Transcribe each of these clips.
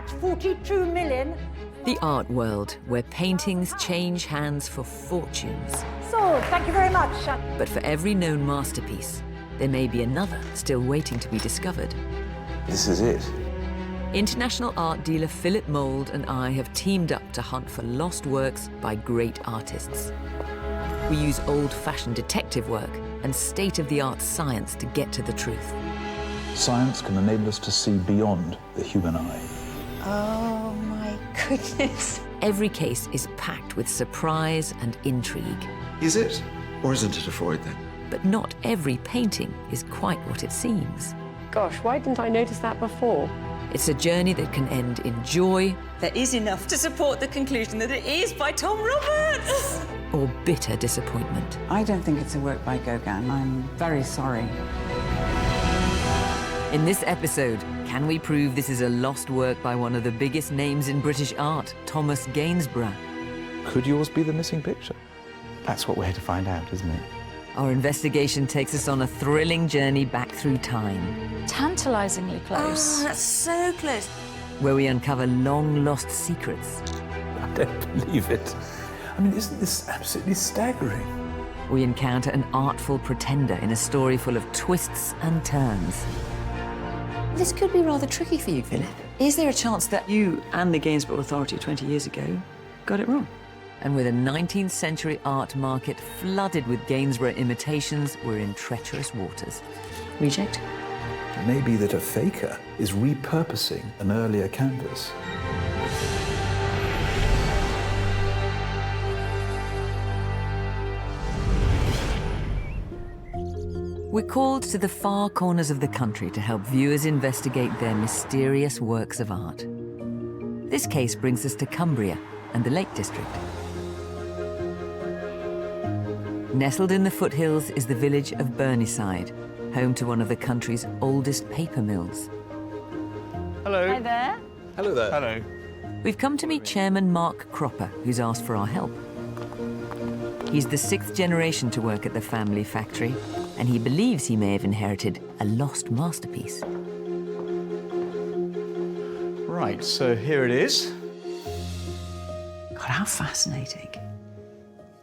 at 42 million. The art world, where paintings change hands for fortunes. Sold. Thank you very much. But for every known masterpiece, there may be another still waiting to be discovered. This is it. International art dealer Philip Mould and I have teamed up to hunt for lost works by great artists. We use old-fashioned detective work and state-of-the-art science to get to the truth. Science can enable us to see beyond the human eye. Oh, my goodness. Every case is packed with surprise and intrigue. Is it, or isn't it a Freud, then? But not every painting is quite what it seems. Gosh, why didn't I notice that before? It's a journey that can end in joy. There is enough to support the conclusion that it is by Tom Roberts. Or bitter disappointment. I don't think it's a work by Gauguin. I'm very sorry. In this episode, can we prove this is a lost work by one of the biggest names in British art, Thomas Gainsborough? Could yours be the missing picture? That's what we're here to find out, isn't it? Our investigation takes us on a thrilling journey back through time, Tantalisingly close. Oh, that's so close. where we uncover long-lost secrets. I don't believe it. I mean, isn't this absolutely staggering? We encounter an artful pretender in a story full of twists and turns. This could be rather tricky for you, Philip. Is there a chance that You and the Gainsborough Authority 20 years ago got it wrong. And with a 19th century art market flooded with Gainsborough imitations, we're in treacherous waters. reject? Maybe that a faker is repurposing an earlier canvas. We're called to the far corners of the country to help viewers investigate their mysterious works of art. This case brings us to Cumbria and the Lake District. Nestled in the foothills is the village of Burneside, home to one of the country's oldest paper mills. Hello. Hi there. Hello there. Hello. We've come to meet Chairman Mark Cropper, who's asked for our help. He's the 6th generation to work at the family factory, and he believes he may have inherited a lost masterpiece. Right, so here it is. God, how fascinating.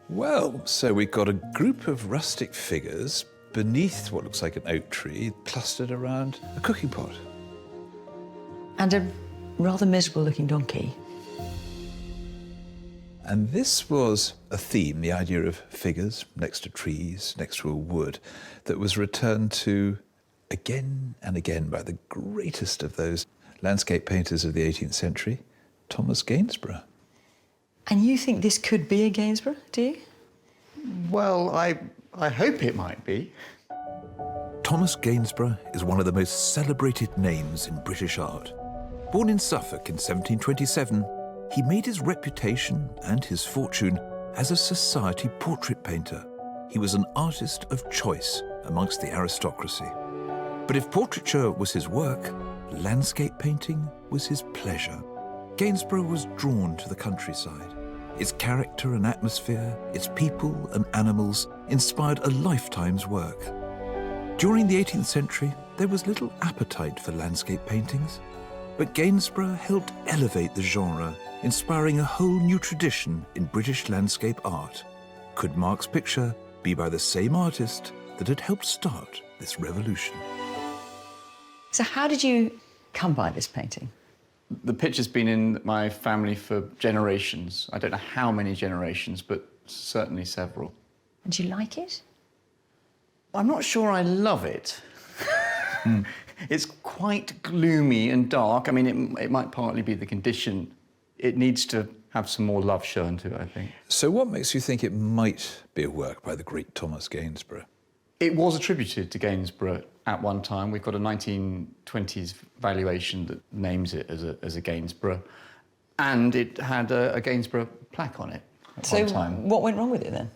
Well, so we've got a group of rustic figures beneath what looks like an oak tree, clustered around a cooking pot. And a rather miserable-looking donkey. And this was a theme, the idea of figures next to trees, next to a wood, that was returned to again and again by the greatest of those landscape painters of the 18th century, Thomas Gainsborough. And you think this could be a Gainsborough, do you? Well, I hope it might be. Thomas Gainsborough is one of the most celebrated names in British art. Born in Suffolk in 1727, he made his reputation and his fortune as a society portrait painter. He was an artist of choice amongst the aristocracy. But if portraiture was his work, landscape painting was his pleasure. Gainsborough was drawn to the countryside. Its character and atmosphere, its people and animals inspired a lifetime's work. During the 18th century, there was little appetite for landscape paintings, but Gainsborough helped elevate the genre, inspiring a whole new tradition in British landscape art. Could Mark's picture be by the same artist that had helped start this revolution? So how did you come by this painting? The picture's been in my family for generations. I don't know how many generations, but certainly several. And do you like it? I'm not sure I love it. It's quite gloomy and dark. I mean, it might partly be the condition. It needs to have some more love shown to it, I think. So what makes you think it might be a work by the great Thomas Gainsborough? It was attributed to Gainsborough at one time. We've got a 1920s valuation that names it as a Gainsborough. And it had a Gainsborough plaque on it at one time. So what went wrong with it then?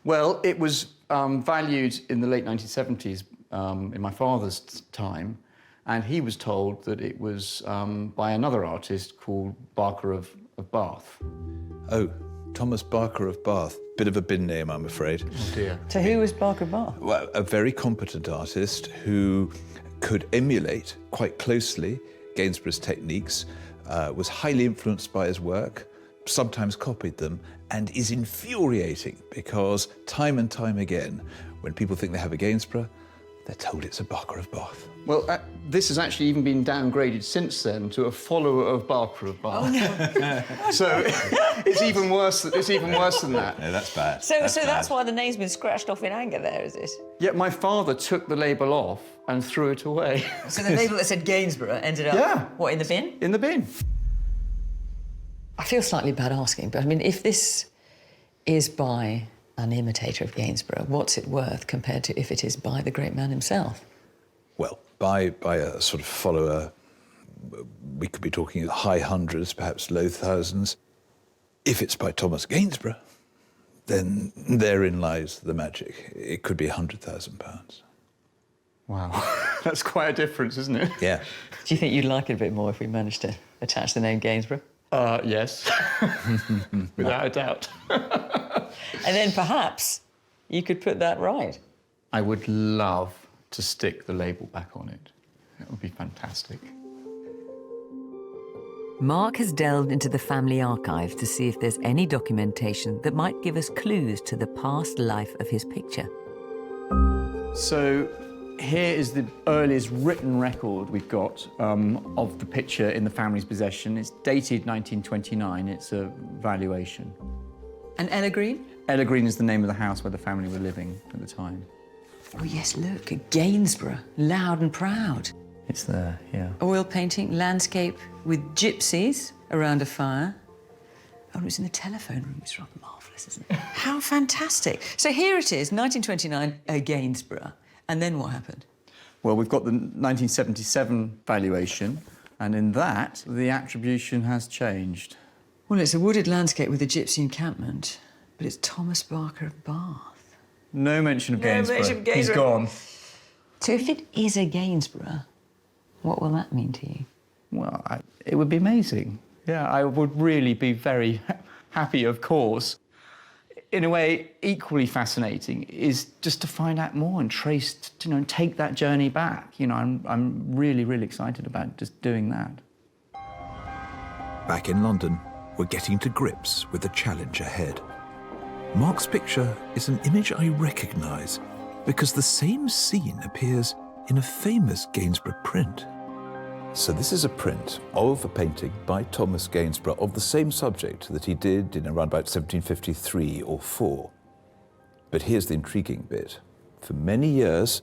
Well, it was valued in the late 1970s, in my father's time, and he was told that it was by another artist called Barker of Bath. Oh, Thomas Barker of Bath. Bit of a bin name, I'm afraid. Oh dear. So who was Barker Bath? Well, a very competent artist who could emulate quite closely Gainsborough's techniques, was highly influenced by his work, sometimes copied them, and is infuriating because time and time again, when people think they have a Gainsborough, they're told it's a Barker of Bath. Well, this has actually even been downgraded since then to a follower of Barker of Bath. Oh, no. So it's even worse. It's even worse than that. No, that's bad. So that's why the name's been scratched off in anger there, is it? Yet my father took the label off and threw it away. So the label that said Gainsborough ended up, Yeah. what, in the bin? In the bin. I feel slightly bad asking, but I mean, if this is by an imitator of Gainsborough, what's it worth compared to if it is by the great man himself? Well, by a sort of follower, we could be talking high hundreds, perhaps low thousands. If it's by Thomas Gainsborough, then therein lies the magic. It could be £100,000. Wow, that's quite a difference, isn't it? Yeah. Do you think you'd like it a bit more if we managed to attach the name Gainsborough? Yes, without a doubt. And then perhaps you could put that right. I would love to stick the label back on it. That would be fantastic. Mark has delved into the family archive to see if there's any documentation that might give us clues to the past life of his picture. So here is the earliest written record we've got of the picture in the family's possession. It's dated 1929. It's a valuation. And Ella Green? Ella Green is the name of the house where the family were living at the time. Oh, yes, look, Gainsborough, loud and proud. It's there, yeah. Oil painting, landscape with gypsies around a fire. Oh, it was in the telephone room. It's rather marvellous, isn't it? How fantastic. So here it is, 1929, Gainsborough. And then what happened? Well, we've got the 1977 valuation, and in that, the attribution has changed. Well, it's a wooded landscape with a gypsy encampment, but it's Thomas Barker of Bath. No mention of Gainsborough. mention of He's Gainsborough. gone. So if it is a Gainsborough, what will that mean to you? Well, it would be amazing. Yeah, I would really be very happy, of course. In a way, equally fascinating is just to find out more and trace, and take that journey back. I'm really, really excited about just doing that. Back in London, we're getting to grips with the challenge ahead. Mark's picture is an image I recognise because the same scene appears in a famous Gainsborough print. So this is a print of a painting by Thomas Gainsborough of the same subject that he did in around about 1753 or 4. But here's the intriguing bit. For many years,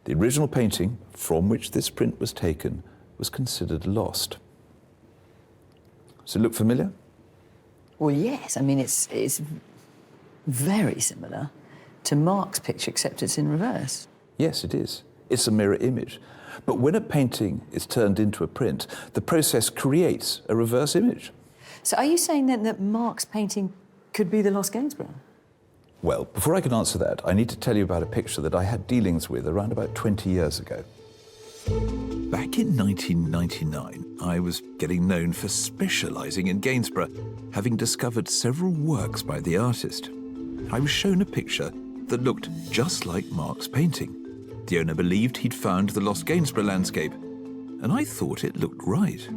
the original painting from which this print was taken was considered lost. Does it look familiar? Well, yes. I mean, it's very similar to Mark's picture, except it's in reverse. Yes, it is. It's a mirror image. But when a painting is turned into a print, the process creates a reverse image. So are you saying then that Mark's painting could be the lost Gainsborough? Well, before I can answer that, I need to tell you about a picture that I had dealings with around about 20 years ago. Back in 1999, I was getting known for specialising in Gainsborough, having discovered several works by the artist. I was shown a picture that looked just like Mark's painting. The owner believed he'd found the lost Gainsborough landscape, and I thought it looked right.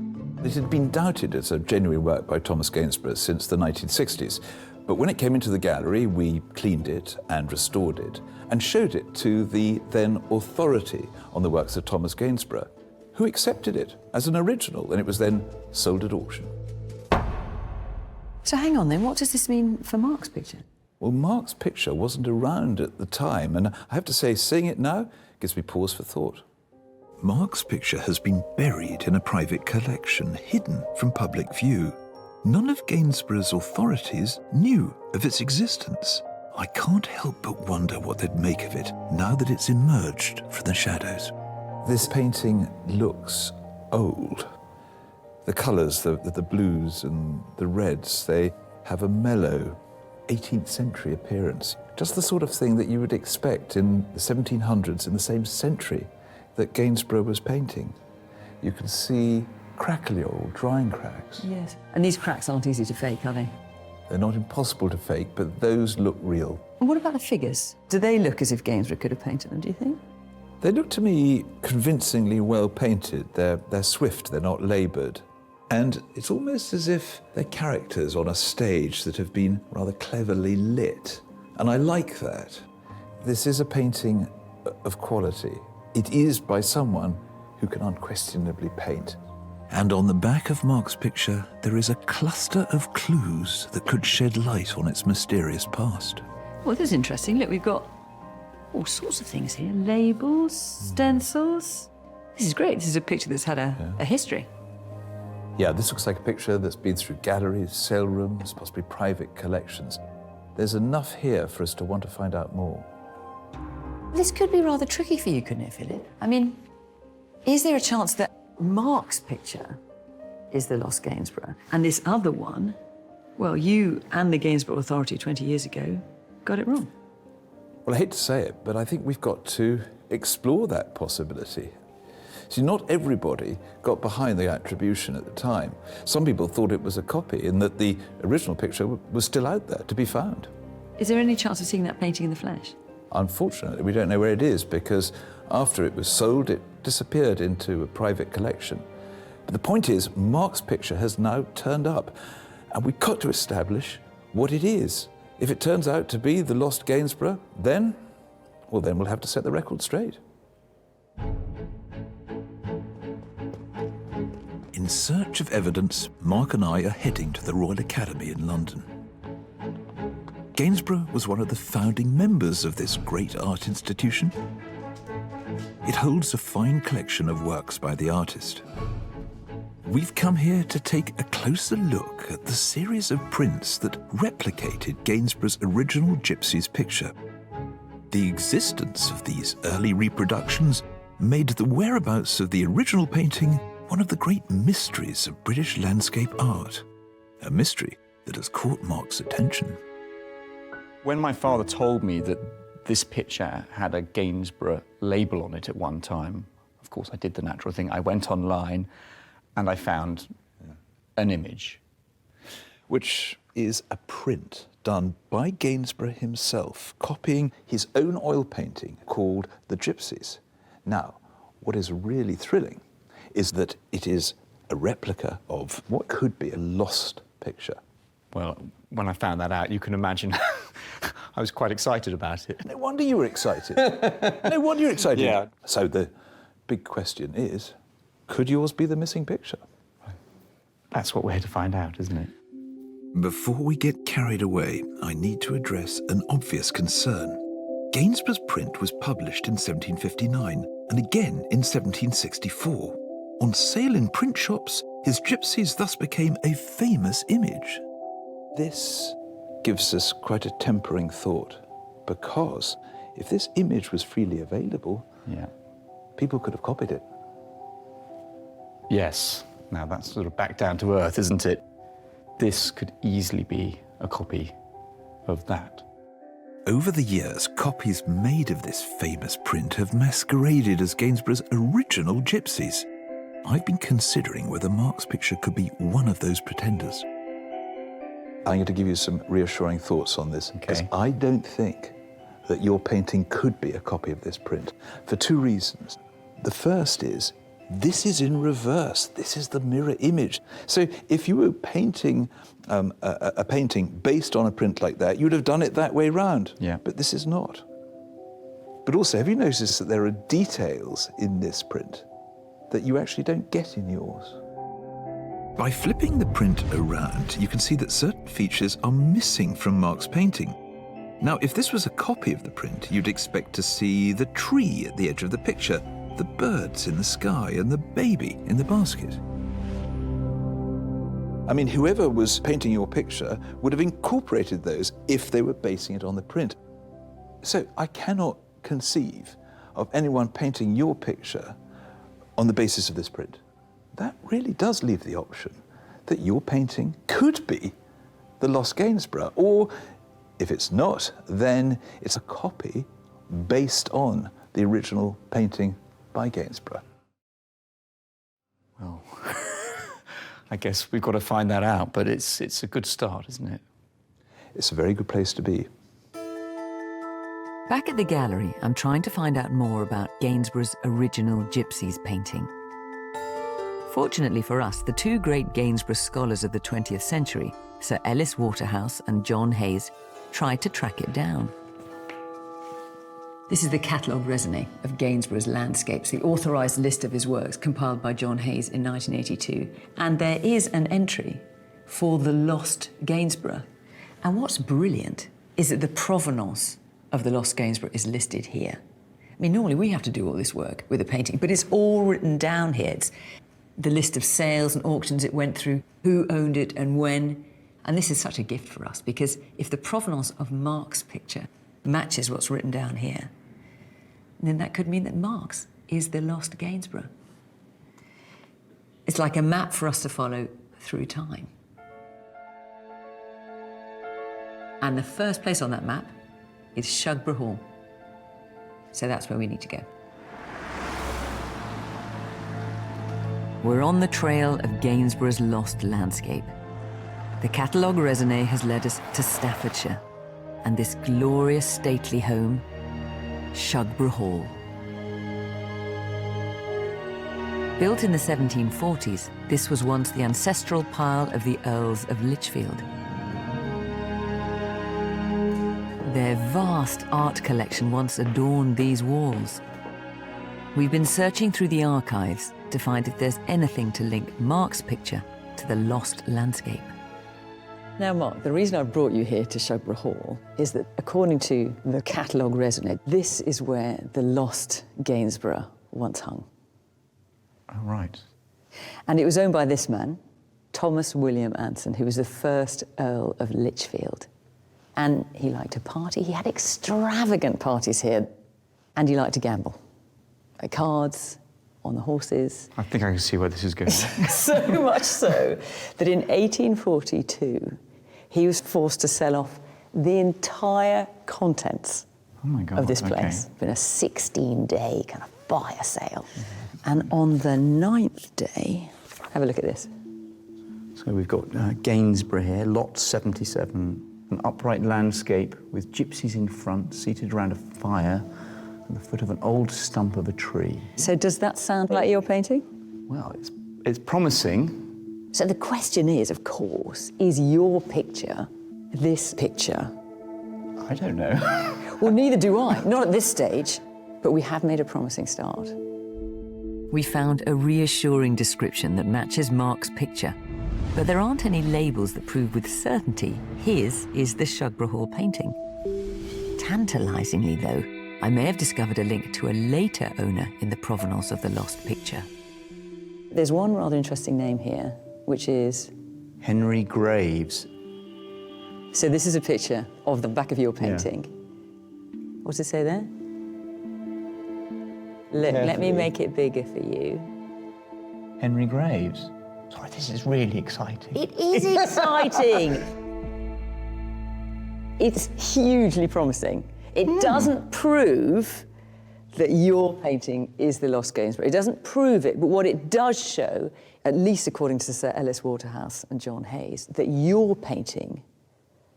It had been doubted as a genuine work by Thomas Gainsborough since the 1960s, but when it came into the gallery, we cleaned it and restored it and showed it to the then authority on the works of Thomas Gainsborough, who accepted it as an original, and it was then sold at auction. So hang on then, what does this mean for Mark's picture? Well, Mark's picture wasn't around at the time, and I have to say, seeing it now gives me pause for thought. Mark's picture has been buried in a private collection, hidden from public view. None of Gainsborough's authorities knew of its existence. I can't help but wonder what they'd make of it now that it's emerged from the shadows. This painting looks old. The colours, the blues and the reds, they have a mellow 18th century appearance. Just the sort of thing that you would expect in the 1700s, in the same century that Gainsborough was painting. You can see crackly old drying cracks. Yes. And these cracks aren't easy to fake, are they? They're not impossible to fake, but those look real. And what about the figures? Do they look as if Gainsborough could have painted them, do you think? They look to me convincingly well painted. They're swift, they're not laboured. And it's almost as if they're characters on a stage that have been rather cleverly lit. And I like that. This is a painting of quality. It is by someone who can unquestionably paint. And on the back of Mark's picture, there is a cluster of clues that could shed light on its mysterious past. Well, this is interesting. Look, we've got all sorts of things here. Labels, stencils. This is great. This is a picture that's had a history. Yeah, this looks like a picture that's been through galleries, sale rooms, possibly private collections. There's enough here for us to want to find out more. This could be rather tricky for you, couldn't it, Philip? I mean, is there a chance that Mark's picture is the lost Gainsborough, and this other one, well, you and the Gainsborough Authority 20 years ago got it wrong? Well, I hate to say it, but I think we've got to explore that possibility. See, not everybody got behind the attribution at the time. Some people thought it was a copy and that the original picture was still out there to be found. Is there any chance of seeing that painting in the flesh? Unfortunately, we don't know where it is because after it was sold, it disappeared into a private collection. But the point is, Mark's picture has now turned up, and we've got to establish what it is. If it turns out to be the lost Gainsborough, then we'll have to set the record straight. In search of evidence, Mark and I are heading to the Royal Academy in London. Gainsborough was one of the founding members of this great art institution. It holds a fine collection of works by the artist. We've come here to take a closer look at the series of prints that replicated Gainsborough's original Gypsy's picture. The existence of these early reproductions made the whereabouts of the original painting one of the great mysteries of British landscape art, a mystery that has caught Mark's attention. When my father told me that this picture had a Gainsborough label on it at one time, of course I did the natural thing. I went online and I found an image. Which is a print done by Gainsborough himself, copying his own oil painting called The Gypsies. Now, what is really thrilling is that it is a replica of what could be a lost picture. Well, when I found that out, you can imagine I was quite excited about it. No wonder you were excited. No wonder you're excited. Yeah. So the big question is, could yours be the missing picture? That's what we're here to find out, isn't it? Before we get carried away, I need to address an obvious concern. Gainsborough's print was published in 1759 and again in 1764. On sale in print shops, his Gypsies thus became a famous image. This gives us quite a tempering thought, because if this image was freely available, people could have copied it. Yes. Now that's sort of back down to earth, isn't it? This could easily be a copy of that. Over the years, copies made of this famous print have masqueraded as Gainsborough's original Gypsies. I've been considering whether Mark's picture could be one of those pretenders. I'm going to give you some reassuring thoughts on this, because I don't think that your painting could be a copy of this print, for two reasons. The first is, this is in reverse. This is the mirror image. So if you were painting a painting based on a print like that, you'd have done it that way round. Yeah. But this is not. But also, have you noticed that there are details in this print that you actually don't get in yours? By flipping the print around, you can see that certain features are missing from Mark's painting. Now, if this was a copy of the print, you'd expect to see the tree at the edge of the picture, the birds in the sky, and the baby in the basket. I mean, whoever was painting your picture would have incorporated those if they were basing it on the print. So I cannot conceive of anyone painting your picture on the basis of this print. That really does leave the option that your painting could be the lost Gainsborough, or if it's not, then it's a copy based on the original painting by Gainsborough. Well, I guess we've got to find that out, but it's a good start, isn't it? It's a very good place to be. Back at the gallery, I'm trying to find out more about Gainsborough's original Gypsies painting. Fortunately for us, the two great Gainsborough scholars of the 20th century, Sir Ellis Waterhouse and John Hayes, tried to track it down. This is the catalogue raisonné of Gainsborough's landscapes, the authorised list of his works compiled by John Hayes in 1982. And there is an entry for the lost Gainsborough. And what's brilliant is that the provenance of the lost Gainsborough is listed here. I mean, normally we have to do all this work with a painting, but it's all written down here. It's the list of sales and auctions it went through, who owned it and when. And this is such a gift for us, because if the provenance of Mark's picture matches what's written down here, then that could mean that Mark's is the lost Gainsborough. It's like a map for us to follow through time. And the first place on that map is Shugborough Hall. So that's where we need to go. We're on the trail of Gainsborough's lost landscape. The catalogue raisonné has led us to Staffordshire, and this glorious stately home, Shugborough Hall. Built in the 1740s, this was once the ancestral pile of the Earls of Lichfield. Their vast art collection once adorned these walls. We've been searching through the archives to find if there's anything to link Mark's picture to the lost landscape. Now, Mark, the reason I brought you here to Shugborough Hall is that, according to the catalogue raisonné, this is where the lost Gainsborough once hung. Oh, right. And it was owned by this man, Thomas William Anson, who was the first Earl of Lichfield. And he liked to party. He had extravagant parties here. And he liked to gamble. At cards, on the horses. I think I can see where this is going. So much so that in 1842, he was forced to sell off the entire contents of this place. Been a 16-day kind of fire sale. And on the 9th day, have a look at this. So we've got Gainsborough here, lot 77, an upright landscape with gypsies in front, seated around a fire at the foot of an old stump of a tree. So does that sound like your painting? Well, it's promising. So the question is, of course, is your picture this picture? I don't know. Well, neither do I. Not at this stage, but we have made a promising start. We found a reassuring description that matches Mark's picture, but there aren't any labels that prove with certainty his is the Shugborough Hall painting. Tantalisingly, though, I may have discovered a link to a later owner in the provenance of the lost picture. There's one rather interesting name here, which is... Henry Graves. So this is a picture of the back of your painting. Yeah. What does it say there? Look, let me make it bigger for you. Henry Graves. Sorry, this is really exciting. It is exciting. It's hugely promising. It doesn't prove that your painting is the lost Gainsborough. It doesn't prove it, but what it does show, at least according to Sir Ellis Waterhouse and John Hayes, that your painting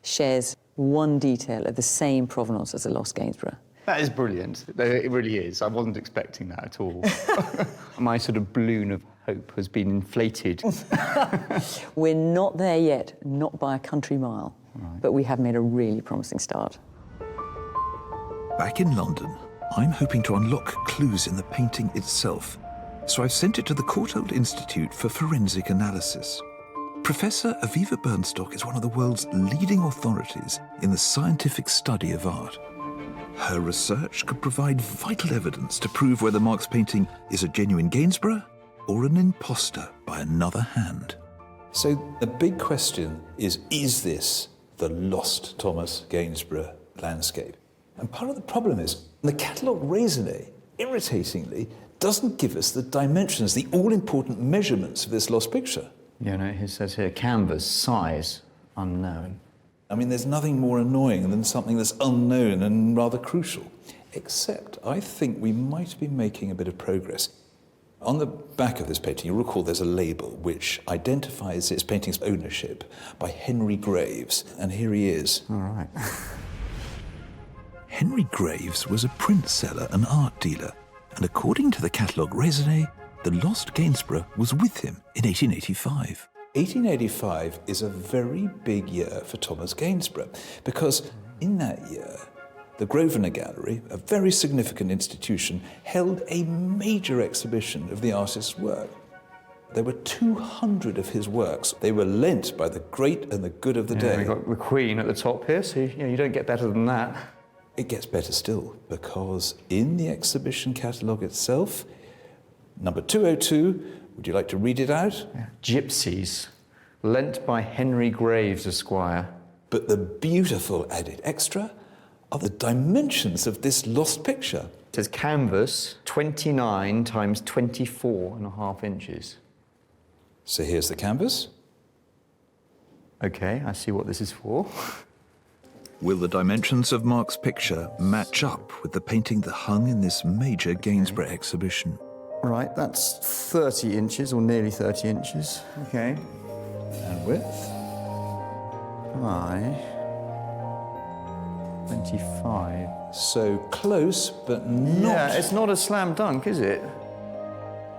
shares one detail of the same provenance as the lost Gainsborough. That is brilliant. It really is. I wasn't expecting that at all. My sort of balloon of hope has been inflated. We're not there yet, not by a country mile, but we have made a really promising start. Back in London, I'm hoping to unlock clues in the painting itself, so I've sent it to the Courtauld Institute for Forensic Analysis. Professor Aviva Bernstock is one of the world's leading authorities in the scientific study of art. Her research could provide vital evidence to prove whether Mark's painting is a genuine Gainsborough or an imposter by another hand. So the big question is this the lost Thomas Gainsborough landscape? And part of the problem is the catalogue raisonné, irritatingly, doesn't give us the dimensions, the all-important measurements of this lost picture. Yeah, no, it says here, canvas, size, unknown. I mean, there's nothing more annoying than something that's unknown and rather crucial. Except I think we might be making a bit of progress. On the back of this painting, you'll recall there's a label which identifies its painting's ownership by Henry Graves, and here he is. All right. Henry Graves was a print seller and art dealer, and according to the catalogue raisonné, the lost Gainsborough was with him in 1885. 1885 is a very big year for Thomas Gainsborough because in that year, the Grosvenor Gallery, a very significant institution, held a major exhibition of the artist's work. There were 200 of his works. They were lent by the great and the good of the day. We've got the Queen at the top here, so you don't get better than that. It gets better still, because in the exhibition catalogue itself, number 202, would you like to read it out? Yeah. Gypsies, lent by Henry Graves, Esquire. But the beautiful added extra are the dimensions of this lost picture. It says canvas, 29 times 24.5 inches. So here's the canvas. OK, I see what this is for. Will the dimensions of Mark's picture match up with the painting that hung in this major Gainsborough exhibition? Right, that's 30 inches, or nearly 30 inches. OK. And width? By 25. So close, but not... Yeah, it's not a slam dunk, is it?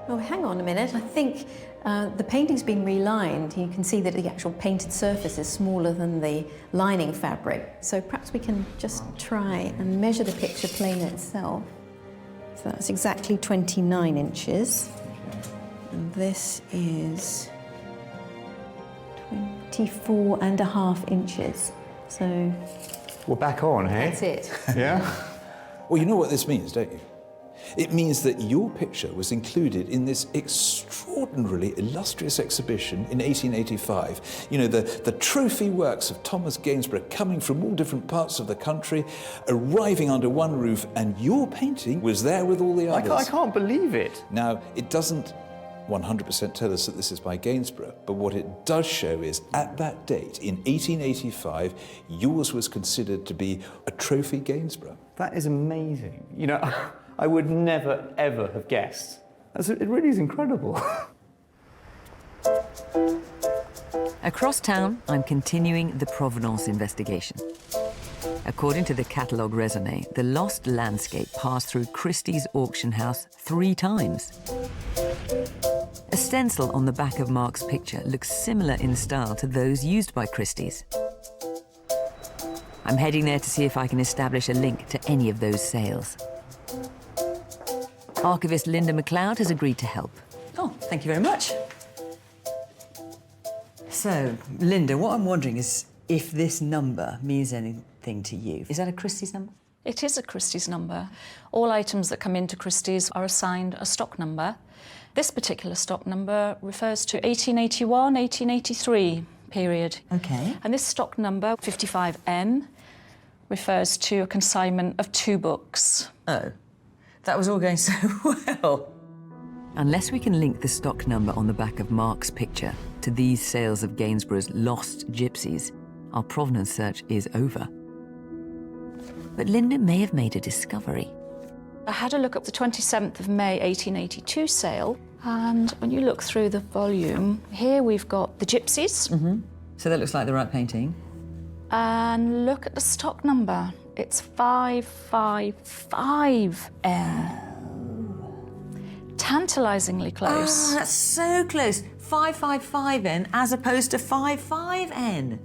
Oh, hang on a minute. I think the painting's been relined. You can see that the actual painted surface is smaller than the lining fabric. So perhaps we can just try and measure the picture plane itself. So that's exactly 29 inches. And this is 24.5 inches. So... We're back on, hey? That's it. Yeah? Well, you know what this means, don't you? It means that your picture was included in this extraordinarily illustrious exhibition in 1885. You know, the trophy works of Thomas Gainsborough coming from all different parts of the country, arriving under one roof, and your painting was there with all the others. I can't believe it. Now, it doesn't 100% tell us that this is by Gainsborough, but what it does show is, at that date, in 1885, yours was considered to be a trophy Gainsborough. That is amazing. You know, I would never, ever have guessed. It really is incredible. Across town, I'm continuing the provenance investigation. According to the catalogue raisonné, the lost landscape passed through Christie's auction house 3 times. A stencil on the back of Mark's picture looks similar in style to those used by Christie's. I'm heading there to see if I can establish a link to any of those sales. Archivist Linda MacLeod has agreed to help. Oh, thank you very much. So, Linda, what I'm wondering is if this number means anything to you. Is that a Christie's number? It is a Christie's number. All items that come into Christie's are assigned a stock number. This particular stock number refers to 1881, 1883 period. OK. And this stock number, 55N, refers to a consignment of 2 books. Oh, that was all going so well. Unless we can link the stock number on the back of Mark's picture to these sales of Gainsborough's lost gypsies, our provenance search is over. But Linda may have made a discovery. I had a look at the 27th of May 1882 sale, and when you look through the volume, here we've got the gypsies. Mm-hmm. So that looks like the right painting. And look at the stock number. It's 555N. Tantalisingly close. Oh, that's so close. 555N as opposed to 55N.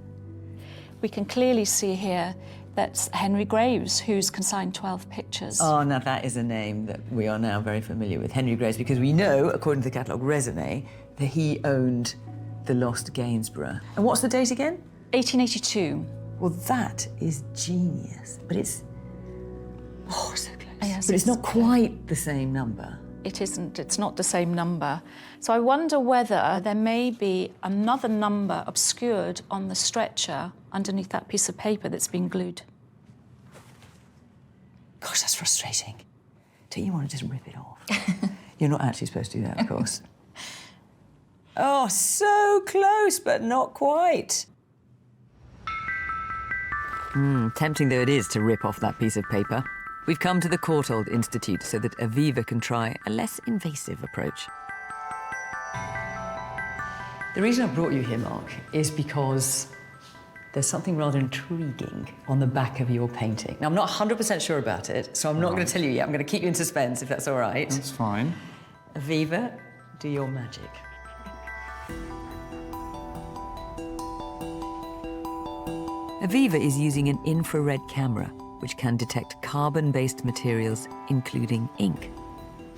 We can clearly see here that's Henry Graves, who's consigned 12 pictures. Oh, now that is a name that we are now very familiar with, Henry Graves, because we know, according to the catalogue raisonné, that he owned the lost Gainsborough. And what's the date again? 1882. Well, that is genius, but it's... Oh, so close. Yes, but it's not quite the same number. It isn't. It's not the same number. So I wonder whether there may be another number obscured on the stretcher underneath that piece of paper that's been glued. Gosh, that's frustrating. Don't you want to just rip it off? You're not actually supposed to do that, of course. Oh, so close, but not quite. Tempting though it is to rip off that piece of paper. We've come to the Courtauld Institute so that Aviva can try a less invasive approach. The reason I brought you here, Mark, is because there's something rather intriguing on the back of your painting. Now, I'm not 100% sure about it, so I'm not going to tell you yet. I'm going to keep you in suspense, if that's all right. That's fine. Aviva, do your magic. Aviva is using an infrared camera which can detect carbon-based materials, including ink.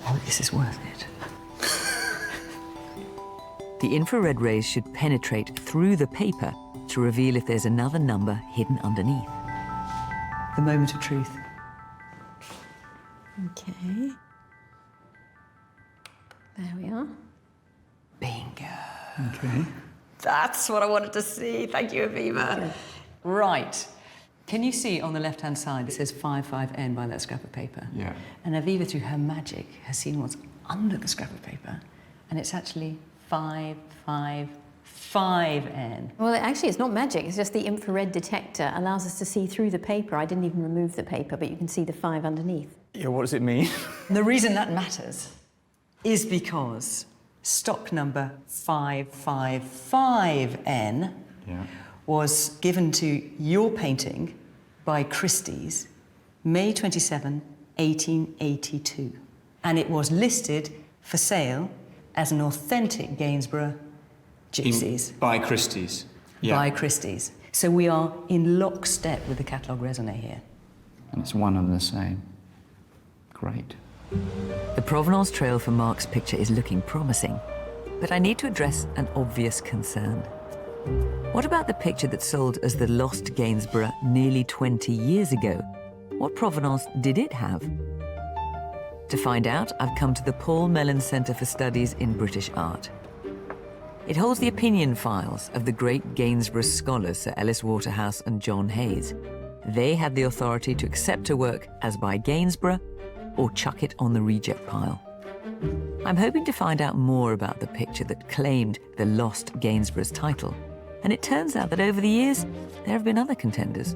Oh, this is worth it. The infrared rays should penetrate through the paper to reveal if there's another number hidden underneath. The moment of truth. Okay. There we are. Bingo. Okay. That's what I wanted to see. Thank you, Aviva. Right. Can you see on the left-hand side it says 55N by that scrap of paper? Yeah. And Aviva, through her magic, has seen what's under the scrap of paper, and it's actually 555N. Well, actually, it's not magic. It's just the infrared detector allows us to see through the paper. I didn't even remove the paper, but you can see the 5 underneath. Yeah, what does it mean? The reason that matters is because stock number 555N was given to your painting by Christie's May 27, 1882. And it was listed for sale as an authentic Gainsborough Gypsies. By Christie's. By Christie's. So we are in lockstep with the catalogue raisonné here. And it's one and the same. Great. The provenance trail for Mark's picture is looking promising, but I need to address an obvious concern. What about the picture that sold as the Lost Gainsborough nearly 20 years ago? What provenance did it have? To find out, I've come to the Paul Mellon Centre for Studies in British Art. It holds the opinion files of the great Gainsborough scholars Sir Ellis Waterhouse and John Hayes. They had the authority to accept a work as by Gainsborough or chuck it on the reject pile. I'm hoping to find out more about the picture that claimed the Lost Gainsborough's title. And it turns out that over the years, there have been other contenders.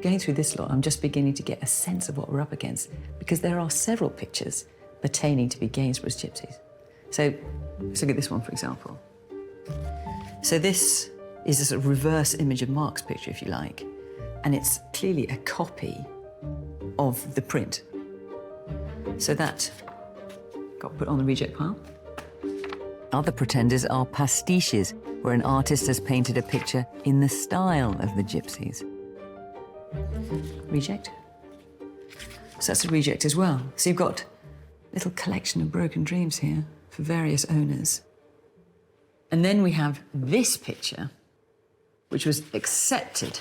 Going through this lot, I'm just beginning to get a sense of what we're up against, because there are several pictures pertaining to be Gainsborough's Gypsies. So let's look at this one, for example. So this is a sort of reverse image of Mark's picture, if you like, and it's clearly a copy of the print. So that got put on the reject pile. Other pretenders are pastiches, where an artist has painted a picture in the style of the Gypsies. Reject. So that's a reject as well. So you've got a little collection of broken dreams here for various owners. And then we have this picture, which was accepted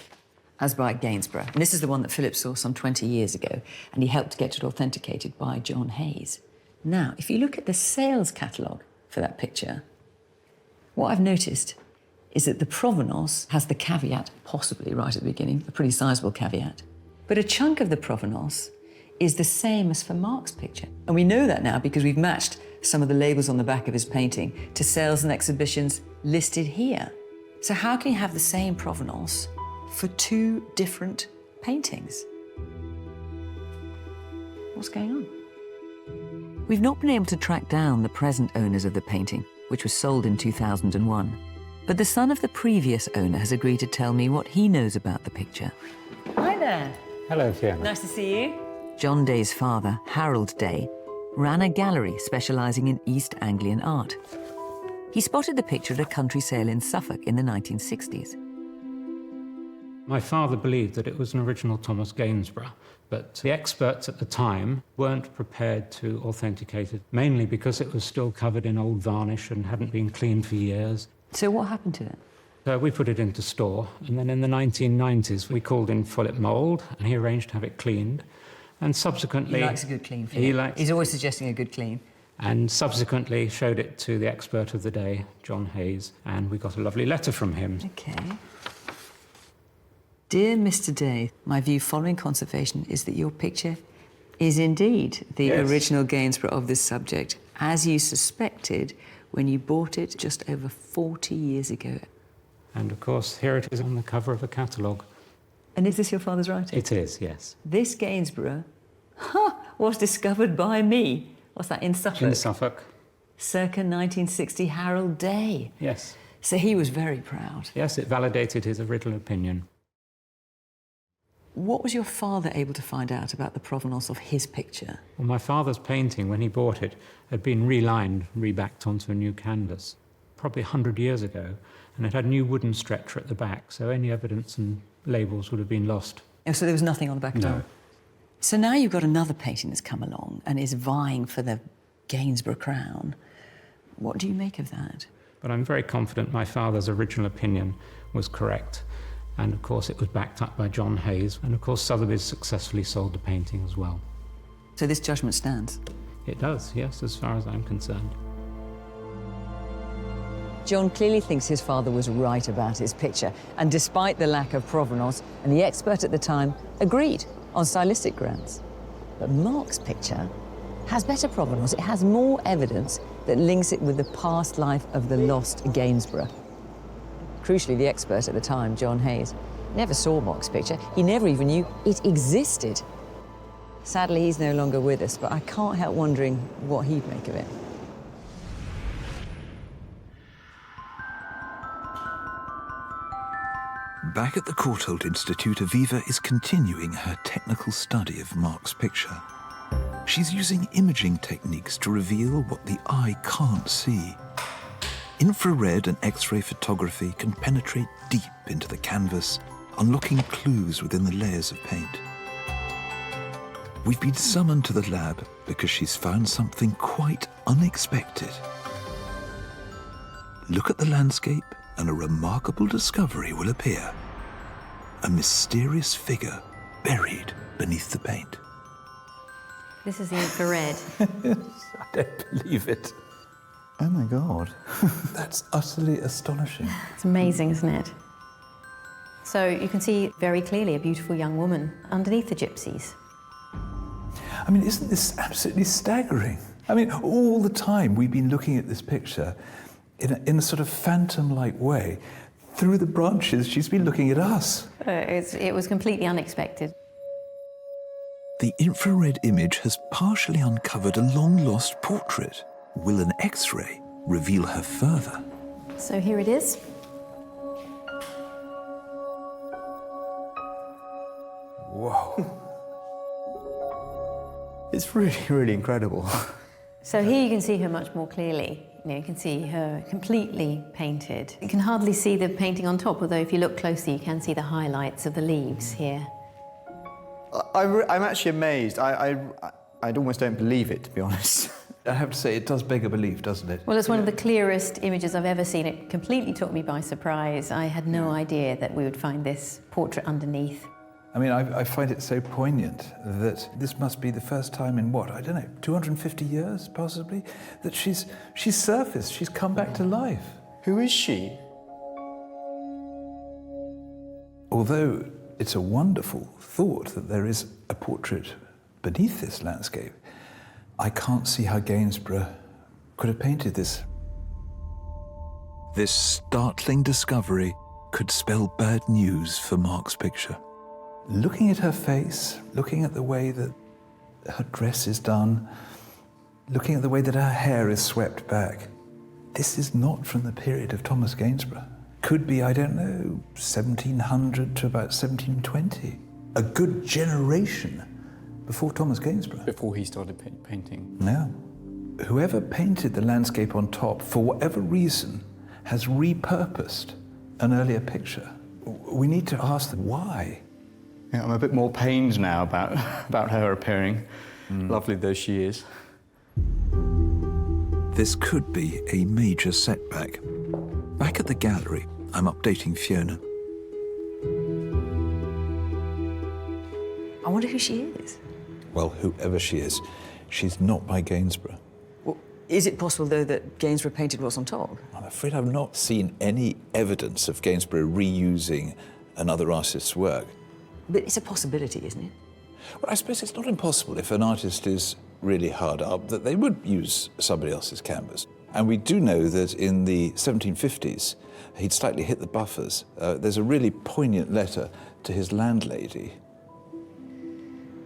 as by Gainsborough. And this is the one that Philip saw some 20 years ago, and he helped get it authenticated by John Hayes. Now, if you look at the sales catalogue for that picture, what I've noticed is that the provenance has the caveat, possibly right at the beginning, a pretty sizable caveat. But a chunk of the provenance is the same as for Mark's picture. And we know that now because we've matched some of the labels on the back of his painting to sales and exhibitions listed here. So how can you have the same provenance for two different paintings? What's going on? We've not been able to track down the present owners of the painting, which was sold in 2001. But the son of the previous owner has agreed to tell me what he knows about the picture. Hi there. Hello, Fiona. Nice to see you. John Day's father, Harold Day, ran a gallery specialising in East Anglian art. He spotted the picture at a country sale in Suffolk in the 1960s. My father believed that it was an original Thomas Gainsborough, but the experts at the time weren't prepared to authenticate it, mainly because it was still covered in old varnish and hadn't been cleaned for years. So what happened to it? So we put it into store, and then in the 1990s we called in Philip Mould, and he arranged to have it cleaned. And subsequently... He likes a good clean, Philip. He's always suggesting a good clean. And subsequently showed it to the expert of the day, John Hayes, and we got a lovely letter from him. OK. Dear Mr. Day, my view following conservation is that your picture is indeed the original Gainsborough of this subject, as you suspected when you bought it just over 40 years ago. And of course, here it is on the cover of a catalogue. And is this your father's writing? It is, yes. This Gainsborough was discovered by me. What's that, in Suffolk? In Suffolk. Circa 1960, Harold Day. What was your father able to find out about the provenance of his picture? Well, my father's painting, when he bought it, had been relined, rebacked onto a new canvas, probably 100 years ago, and it had a new wooden stretcher at the back, so any evidence and labels would have been lost. Oh, so there was nothing on the back at all? No. So now you've got another painting that's come along and is vying for the Gainsborough crown. What do you make of that? But I'm very confident my father's original opinion was correct. And of course it was backed up by John Hayes, and of course Sotheby's successfully sold the painting as well. So this judgment stands? It does, yes, as far as I'm concerned. John clearly thinks his father was right about his picture, and despite the lack of provenance, and the expert at the time agreed on stylistic grounds. But Mark's picture has better provenance. It has more evidence that links it with the past life of the lost Gainsborough. Crucially, the expert at the time, John Hayes, never saw Mark's picture. He never even knew it existed. Sadly, he's no longer with us, but I can't help wondering what he'd make of it. Back at the Courtauld Institute, Aviva is continuing her technical study of Mark's picture. She's using imaging techniques to reveal what the eye can't see. Infrared and X-ray photography can penetrate deep into the canvas, unlocking clues within the layers of paint. We've been summoned to the lab because she's found something quite unexpected. Look at the landscape and a remarkable discovery will appear. A mysterious figure buried beneath the paint. This is the infrared. I don't believe it. Oh my God. That's utterly astonishing. It's amazing, isn't it? So you can see very clearly a beautiful young woman underneath the gypsies. I mean, isn't this absolutely staggering? I mean, all the time we've been looking at this picture in a sort of phantom-like way. Through the branches, she's been looking at us. It was completely unexpected. The infrared image has partially uncovered a long-lost portrait. Will an X-ray reveal her further? So here it is. Whoa. It's really, really incredible. So here you can see her much more clearly. You can see her completely painted. You can hardly see the painting on top, although if you look closely, you can see the highlights of the leaves here. I'm actually amazed. I almost don't believe it, to be honest. I have to say, it does beg a belief, doesn't it? Well, it's one of the clearest images I've ever seen. It completely took me by surprise. I had no idea that we would find this portrait underneath. I mean, I find it so poignant that this must be the first time in what, I don't know, 250 years, possibly, that she's surfaced, she's come back to life. Who is she? Although it's a wonderful thought that there is a portrait beneath this landscape, I can't see how Gainsborough could have painted this. This startling discovery could spell bad news for Mark's picture. Looking at her face, looking at the way that her dress is done, looking at the way that her hair is swept back, this is not from the period of Thomas Gainsborough. Could be, I don't know, 1700 to about 1720. A good generation before Thomas Gainsborough. Before he started painting. Yeah. Whoever painted the landscape on top, for whatever reason, has repurposed an earlier picture. We need to ask them why. Yeah, I'm a bit more pained now about her appearing, lovely though she is. This could be a major setback. Back at the gallery, I'm updating Fiona. I wonder who she is. Well, whoever she is, she's not by Gainsborough. Well, is it possible, though, that Gainsborough painted what's on top? I'm afraid I've not seen any evidence of Gainsborough reusing another artist's work. But it's a possibility, isn't it? Well, I suppose it's not impossible if an artist is really hard up that they would use somebody else's canvas. And we do know that in the 1750s, he'd slightly hit the buffers. There's a really poignant letter to his landlady.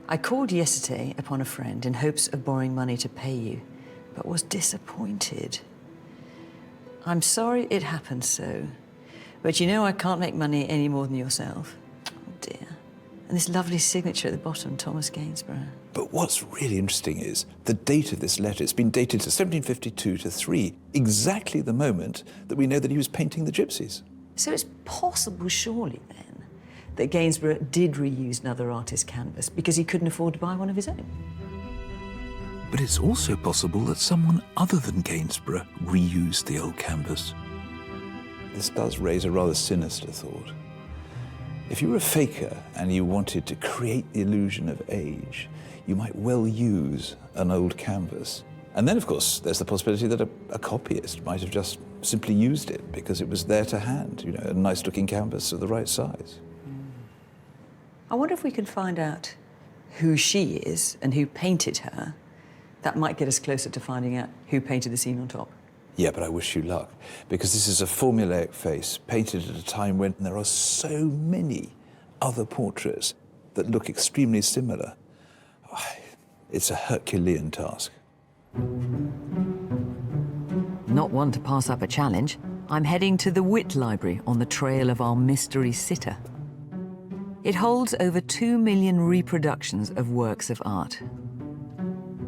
I called yesterday upon a friend in hopes of borrowing money to pay you, but was disappointed. I'm sorry it happened so, but you know I can't make money any more than yourself. Oh dear. And this lovely signature at the bottom, Thomas Gainsborough. But what's really interesting is the date of this letter. It's been dated to 1752 to 3, exactly the moment that we know that he was painting the gypsies. So it's possible, surely, then, that Gainsborough did reuse another artist's canvas because he couldn't afford to buy one of his own. But it's also possible that someone other than Gainsborough reused the old canvas. This does raise a rather sinister thought. If you were a faker and you wanted to create the illusion of age, you might well use an old canvas. And then, of course, there's the possibility that a copyist might have just simply used it because it was there to hand, you know, a nice-looking canvas of the right size. I wonder if we can find out who she is and who painted her. That might get us closer to finding out who painted the scene on top. Yeah, but I wish you luck, because this is a formulaic face painted at a time when there are so many other portraits that look extremely similar. It's a Herculean task. Not one to pass up a challenge, I'm heading to the Whit Library on the trail of our mystery sitter. It holds over 2 million reproductions of works of art.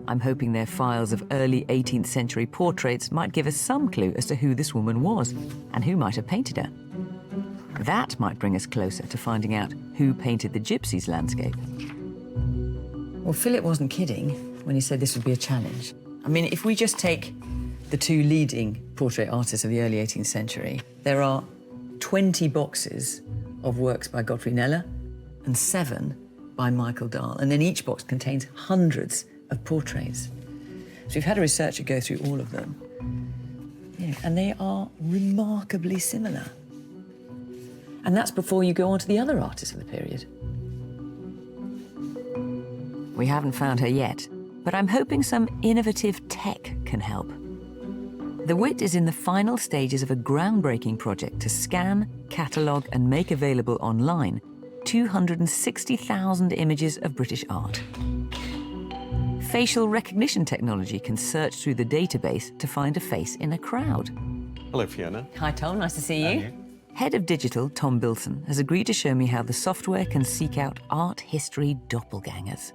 I'm hoping their files of early 18th century portraits might give us some clue as to who this woman was and who might have painted her. That might bring us closer to finding out who painted the gypsies' landscape. Well, Philip wasn't kidding when he said this would be a challenge. I mean, if we just take the two leading portrait artists of the early 18th century, there are 20 boxes of works by Godfrey Kneller and 7 by Michael Dahl, and then each box contains hundreds of portraits. So we've had a researcher go through all of them, and they are remarkably similar. And that's before you go on to the other artists of the period. We haven't found her yet, but I'm hoping some innovative tech can help. The Whit is in the final stages of a groundbreaking project to scan, catalogue and make available online 260,000 images of British art. Facial recognition technology can search through the database to find a face in a crowd. Hello, Fiona. Hi, Tom. Nice to see you. Head of Digital, Tom Bilson, has agreed to show me how the software can seek out art history doppelgangers.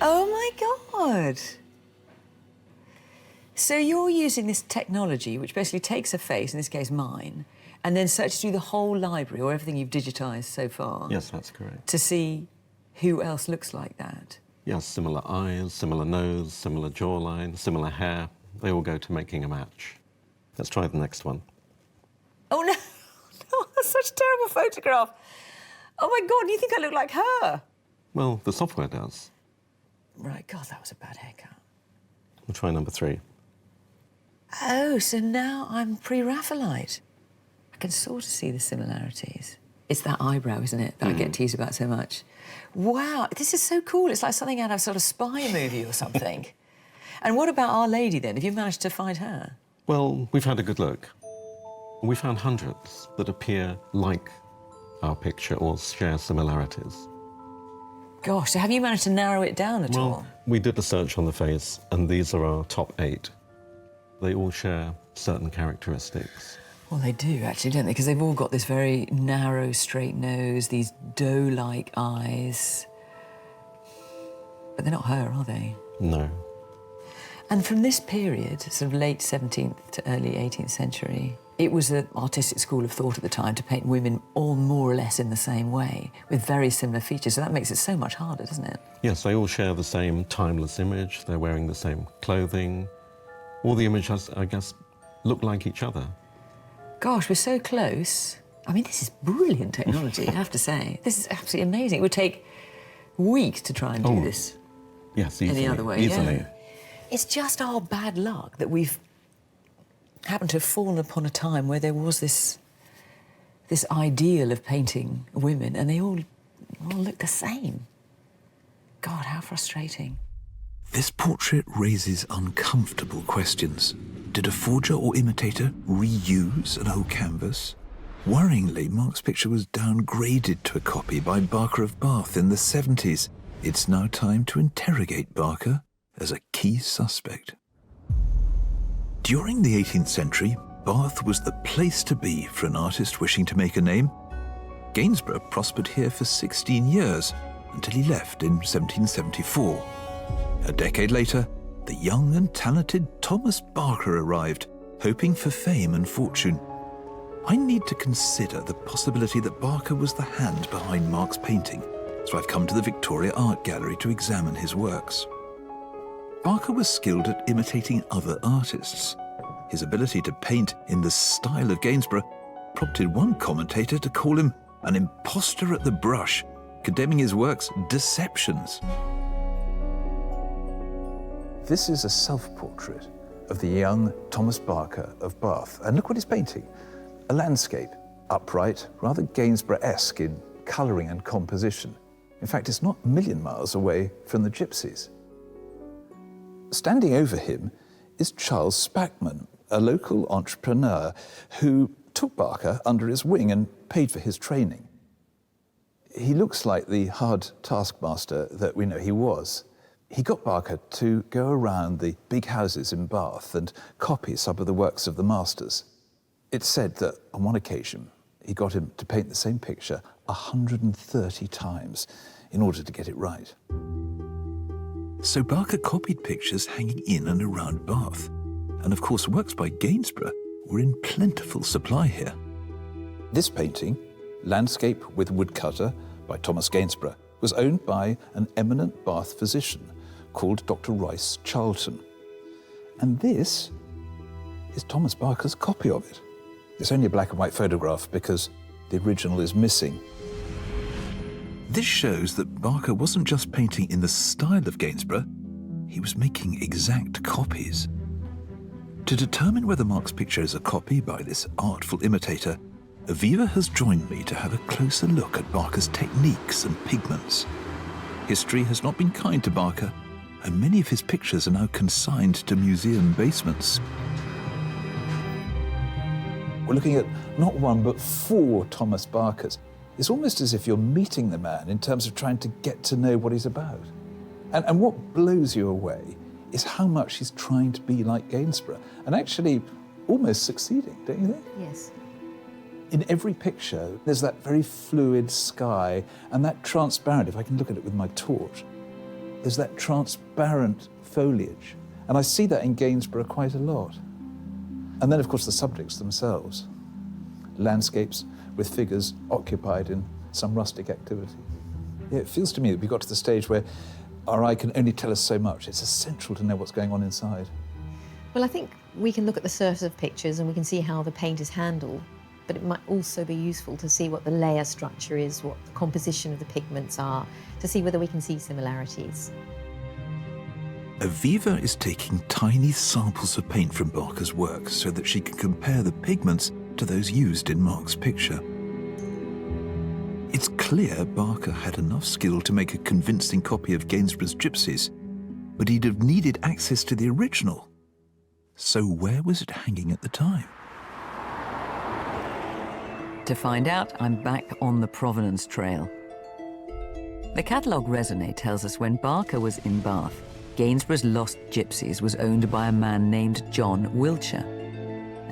Oh, my God. So you're using this technology, which basically takes a face, in this case mine, and then searches through the whole library, or everything you've digitised so far. Yes, that's correct. To see who else looks like that. Yes, similar eyes, similar nose, similar jawline, similar hair. They all go to making a match. Let's try the next one. Oh, no. No, that's such a terrible photograph. Oh, my God, you think I look like her? Well, the software does. Right, God, that was a bad haircut. We'll try number 3. Oh, so now I'm pre-Raphaelite. I can sort of see the similarities. It's that eyebrow, isn't it, that I get teased about so much. Wow, this is so cool. It's like something out of a sort of spy movie or something. And what about Our Lady, then? Have you managed to find her? Well, we've had a good look. We found hundreds that appear like our picture or share similarities. Gosh, so have you managed to narrow it down at all? Well, we did a search on the face, and these are our top 8. They all share certain characteristics. Well, they do, actually, don't they? Because they've all got this very narrow, straight nose, these doe-like eyes. But they're not her, are they? No. And from this period, sort of late 17th to early 18th century, it was an artistic school of thought at the time to paint women all more or less in the same way, with very similar features. So that makes it so much harder, doesn't it? Yes, they all share the same timeless image. They're wearing the same clothing. All the images, I guess, look like each other. Gosh, we're so close. I mean, this is brilliant technology, I have to say. This is absolutely amazing. It would take weeks to try and do this. Yes, easily. Any other way, easily. yeah. It's just our bad luck that we've happened to have fallen upon a time where there was this ideal of painting women, and they all look the same. God, how frustrating. This portrait raises uncomfortable questions. Did a forger or imitator reuse an old canvas? Worryingly, Mark's picture was downgraded to a copy by Barker of Bath in the 70s. It's now time to interrogate Barker as a key suspect. During the 18th century, Bath was the place to be for an artist wishing to make a name. Gainsborough prospered here for 16 years until he left in 1774. A decade later, the young and talented Thomas Barker arrived, hoping for fame and fortune. I need to consider the possibility that Barker was the hand behind Mark's painting, so I've come to the Victoria Art Gallery to examine his works. Barker was skilled at imitating other artists. His ability to paint in the style of Gainsborough prompted one commentator to call him an imposter at the brush, condemning his work's deceptions. This is a self-portrait of the young Thomas Barker of Bath. And look what he's painting. A landscape, upright, rather Gainsborough-esque in colouring and composition. In fact, it's not a million miles away from the Gypsies. Standing over him is Charles Spackman, a local entrepreneur who took Barker under his wing and paid for his training. He looks like the hard taskmaster that we know he was. He got Barker to go around the big houses in Bath and copy some of the works of the masters. It's said that on one occasion, he got him to paint the same picture 130 times in order to get it right. So Barker copied pictures hanging in and around Bath. And of course, works by Gainsborough were in plentiful supply here. This painting, Landscape with Woodcutter by Thomas Gainsborough, was owned by an eminent Bath physician called Dr. Rice Charlton. And this is Thomas Barker's copy of it. It's only a black and white photograph because the original is missing. This shows that Barker wasn't just painting in the style of Gainsborough, he was making exact copies. To determine whether Mark's picture is a copy by this artful imitator, Aviva has joined me to have a closer look at Barker's techniques and pigments. History has not been kind to Barker, and many of his pictures are now consigned to museum basements. We're looking at not one, but 4 Thomas Barkers. It's almost as if you're meeting the man in terms of trying to get to know what he's about. And what blows you away is how much he's trying to be like Gainsborough, and actually almost succeeding, don't you think? Yes. In every picture, there's that very fluid sky and that transparent, if I can look at it with my torch, there's that transparent foliage. And I see that in Gainsborough quite a lot. And then, of course, the subjects themselves. Landscapes with figures occupied in some rustic activity. Yeah, it feels to me that we've got to the stage where our eye can only tell us so much. It's essential to know what's going on inside. Well, I think we can look at the surface of pictures and we can see how the paint is handled, but it might also be useful to see what the layer structure is, what the composition of the pigments are, to see whether we can see similarities. Aviva is taking tiny samples of paint from Barker's work so that she can compare the pigments to those used in Mark's picture. It's clear Barker had enough skill to make a convincing copy of Gainsborough's Gypsies, but he'd have needed access to the original. So where was it hanging at the time? To find out, I'm back on the Provenance Trail. The catalogue raisonné tells us when Barker was in Bath, Gainsborough's Lost Gypsies was owned by a man named John Wiltshire.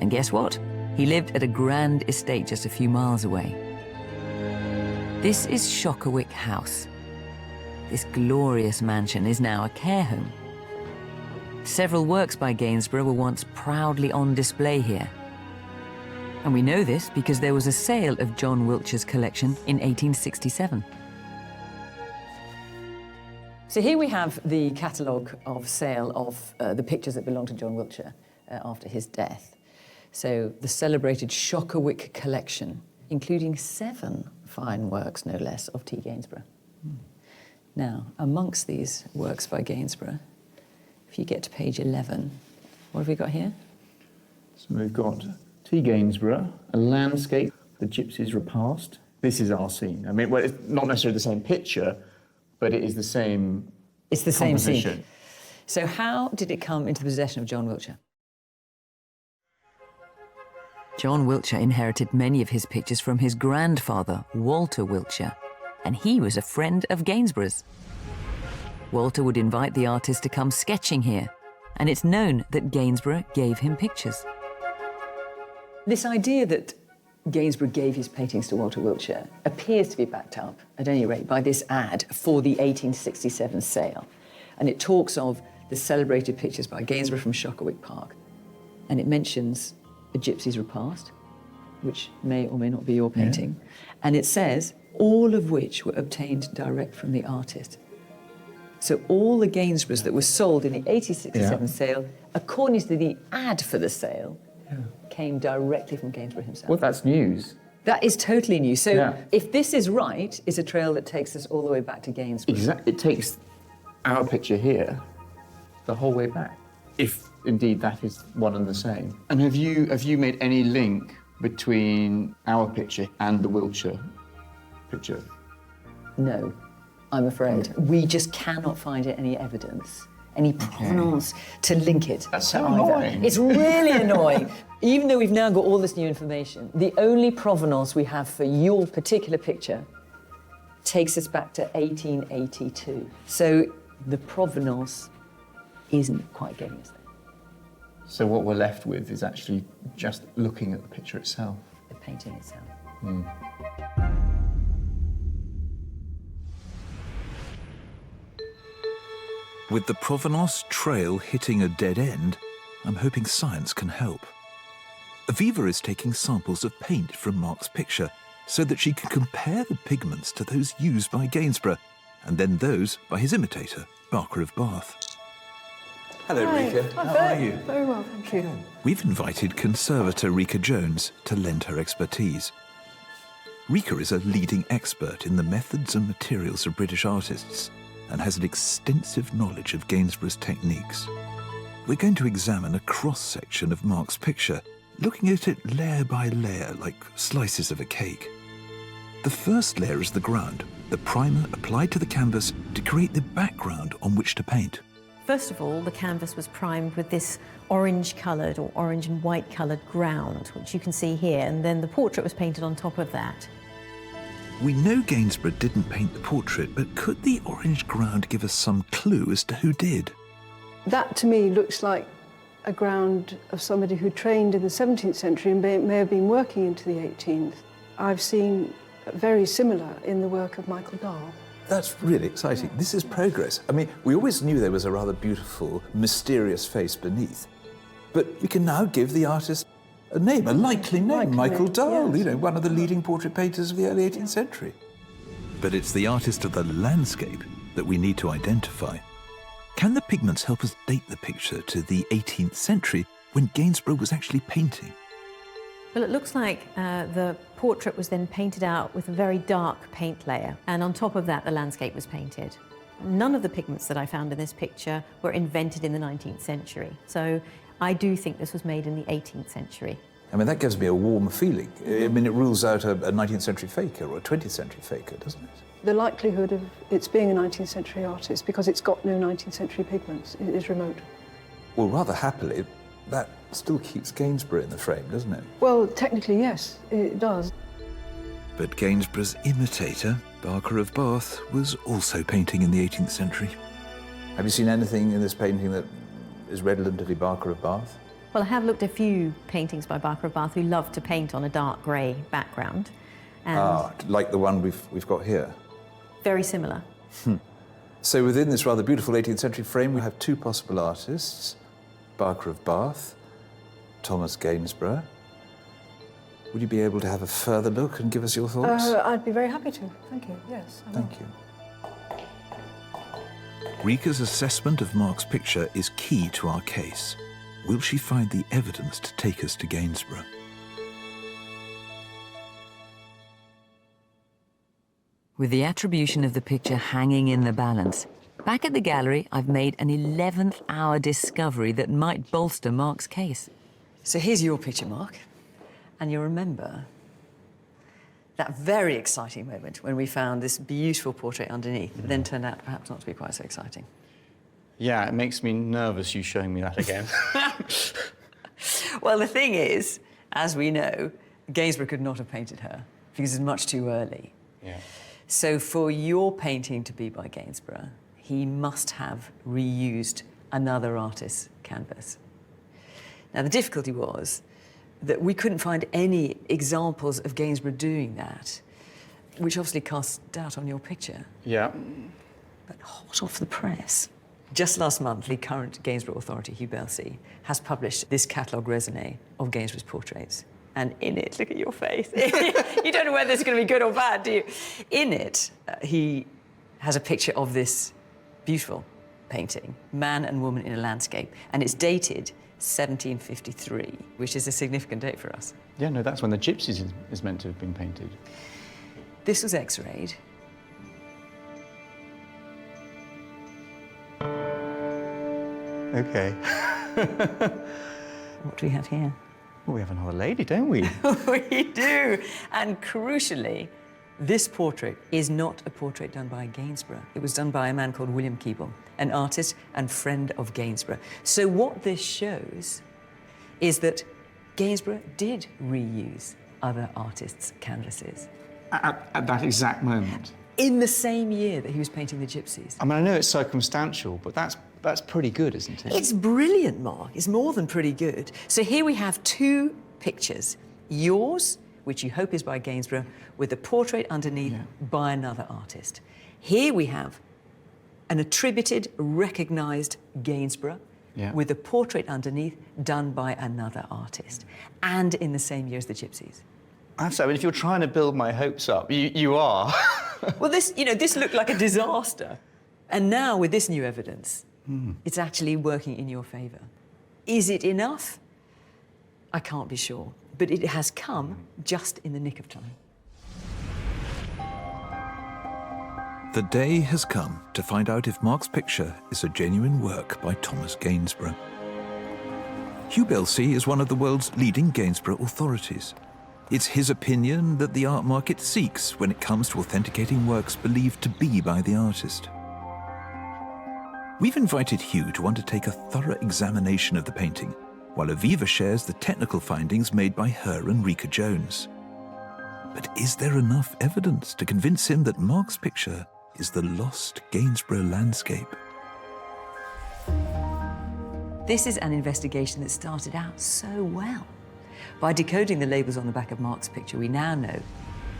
And guess what? He lived at a grand estate just a few miles away. This is Shockerwick House. This glorious mansion is now a care home. Several works by Gainsborough were once proudly on display here. And we know this because there was a sale of John Wiltshire's collection in 1867. So here we have the catalogue of sale of the pictures that belonged to John Wiltshire after his death. So the celebrated Shockerwick collection, including 7 fine works, no less, of T. Gainsborough. Now, amongst these works by Gainsborough, if you get to page 11, what have we got here? So we've got T. Gainsborough, a landscape, the Gypsies repast. This is our scene. I mean, well, it's not necessarily the same picture, but it is the same It's the same composition. scene. So how did it come into the possession of John Wiltshire? John Wiltshire inherited many of his pictures from his grandfather, Walter Wiltshire, and he was a friend of Gainsborough's. Walter would invite the artist to come sketching here, and it's known that Gainsborough gave him pictures. This idea that Gainsborough gave his paintings to Walter Wiltshire appears to be backed up, at any rate, by this ad for the 1867 sale. And it talks of the celebrated pictures by Gainsborough from Shockerwick Park. And it mentions a gypsy's repast, which may or may not be your painting. Yeah. And it says, all of which were obtained direct from the artist. So all the Gainsboroughs that were sold in the 1867 sale, according to the ad for the sale, came directly from Gainsborough himself. Well, that's news. That is totally new. So if this is right, it's a trail that takes us all the way back to Gainsborough. Exactly. It takes our picture here the whole way back, if indeed that is one and the same. And have you made any link between our picture and the Wiltshire picture? No, I'm afraid. We just cannot find any evidence, any provenance to link it. That's so annoying. It's really annoying. Even though we've now got all this new information, the only provenance we have for your particular picture takes us back to 1882. So the provenance isn't quite getting us there. So what we're left with is actually just looking at the picture itself. The painting itself. With the provenance trail hitting a dead end, I'm hoping science can help. Aviva is taking samples of paint from Mark's picture so that she can compare the pigments to those used by Gainsborough and then those by his imitator, Barker of Bath. Hello, Rika. How are you? Very well, thank you. We've invited conservator Rika Jones to lend her expertise. Rika is a leading expert in the methods and materials of British artists and has an extensive knowledge of Gainsborough's techniques. We're going to examine a cross-section of Mark's picture, looking at it layer by layer like slices of a cake. The first layer is the ground, the primer applied to the canvas to create the background on which to paint. First of all, the canvas was primed with this orange-coloured or orange and white-coloured ground, which you can see here, and then the portrait was painted on top of that. We know Gainsborough didn't paint the portrait, but could the orange ground give us some clue as to who did? That, to me, looks like a ground of somebody who trained in the 17th century and may have been working into the 18th. I've seen very similar in the work of Michael Dahl. That's really exciting. This is progress. I mean, we always knew there was a rather beautiful, mysterious face beneath. But we can now give the artist a name, a likely name, Michael Dahl, yes. You know, one of the leading portrait painters of the early 18th century. But it's the artist of the landscape that we need to identify. Can the pigments help us date the picture to the 18th century when Gainsborough was actually painting? Well, it looks like the portrait was then painted out with a very dark paint layer, and on top of that the landscape was painted. None of the pigments that I found in this picture were invented in the 19th century, so I do think this was made in the 18th century. I mean, that gives me a warm feeling. I mean, it rules out a 19th century faker or a 20th century faker, doesn't it? The likelihood of its being a 19th century artist, because it's got no 19th century pigments, is remote. Well, rather happily, that still keeps Gainsborough in the frame, doesn't it? Well, technically, yes, it does. But Gainsborough's imitator, Barker of Bath, was also painting in the 18th century. Have you seen anything in this painting that is redolent of Barker of Bath? Well, I have looked at a few paintings by Barker of Bath who love to paint on a dark grey background. And like the one we've got here? Very similar. So within this rather beautiful 18th century frame, we have two possible artists, Barker of Bath, Thomas Gainsborough. Would you be able to have a further look and give us your thoughts? I'd be very happy to. Thank you. Yes. Thank you. Rika's assessment of Mark's picture is key to our case. Will she find the evidence to take us to Gainsborough? With the attribution of the picture hanging in the balance, back at the gallery, I've made an 11th hour discovery that might bolster Mark's case. So here's your picture, Mark. And you'll remember that very exciting moment when we found this beautiful portrait underneath, but then turned out perhaps not to be quite so exciting. Yeah, it makes me nervous you showing me that again. Well, the thing is, as we know, Gainsborough could not have painted her because it's much too early. Yeah. So for your painting to be by Gainsborough, he must have reused another artist's canvas. Now, the difficulty was that we couldn't find any examples of Gainsborough doing that, which obviously casts doubt on your picture. Yeah. But hot off the press. Just last month, the current Gainsborough authority, Hugh Belsey, has published this catalogue raisonné of Gainsborough's portraits. And in it, look at your face. You don't know whether it's going to be good or bad, do you? In it, he has a picture of this beautiful painting, man and woman in a landscape, and it's dated 1753, which is a significant date for us. Yeah, no, that's when the Gypsies is meant to have been painted. This was X-rayed. Okay. What do we have here? Well, we have another lady, don't we? We do. And crucially, this portrait is not a portrait done by Gainsborough. It was done by a man called William Keble, an artist and friend of Gainsborough. So what this shows is that Gainsborough did reuse other artists' canvases. At that exact moment? In the same year that he was painting the Gypsies. I mean, I know it's circumstantial, but that's pretty good, isn't it? It's brilliant, Mark. It's more than pretty good. So here we have two pictures. Yours, which you hope is by Gainsborough, with a portrait underneath by another artist. Here we have an attributed, recognised Gainsborough with a portrait underneath done by another artist, and in the same year as the Gypsies. I mean, if you're trying to build my hopes up, you are. Well, this looked like a disaster. And now, with this new evidence, it's actually working in your favour. Is it enough? I can't be sure. But it has come just in the nick of time. The day has come to find out if Mark's picture is a genuine work by Thomas Gainsborough. Hugh Belsey is one of the world's leading Gainsborough authorities. It's his opinion that the art market seeks when it comes to authenticating works believed to be by the artist. We've invited Hugh to undertake a thorough examination of the painting, while Aviva shares the technical findings made by her and Rika Jones. But is there enough evidence to convince him that Mark's picture is the lost Gainsborough landscape? This is an investigation that started out so well. By decoding the labels on the back of Mark's picture, we now know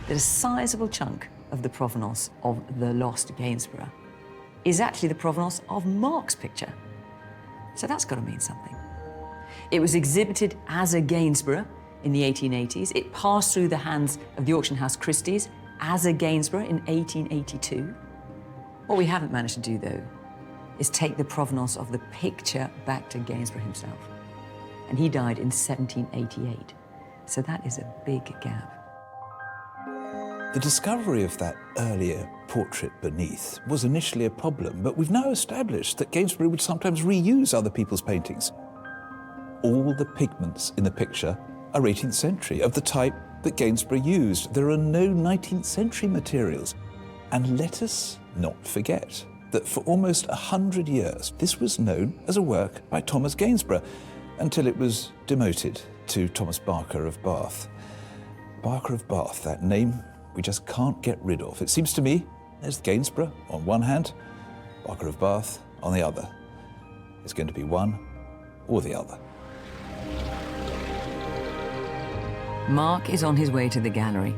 that a sizable chunk of the provenance of the lost Gainsborough is actually the provenance of Mark's picture. So that's got to mean something. It was exhibited as a Gainsborough in the 1880s. It passed through the hands of the auction house Christie's as a Gainsborough in 1882. What we haven't managed to do, though, is take the provenance of the picture back to Gainsborough himself. And he died in 1788. So that is a big gap. The discovery of that earlier portrait beneath was initially a problem, but we've now established that Gainsborough would sometimes reuse other people's paintings. All the pigments in the picture are 18th century, of the type that Gainsborough used. There are no 19th century materials. And let us not forget that for almost 100 years, this was known as a work by Thomas Gainsborough, until it was demoted to Thomas Barker of Bath. Barker of Bath, that name we just can't get rid of. It seems to me there's Gainsborough on one hand, Barker of Bath on the other. It's going to be one or the other. Mark is on his way to the gallery,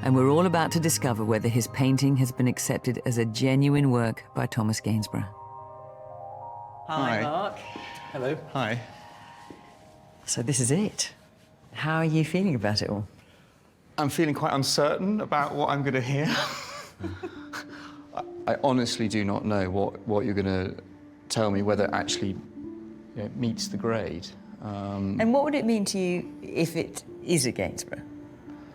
and we're all about to discover whether his painting has been accepted as a genuine work by Thomas Gainsborough. Hi, Mark. Hello. Hi. So this is it. How are you feeling about it all? I'm feeling quite uncertain about what I'm going to hear. I honestly do not know what you're going to tell me, whether it actually meets the grade. And what would it mean to you if it is a Gainsborough?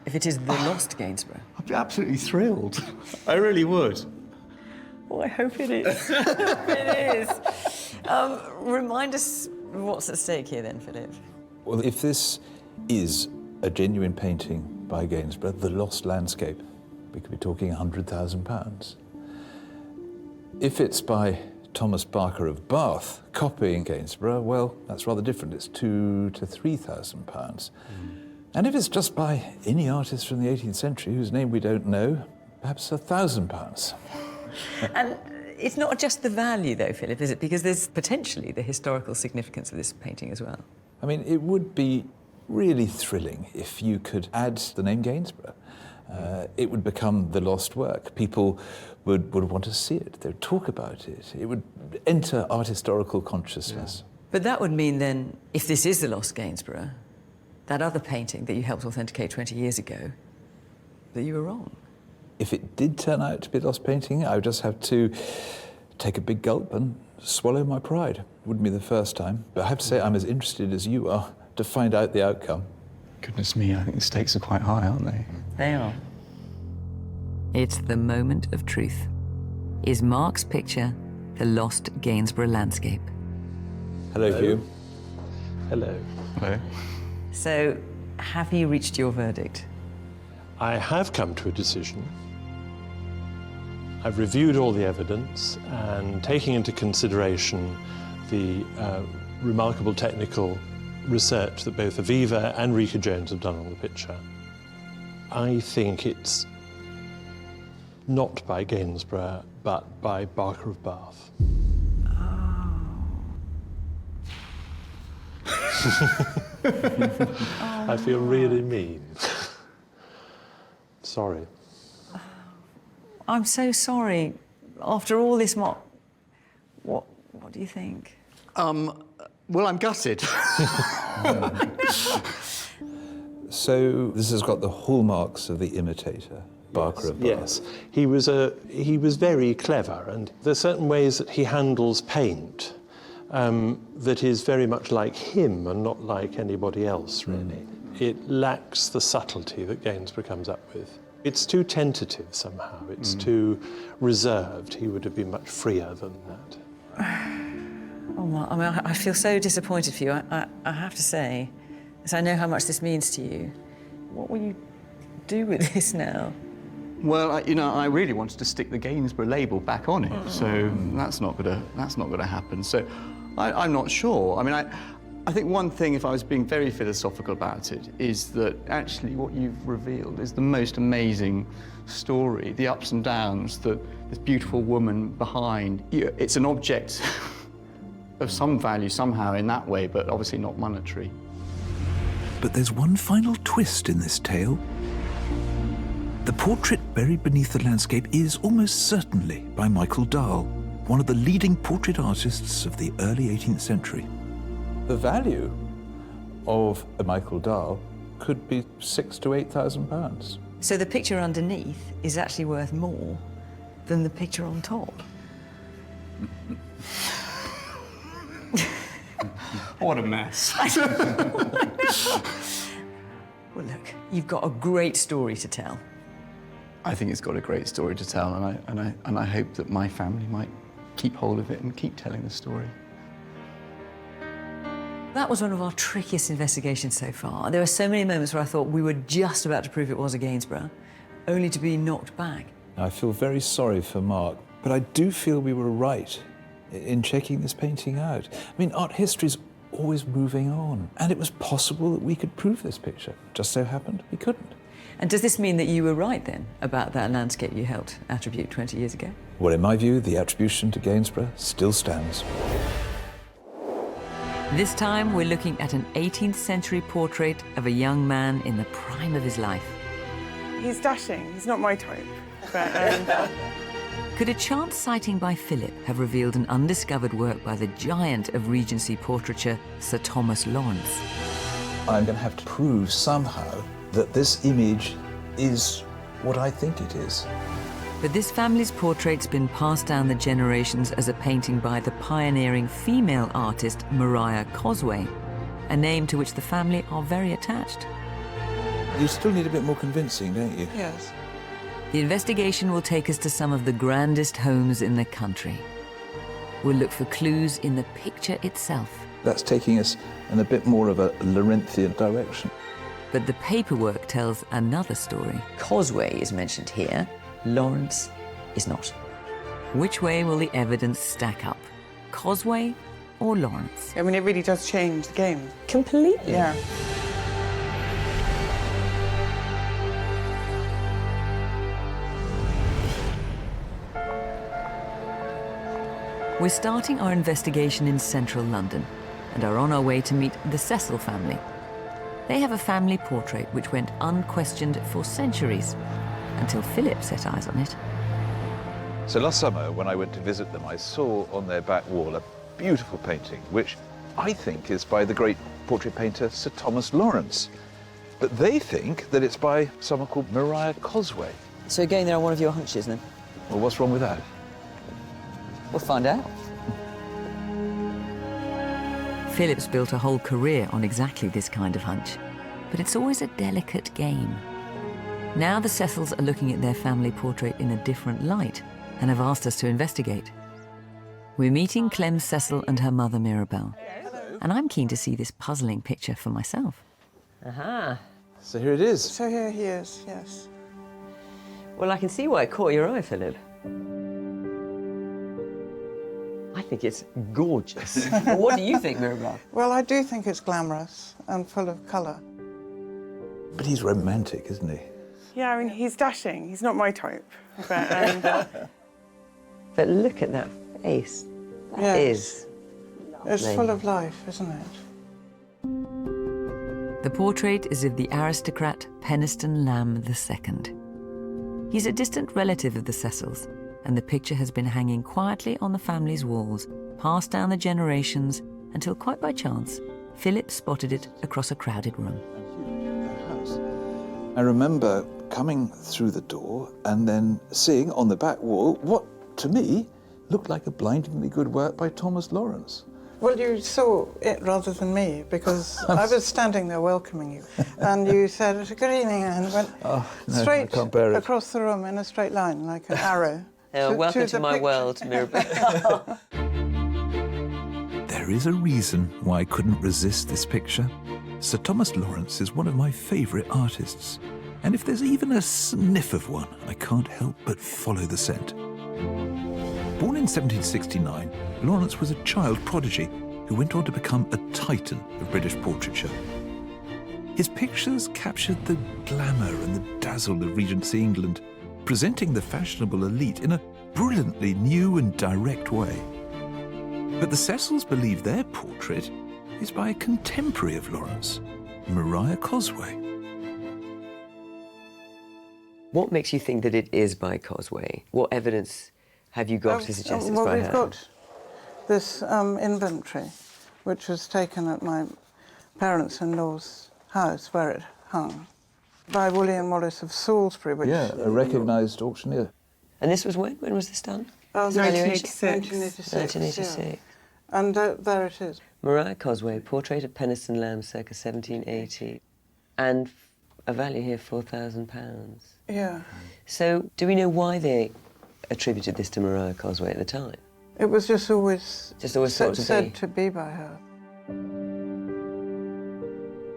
If it is the lost Gainsborough? I'd be absolutely thrilled. I really would. Oh, I hope it is. It is. Remind us what's at stake here then, Philip. Well, if this is a genuine painting by Gainsborough, The Lost Landscape, we could be talking £100,000. If it's by Thomas Barker of Bath, copying Gainsborough, well, that's rather different. It's £2,000 to £3,000. And if it's just by any artist from the 18th century whose name we don't know, perhaps £1,000. And it's not just the value, though, Philip, is it? Because there's potentially the historical significance of this painting as well. I mean, it would be really thrilling if you could add the name Gainsborough. It would become the lost work. People would want to see it. They would talk about it. It would enter art historical consciousness. But that would mean then, if this is the lost Gainsborough, that other painting that you helped authenticate 20 years ago, that you were wrong. If it did turn out to be a lost painting, I would just have to take a big gulp and swallow my pride. It wouldn't be the first time, but I have to say I'm as interested as you are to find out the outcome. Goodness me, I think the stakes are quite high, aren't they? They are. It's the moment of truth. Is Mark's picture the lost Gainsborough landscape? Hello, Hugh. Hello. Hello. So, have you reached your verdict? I have come to a decision. I've reviewed all the evidence and taking into consideration the remarkable technical research that both Aviva and Rika Jones have done on the picture. I think it's not by Gainsborough, but by Barker of Bath. I feel really mean. Sorry. I'm so sorry. After all this, Mark, what do you think? Well, I'm gutted. So this has got the hallmarks of the imitator, Barker of Bath. Yes, he was very clever, and there's certain ways that he handles paint that is very much like him and not like anybody else, really. It lacks the subtlety that Gainsborough comes up with. It's too tentative somehow. It's too reserved. He would have been much freer than that. Oh, Mark, I mean, I feel so disappointed for you. I have to say, as I know how much this means to you, what will you do with this now? Well, I really wanted to stick the Gainsborough label back on it, so that's not gonna happen. So I'm not sure. I mean, I think one thing, if I was being very philosophical about it, is that actually what you've revealed is the most amazing story, the ups and downs, that this beautiful woman behind. It's an object of some value somehow in that way, but obviously not monetary. But there's one final twist in this tale. The portrait buried beneath the landscape is almost certainly by Michael Dahl, one of the leading portrait artists of the early 18th century. The value of a Michael Dahl could be £6,000 to £8,000. So the picture underneath is actually worth more than the picture on top. What a mess. Well, look, you've got a great story to tell. I think it's got a great story to tell, and I hope that my family might keep hold of it and keep telling the story. That was one of our trickiest investigations so far. There were so many moments where I thought we were just about to prove it was a Gainsborough, only to be knocked back. I feel very sorry for Mark, but I do feel we were right in checking this painting out. I mean, art history's always moving on, and it was possible that we could prove this picture. Just so happened we couldn't. And does this mean that you were right, then, about that landscape you helped attribute 20 years ago? Well, in my view, the attribution to Gainsborough still stands. This time, we're looking at an 18th century portrait of a young man in the prime of his life. He's dashing. He's not my type. But, Could a chance sighting by Philip have revealed an undiscovered work by the giant of Regency portraiture, Sir Thomas Lawrence? I'm going to have to prove somehow that this image is what I think it is. But this family's portrait's been passed down the generations as a painting by the pioneering female artist Maria Cosway, a name to which the family are very attached. You still need a bit more convincing, don't you? yes. The investigation will take us to some of the grandest homes in the country. We'll look for clues in the picture itself. That's taking us in a bit more of a Lawrenthian direction. But the paperwork tells another story. Cosway is mentioned here. Lawrence is not. Which way will the evidence stack up? Cosway or Lawrence? I mean, it really does change the game. Completely. Yeah. We're starting our investigation in central London and are on our way to meet the Cecil family. They have a family portrait which went unquestioned for centuries, until Philip set eyes on it. So last summer, when I went to visit them, I saw on their back wall a beautiful painting, which I think is by the great portrait painter Sir Thomas Lawrence. But they think that it's by someone called Maria Cosway. So again, they're one of your hunches then? Well, what's wrong with that? We'll find out. Philip's built a whole career on exactly this kind of hunch, but it's always a delicate game. Now the Cecils are looking at their family portrait in a different light and have asked us to investigate. We're meeting Clem Cecil and her mother Mirabel, and I'm keen to see this puzzling picture for myself. Aha. So here it is. So here he is, yes. Well, I can see why it caught your eye, Philip. I think it's gorgeous. What do you think, Mirabel? Well, I do think it's glamorous and full of colour. But he's romantic, isn't he? Yeah, I mean, he's dashing. He's not my type. But, I mean, But look at that face. That is it's lovely. full of life, isn't it? The portrait is of the aristocrat Penistone Lamb II. He's a distant relative of the Cecils, and the picture has been hanging quietly on the family's walls, passed down the generations, until quite by chance, Philip spotted it across a crowded room. I remember coming through the door and then seeing on the back wall what, to me, looked like a blindingly good work by Thomas Lawrence. Well, you saw it rather than me, because I was standing there welcoming you, and you said, "Good evening," and went straight I can't bear it. across the room in a straight line, like an arrow. Welcome to the my picture. world, Mirabel. There is a reason why I couldn't resist this picture. Sir Thomas Lawrence is one of my favourite artists, and if there's even a sniff of one, I can't help but follow the scent. Born in 1769, Lawrence was a child prodigy who went on to become a titan of British portraiture. His pictures captured the glamour and the dazzle of Regency England, presenting the fashionable elite in a brilliantly new and direct way. But the Cecils believe their portrait is by a contemporary of Lawrence, Maria Cosway. What makes you think that it is by Cosway? What evidence have you got to suggest it's well, by we've her? got this inventory, which was taken at my parents-in-law's house, where it hung, by William Wallace of Salisbury. Which, Yeah, a recognised auctioneer. And this was when? When was this done? 1986. 1986. Yeah. And there it is. Maria Cosway, portrait of Penistone Lamb, circa 1780. And a value here, £4,000. Yeah. So, do we know why they attributed this to Maria Cosway at the time? It was just always, thought to said be. to be by her.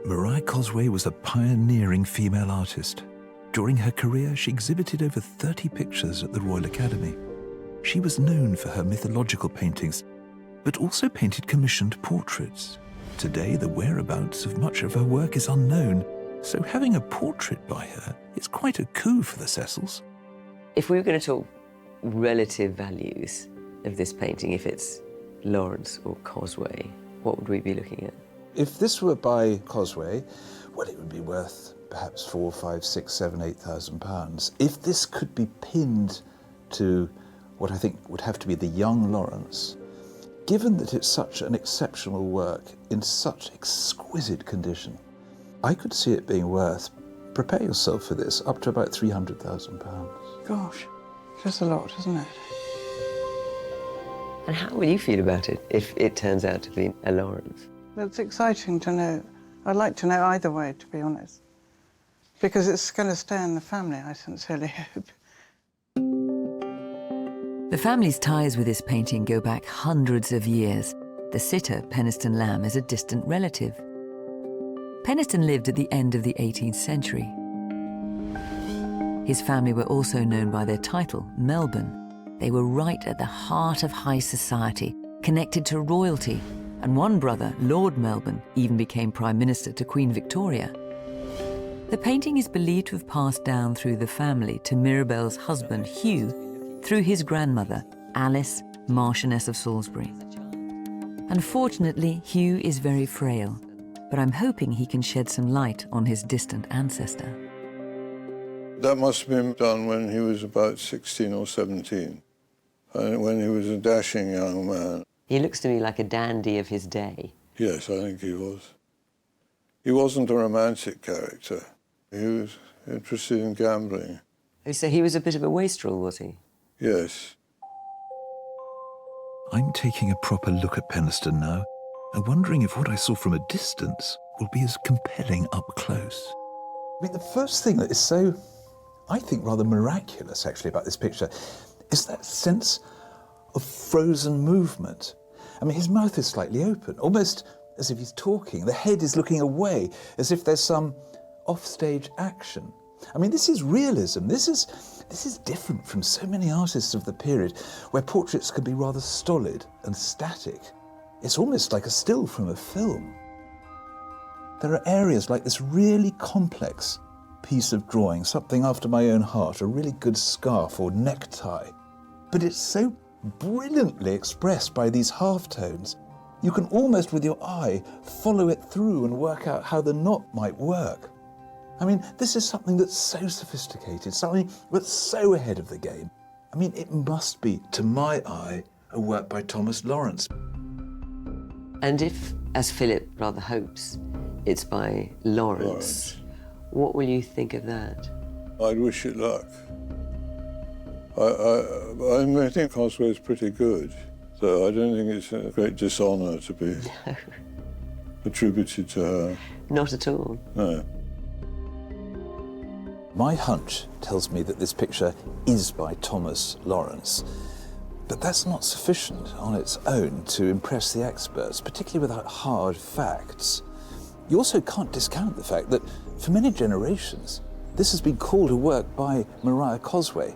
Maria Cosway was a pioneering female artist. During her career, she exhibited over 30 pictures at the Royal Academy. She was known for her mythological paintings, but also painted commissioned portraits. Today, the whereabouts of much of her work is unknown, so having a portrait by her is quite a coup for the Cecils. If we were going to talk relative values of this painting, if it's Lawrence or Cosway, what would we be looking at? If this were by Cosway, well, it would be worth perhaps £4,000, £5,000, £6,000, £7,000, £8,000. If this could be pinned to what I think would have to be the young Lawrence, given that it's such an exceptional work in such exquisite condition, I could see it being worth, prepare yourself for this, up to about £300,000. Gosh, that's a lot, isn't it? And how will you feel about it if it turns out to be a Lawrence? It's exciting to know. I'd like to know either way, to be honest. Because it's going to stay in the family, I sincerely hope. The family's ties with this painting go back hundreds of years. The sitter, Penistone Lamb, is a distant relative. Penistone lived at the end of the 18th century. His family were also known by their title, Melbourne. They were right at the heart of high society, connected to royalty, and one brother, Lord Melbourne, even became Prime Minister to Queen Victoria. The painting is believed to have passed down through the family to Mirabel's husband, Hugh, through his grandmother, Alice, Marchioness of Salisbury. Unfortunately, Hugh is very frail, but I'm hoping he can shed some light on his distant ancestor. That must have been done when he was about 16 or 17, and when he was a dashing young man. He looks to me like a dandy of his day. Yes, I think he was. He wasn't a romantic character. He was interested in gambling. So he was a bit of a wastrel, was he? Yes. I'm taking a proper look at Penistone now and wondering if what I saw from a distance will be as compelling up close. I mean, the first thing that is so, I think, rather miraculous, actually, about this picture is that sense of frozen movement. I mean, his mouth is slightly open, almost as if he's talking. The head is looking away, as if there's some offstage action. I mean, this is realism. This is different from so many artists of the period, where portraits can be rather stolid and static. It's almost like a still from a film. There are areas like this really complex piece of drawing, something after my own heart, a really good scarf or necktie. But it's so brilliantly expressed by these halftones. You can almost, with your eye, follow it through and work out how the knot might work. I mean, this is something that's so sophisticated, something that's so ahead of the game. I mean, it must be, to my eye, a work by Thomas Lawrence. And if, as Philip rather hopes, it's by Lawrence, what will you think of that? I'd wish it luck. I think Cosway's pretty good, so I don't think it's a great dishonour to be attributed to her. Not at all. No. My hunch tells me that this picture is by Thomas Lawrence, but that's not sufficient on its own to impress the experts, particularly without hard facts. You also can't discount the fact that for many generations, this has been called a work by Maria Cosway,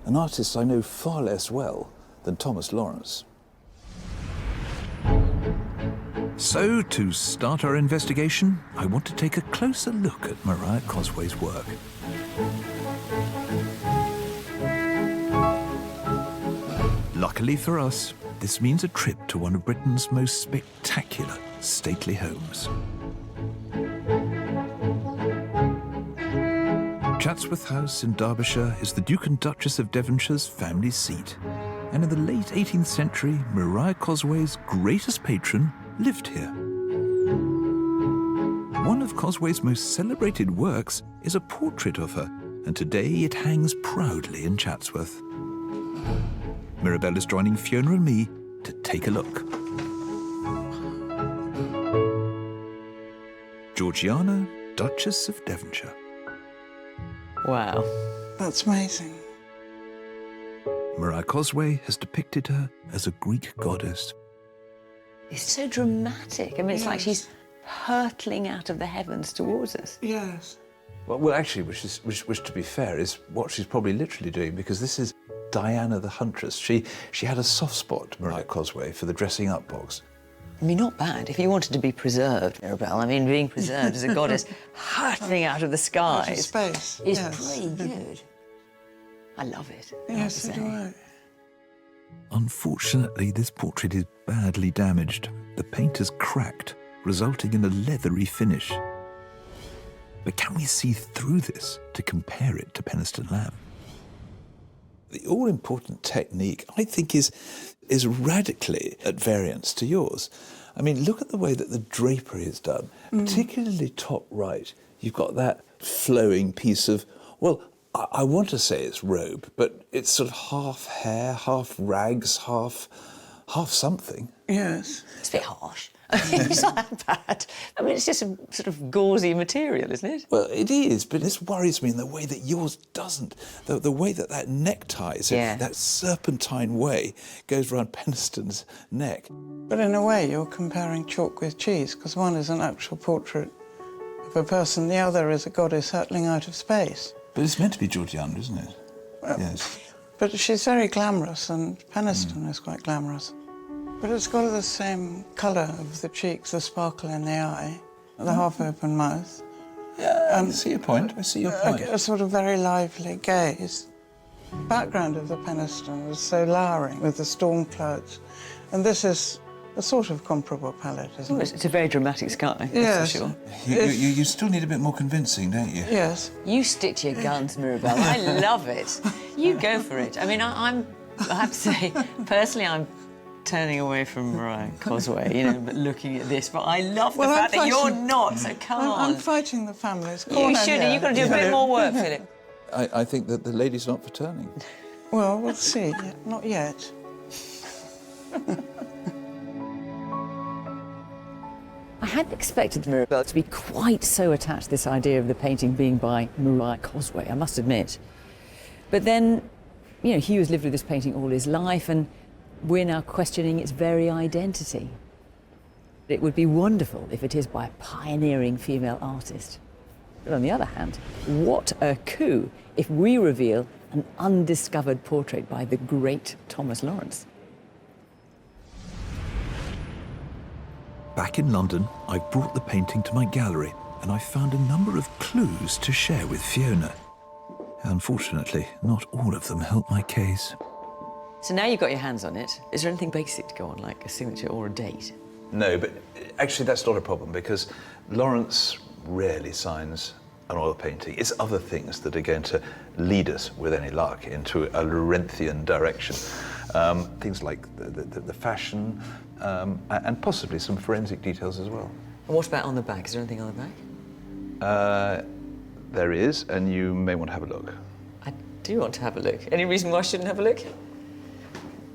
an artist I know far less well than Thomas Lawrence. So, to start our investigation, I want to take a closer look at Maria Cosway's work. Luckily for us, this means a trip to one of Britain's most spectacular stately homes. Chatsworth House in Derbyshire is the Duke and Duchess of Devonshire's family seat. And in the late 18th century, Maria Cosway's greatest patron lived here. One of Cosway's most celebrated works is a portrait of her, and today it hangs proudly in Chatsworth. Mirabelle is joining Fiona and me to take a look. Georgiana, Duchess of Devonshire. Wow. That's amazing. Maria Cosway has depicted her as a Greek goddess. It's so dramatic. I mean, it's like she's hurtling out of the heavens towards us. Yes. Well, actually, which to be fair, is what she's probably literally doing, because this is Diana the Huntress. She had a soft spot, Maria Cosway, for the dressing up box. I mean, not bad. If you wanted to be preserved, Mirabelle, I mean, being preserved as a goddess hurtling out of the skies Out of space, is yes. pretty good. I love it. Yes, so do I. Unfortunately, this portrait is badly damaged. The paint has cracked, resulting in a leathery finish. But can we see through this to compare it to Penistone Lamb? The all-important technique, I think, is radically at variance to yours. I mean, look at the way that the drapery is done, particularly top right. You've got that flowing piece of, well, I want to say it's robe, but it's sort of half hair, half rags, half something. Yes. It's a bit harsh. It's not that bad. I mean, it's just a sort of gauzy material, isn't it? Well, it is, but this worries me in the way that yours doesn't. The way that necktie, that serpentine way, goes around Penistone's neck. But in a way, you're comparing chalk with cheese, because one is an actual portrait of a person, the other is a goddess hurtling out of space. But it's meant to be Georgiana, isn't it? Yes. But she's very glamorous, and Penistone is quite glamorous. But it's got the same colour of the cheeks, the sparkle in the eye, the half-open mouth. Yeah, I see your point. I see your point. A sort of very lively gaze. The background of the Penistone was so lowering with the storm clouds. And this is a sort of comparable palette, isn't it? It's a very dramatic sky, Yes. that's for sure. You still need a bit more convincing, don't you? Yes. You stick to your guns, Mirabelle. I love it. You go for it. I mean, I have to say, personally, I'm turning away from Mariah Cosway, you know, but looking at this. But I love the fact that you're not, so come on. I'm fighting the families. You should, and you've got to do a bit more work, Philip. I think that the lady's not for turning. Well, we'll see. Not yet. I hadn't expected Mirabelle to be quite so attached to this idea of the painting being by Mariah Cosway, I must admit. But then, you know, Hugh has lived with this painting all his life, and we're now questioning its very identity. It would be wonderful if it is by a pioneering female artist. But on the other hand, what a coup if we reveal an undiscovered portrait by the great Thomas Lawrence. Back in London, I've brought the painting to my gallery and I've found a number of clues to share with Fiona. Unfortunately, not all of them help my case. So now you've got your hands on it, is there anything basic to go on, like a signature or a date? No, but actually that's not a problem because Lawrence rarely signs an oil painting. It's other things that are going to lead us, with any luck, into a Lawrenthian direction. Things like the fashion and possibly some forensic details as well. And what about on the back? Is there anything on the back? There is, and you may want to have a look. I do want to have a look. Any reason why I shouldn't have a look?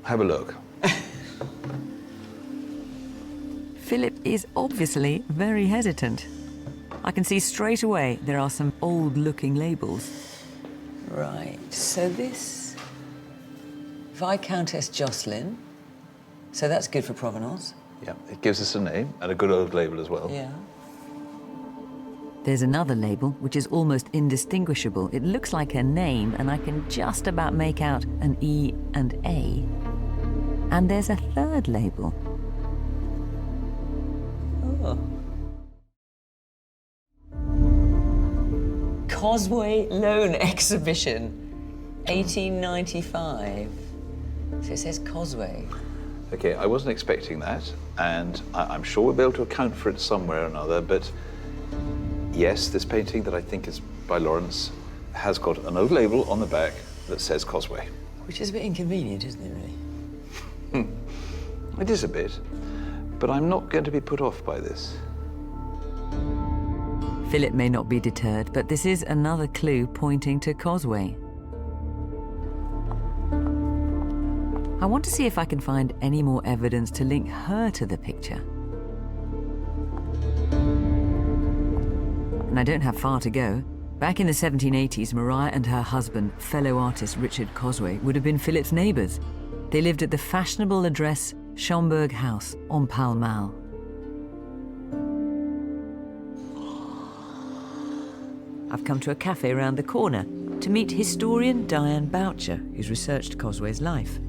Have a look. Philip is obviously very hesitant. I can see straight away there are some old-looking labels. Right, so this Viscountess Jocelyn, so that's good for provenance. Yeah, it gives us a name and a good old label as well. Yeah. There's another label which is almost indistinguishable. It looks like her name, and I can just about make out an E and A. And there's a third label. Oh. Cosway Loan Exhibition, 1895. So it says Cosway. Okay, I wasn't expecting that, and I'm sure we'll be able to account for it somewhere or another, but yes, this painting that I think is by Lawrence has got an old label on the back that says Cosway. Which is a bit inconvenient, isn't it, really? It is a bit, but I'm not going to be put off by this. Philip may not be deterred, but this is another clue pointing to Cosway. I want to see if I can find any more evidence to link her to the picture. And I don't have far to go. Back in the 1780s, Mariah and her husband, fellow artist Richard Cosway, would have been Philip's neighbours. They lived at the fashionable address Schomburg House on Pall Mall. I've come to a cafe around the corner to meet historian Diane Boucher, who's researched Cosway's life.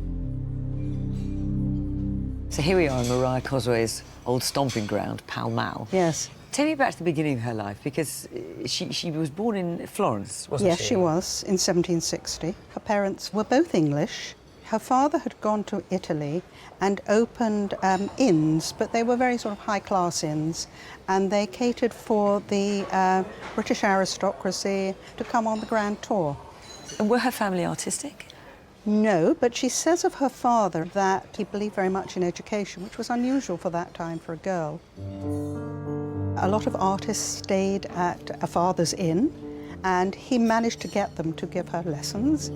So here we are in Mariah Cosway's old stomping ground, Pall Mall. Yes. Take me back to the beginning of her life, because she was born in Florence, wasn't she? Yes, she was, in 1760. Her parents were both English. Her father had gone to Italy and opened inns, but they were very sort of high-class inns, and they catered for the British aristocracy to come on the grand tour. And were her family artistic? No, but she says of her father that he believed very much in education, which was unusual for that time for a girl. A lot of artists stayed at a father's inn, and he managed to get them to give her lessons.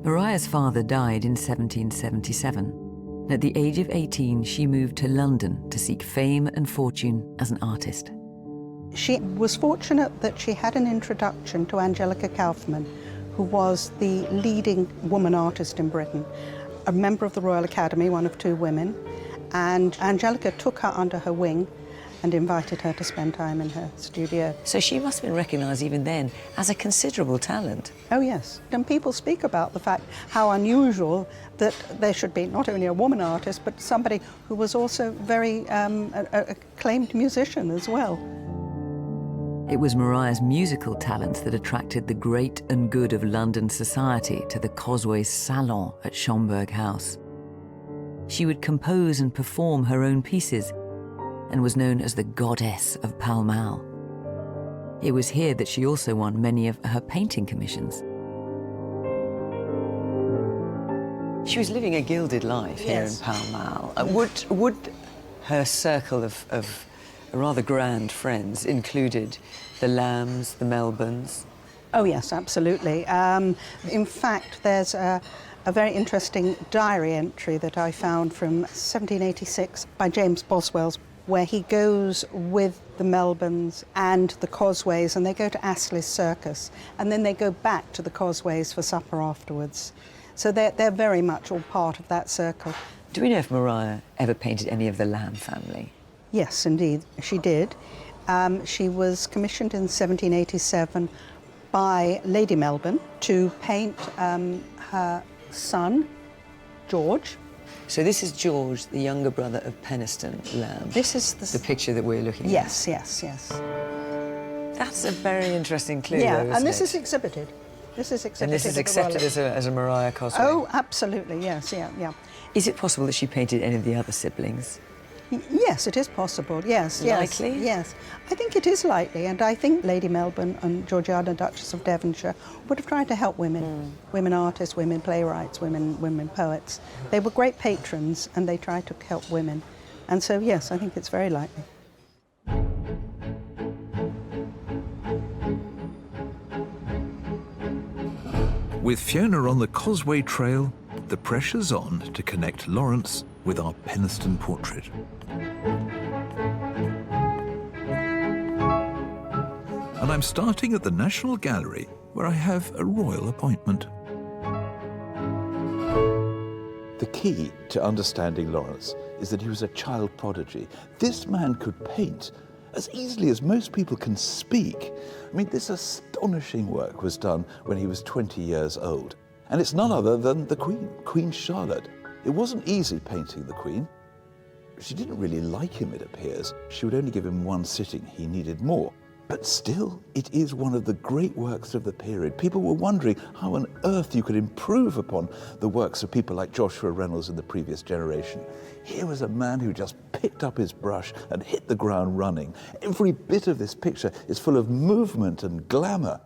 Mariah's father died in 1777. At the age of 18, she moved to London to seek fame and fortune as an artist. She was fortunate that she had an introduction to Angelica Kauffman, who was the leading woman artist in Britain, a member of the Royal Academy, one of two women, and Angelica took her under her wing and invited her to spend time in her studio. So she must have been recognised even then as a considerable talent. Oh, yes. And people speak about the fact how unusual that there should be not only a woman artist, but somebody who was also very acclaimed musician as well. It was Mariah's musical talents that attracted the great and good of London society to the Cosway Salon at Schomburg House. she would compose and perform her own pieces and was known as the goddess of Pall Mall. It was here that she also won many of her painting commissions. She was living a gilded life here in Pall Mall. Would her circle of rather grand friends included the Lambs, the Melbournes? Oh yes, absolutely. In fact, there's a very interesting diary entry that I found from 1786 by James Boswell's, where he goes with the Melbournes and the Cosways, and they go to Astley's Circus, and then they go back to the Cosways for supper afterwards. So they're very much all part of that circle. Do we know if Maria ever painted any of the Lamb family? Yes, indeed, she did. She was commissioned in 1787 by Lady Melbourne to paint her son, George. So this is George, the younger brother of Penistone Lamb. This is the picture that we're looking at. Yes, yes, yes. That's a very interesting clue, Yeah, though, isn't and this it? is exhibited. This is exhibited. And this is accepted as a Maria Cosway? Oh, absolutely, yes, yeah. Is it possible that she painted any of the other siblings? Yes, it is possible, yes. Likely? Yes. I think it is likely, and I think Lady Melbourne and Georgiana, Duchess of Devonshire, would have tried to help women. Women artists, women playwrights, women poets. They were great patrons, and they tried to help women. And so, yes, I think it's very likely. With Fiona on the Causeway Trail, the pressure's on to connect Lawrence with our Penistone portrait. And I'm starting at the National Gallery, where I have a royal appointment. The key to understanding Lawrence is that he was a child prodigy. This man could paint as easily as most people can speak. I mean, this astonishing work was done when he was 20 years old. And it's none other than the Queen, Queen Charlotte. It wasn't easy painting the Queen. She didn't really like him, it appears. She would only give him one sitting. He needed more. But still, it is one of the great works of the period. People were wondering how on earth you could improve upon the works of people like Joshua Reynolds in the previous generation. Here was a man who just picked up his brush and hit the ground running. Every bit of this picture is full of movement and glamour.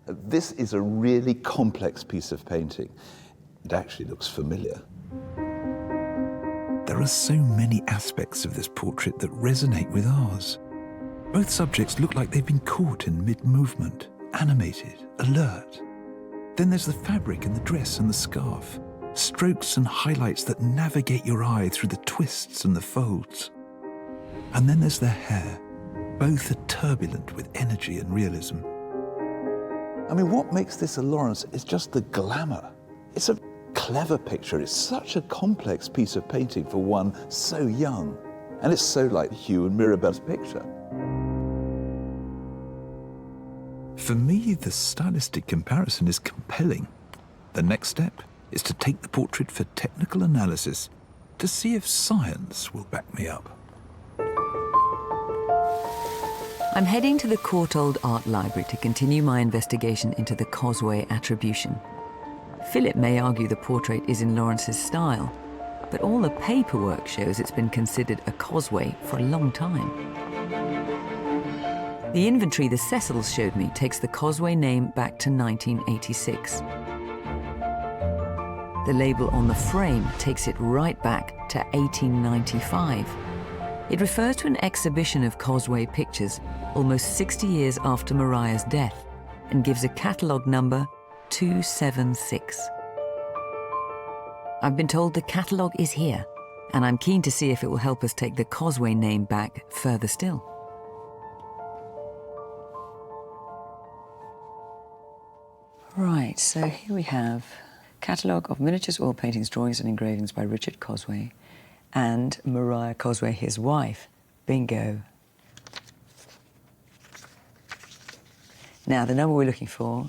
This is a really complex piece of painting. It actually looks familiar. There are so many aspects of this portrait that resonate with ours. Both subjects look like they've been caught in mid-movement, animated, alert. Then there's the fabric and the dress and the scarf, strokes and highlights that navigate your eye through the twists and the folds. And then there's their hair. Both are turbulent with energy and realism. I mean, what makes this a Lawrence is just the glamour. It's a clever picture. It's such a complex piece of painting for one so young. And it's so like Hugh and Mirabel's picture. For me, the stylistic comparison is compelling. The next step is to take the portrait for technical analysis to see if science will back me up. I'm heading to the Courtauld Art Library to continue my investigation into the Causeway attribution. Philip may argue the portrait is in Lawrence's style, but all the paperwork shows it's been considered a causeway for a long time. The inventory the Cecils showed me takes the causeway name back to 1986. The label on the frame takes it right back to 1895. It refers to an exhibition of causeway pictures almost 60 years after Maria's death and gives a catalogue number 276. I've been told the catalogue is here, and I'm keen to see if it will help us take the causeway name back further still. Right, so here we have catalogue of miniatures, oil paintings, drawings and engravings by Richard Causeway and Maria Causeway, his wife. Bingo. Now, the number we're looking for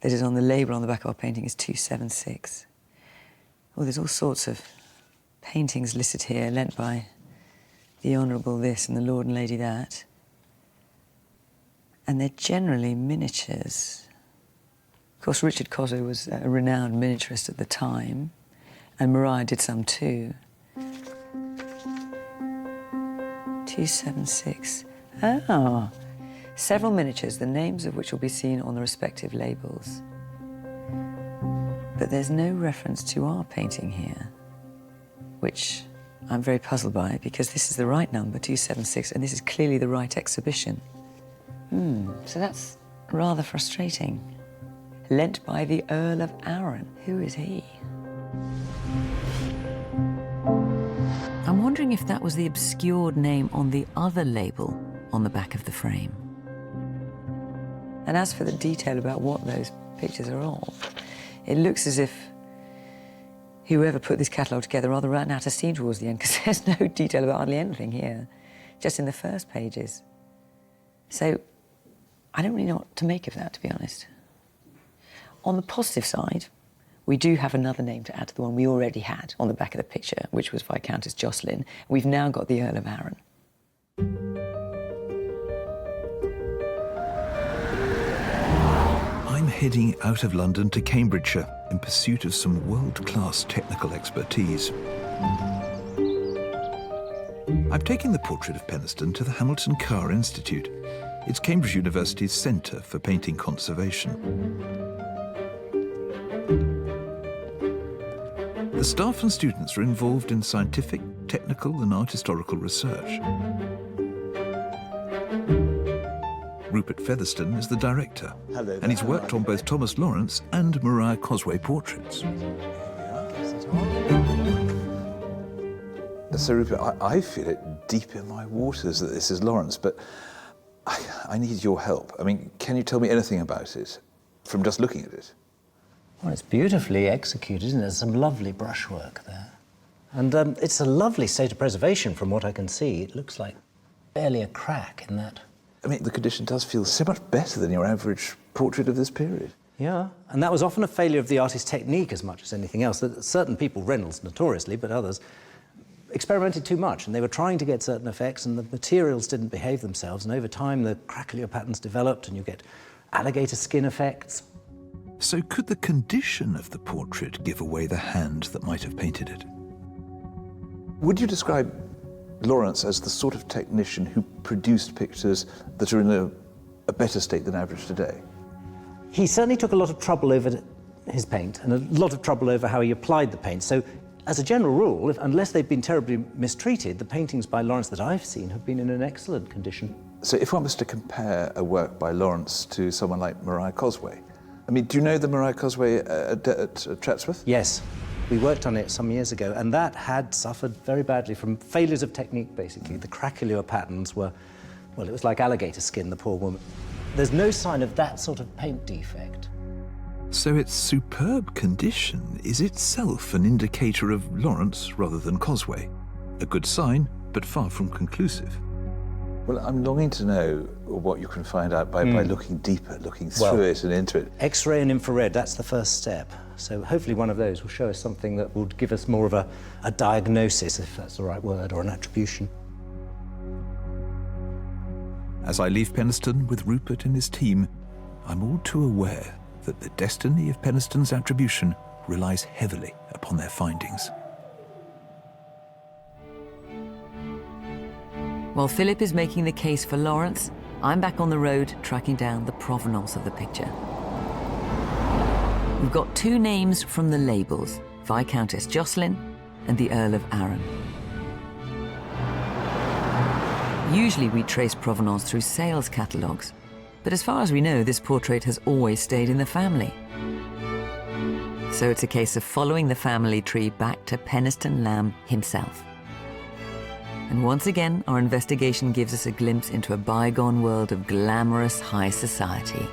that is on the label on the back of our painting is 276. Oh, there's all sorts of paintings listed here, lent by the Honourable this and the Lord and Lady that. And they're generally miniatures. Of course, Richard Causeway was a renowned miniaturist at the time, And Mariah did some too. 276. Oh. Several miniatures, the names of which will be seen on the respective labels. But there's no reference to our painting here, which I'm very puzzled by, because this is the right number, 276, and this is clearly the right exhibition. So that's rather frustrating. Lent by the Earl of Arran. Who is he? I'm wondering if that was the obscured name on the other label on the back of the frame. And as for the detail about what those pictures are of, it looks as if whoever put this catalogue together rather ran out of steam towards the end, because there's no detail about hardly anything here, just in the first pages. So I don't really know what to make of that, to be honest. On the positive side, we do have another name to add to the one we already had on the back of the picture, which was Viscountess Jocelyn. We've now got the Earl of Arran. I'm heading out of London to Cambridgeshire in pursuit of some world-class technical expertise. I'm taking the portrait of Penniston to the Hamilton Carr Institute. It's Cambridge University's Centre for Painting Conservation. The staff and students are involved in scientific, technical and art historical research. Rupert Featherstone is the director, and he's worked on both Thomas Lawrence and Mariah Cosway portraits. So, Rupert, I feel it deep in my waters that this is Lawrence, but I need your help. I mean, can you tell me anything about it from just looking at it? Well, it's beautifully executed, isn't it? There's some lovely brushwork there. And it's a lovely state of preservation from what I can see. It looks like barely a crack in that. I mean, the condition does feel so much better than your average portrait of this period. Yeah, and that was often a failure of the artist's technique as much as anything else. That certain people, Reynolds notoriously, but others, experimented too much, and they were trying to get certain effects, and the materials didn't behave themselves, and over time the craquelure patterns developed, and you get alligator skin effects. So could the condition of the portrait give away the hand that might have painted it? Would you describe Lawrence as the sort of technician who produced pictures that are in a better state than average today? He certainly took a lot of trouble over his paint, and a lot of trouble over how he applied the paint. So, as a general rule, unless they've been terribly mistreated, the paintings by Lawrence that I've seen have been in an excellent condition. So if one was to compare a work by Lawrence to someone like Mariah Cosway, I mean, do you know the Mariah Cosway at Chatsworth? Yes. We worked on it some years ago, and that had suffered very badly from failures of technique, basically. The craquelure patterns were, well, it was like alligator skin, the poor woman. There's no sign of that sort of paint defect. So its superb condition is itself an indicator of Lawrence rather than Cosway. A good sign, but far from conclusive. Well, I'm longing to know what you can find out by looking deeper, looking through it and into it. X-ray and infrared, that's the first step. So hopefully one of those will show us something that will give us more of a diagnosis, if that's the right word, or an attribution. As I leave Penniston with Rupert and his team, I'm all too aware that the destiny of Penniston's attribution relies heavily upon their findings. While Philip is making the case for Lawrence, I'm back on the road tracking down the provenance of the picture. We've got two names from the labels, Viscountess Jocelyn and the Earl of Arran. Usually we trace provenance through sales catalogues, but as far as we know, this portrait has always stayed in the family. So it's a case of following the family tree back to Penniston Lamb himself. And once again, our investigation gives us a glimpse into a bygone world of glamorous high society.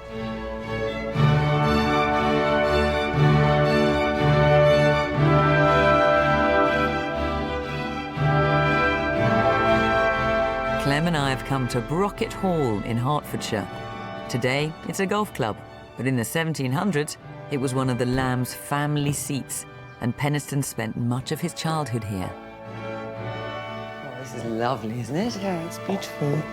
Clem and I have come to Brocket Hall in Hertfordshire. Today, it's a golf club, but in the 1700s, it was one of the Lamb's family seats, and Penniston spent much of his childhood here. This is lovely, isn't it? Yeah, it's beautiful.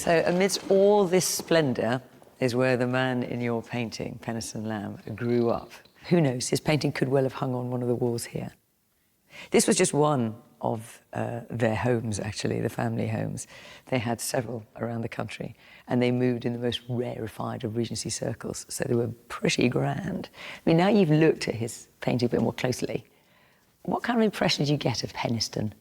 So amidst all this splendour is where the man in your painting, Penniston Lamb, grew up. Who knows, his painting could well have hung on one of the walls here. This was just one of their homes, actually, the family homes. They had several around the country, and they moved in the most rarefied of Regency circles, so they were pretty grand. I mean, now you've looked at his painting a bit more closely, what kind of impression did you get of Penniston?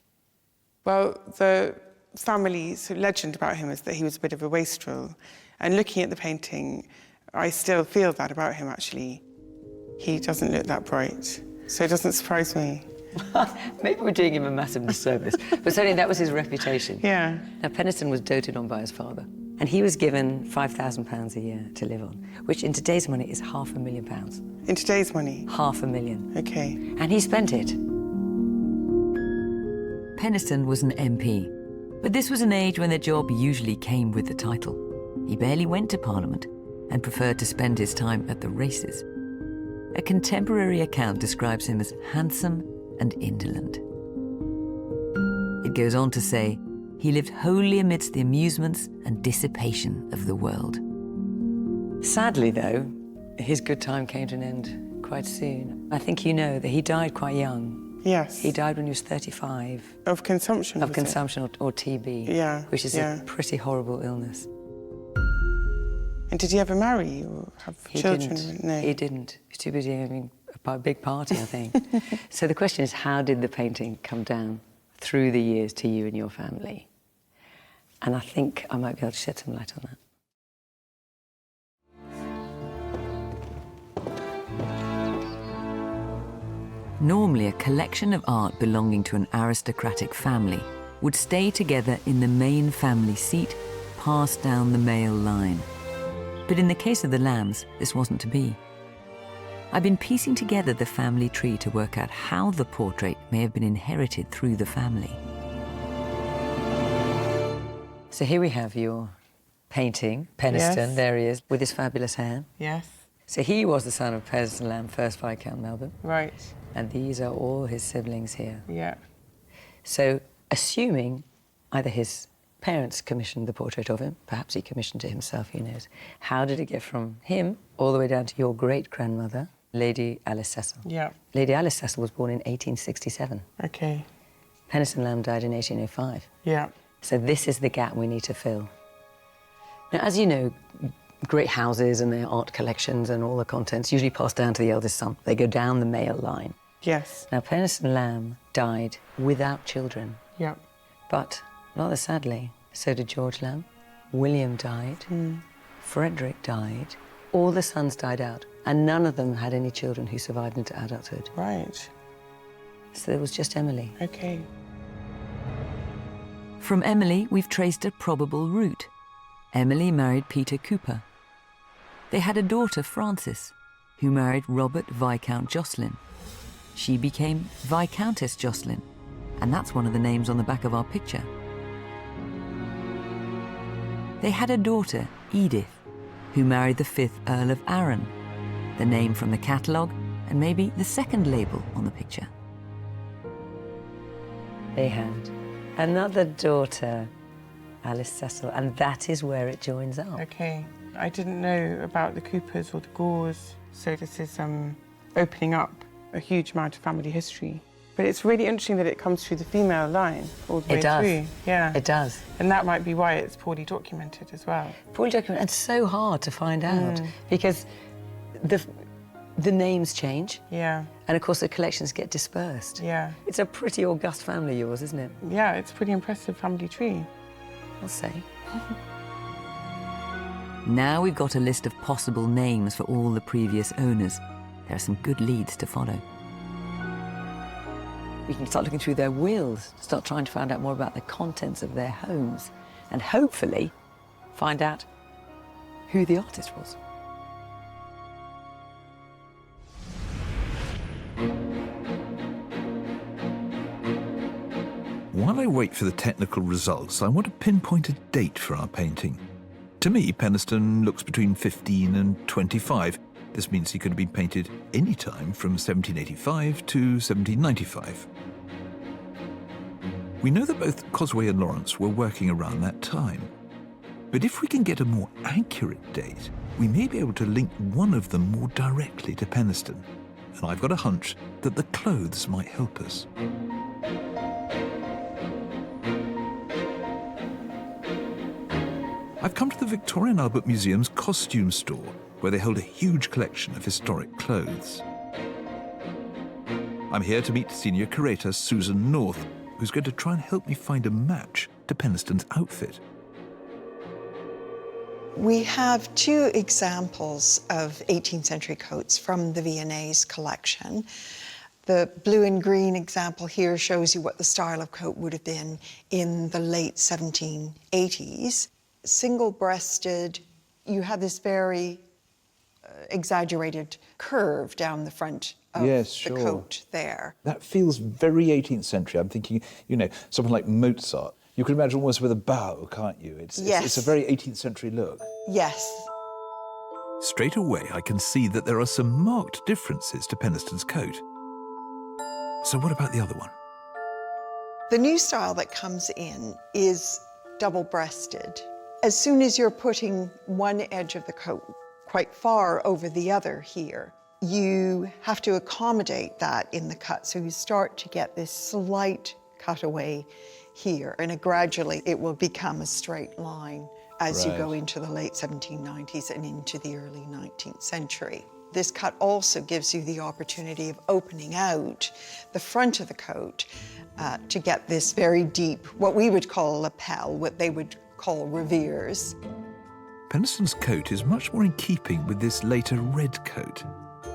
Well, the family's legend about him is that he was a bit of a wastrel. And looking at the painting, I still feel that about him, actually. He doesn't look that bright, so it doesn't surprise me. Maybe we're doing him a massive disservice, but certainly that was his reputation. Yeah. Now, Penniston was doted on by his father, and he was given £5,000 a year to live on, which in today's money is £500,000. In today's money? £500,000. Okay. And he spent it. Penniston was an MP, but this was an age when the job usually came with the title. He barely went to Parliament and preferred to spend his time at the races. A contemporary account describes him as handsome and indolent. It goes on to say, he lived wholly amidst the amusements and dissipation of the world. Sadly, though, his good time came to an end quite soon. I think you know that he died quite young. Yes. He died when he was 35. Of consumption, Of consumption or TB. Yeah. Which is a pretty horrible illness. And did he ever marry or have children? Didn't. No. He didn't. He was too busy having a big party, I think. So the question is, how did the painting come down through the years to you and your family? And I think I might be able to shed some light on that. Normally, a collection of art belonging to an aristocratic family would stay together in the main family seat, passed down the male line. But in the case of the Lambs, this wasn't to be. I've been piecing together the family tree to work out how the portrait may have been inherited through the family. So here we have your painting, Penniston, Yes. there he is, with his fabulous hair. Yes. So he was the son of Penniston Lamb, 1st Viscount Melbourne. Right. And these are all his siblings here. Yeah. So, assuming either his parents commissioned the portrait of him, perhaps he commissioned it himself, who knows, how did it get from him all the way down to your great-grandmother, Lady Alice Cecil? Yeah. Lady Alice Cecil was born in 1867. Okay. Penniston Lamb died in 1805. Yeah. So this is the gap we need to fill. Now, as you know, great houses and their art collections and all the contents usually pass down to the eldest son. They go down the male line. Yes. Now, Penniston Lamb died without children. Yeah. But, rather sadly, so did George Lamb. William died. Frederick died. All the sons died out, and none of them had any children who survived into adulthood. Right. So there was just Emily. Okay. From Emily, we've traced a probable route. Emily married Peter Cooper. They had a daughter, Frances, who married Robert Viscount Jocelyn. She became Viscountess Jocelyn, and that's one of the names on the back of our picture. They had a daughter, Edith, who married the 5th Earl of Arran, the name from the catalogue and maybe the second label on the picture. They had another daughter, Alice Cecil, and that is where it joins up. Okay. I didn't know about the Coopers or the Gores, so this is opening up a huge amount of family history. But it's really interesting that it comes through the female line all the way through. Yeah. It does. And that might be why it's poorly documented as well. Poorly documented, and so hard to find out because the names change. Yeah. And of course the collections get dispersed. Yeah. It's a pretty august family, yours, isn't it? Yeah, it's a pretty impressive family tree. I'll say. Now we've got a list of possible names for all the previous owners. There are some good leads to follow. We can start looking through their wills, start trying to find out more about the contents of their homes, and hopefully find out who the artist was. While I wait for the technical results, I want to pinpoint a date for our painting. To me, Penniston looks between 15 and 25. This means he could have been painted any time from 1785 to 1795. We know that both Cosway and Lawrence were working around that time. But if we can get a more accurate date, we may be able to link one of them more directly to Penistone. And I've got a hunch that the clothes might help us. I've come to the Victoria and Albert Museum's costume store, where they hold a huge collection of historic clothes. I'm here to meet senior curator Susan North, who's going to try and help me find a match to Penistone's outfit. We have two examples of 18th century coats from the V&A's collection. The blue and green example here shows you what the style of coat would have been in the late 1780s. Single-breasted, you have this very exaggerated curve down the front of the coat there. That feels very 18th century. I'm thinking, you know, someone like Mozart. You can imagine almost with a bow, can't you? It's a very 18th century look. Yes. Straight away, I can see that there are some marked differences to Penistone's coat. So what about the other one? The new style that comes in is double-breasted. As soon as you're putting one edge of the coat quite far over the other here, you have to accommodate that in the cut. So you start to get this slight cutaway here, and gradually it will become a straight line as you go into the late 1790s and into the early 19th century. This cut also gives you the opportunity of opening out the front of the coat to get this very deep, what we would call a lapel, what they would call revers. Penistone's coat is much more in keeping with this later red coat.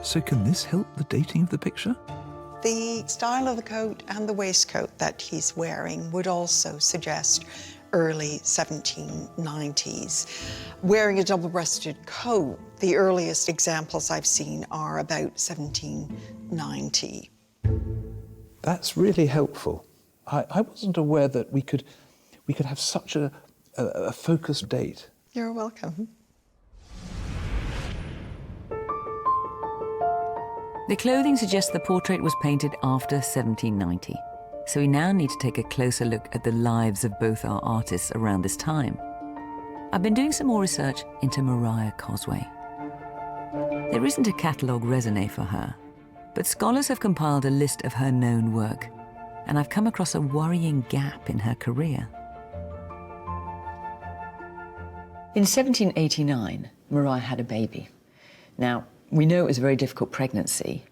So can this help the dating of the picture? The style of the coat and the waistcoat that he's wearing would also suggest early 1790s. Wearing a double-breasted coat, the earliest examples I've seen are about 1790. That's really helpful. I wasn't aware that we could have such a focused date. You're welcome. The clothing suggests the portrait was painted after 1790, so we now need to take a closer look at the lives of both our artists around this time. I've been doing some more research into Maria Cosway. There isn't a catalogue raisonné for her, but scholars have compiled a list of her known work, and I've come across a worrying gap in her career. In 1789, Maria had a baby. Now, we know it was a very difficult pregnancy,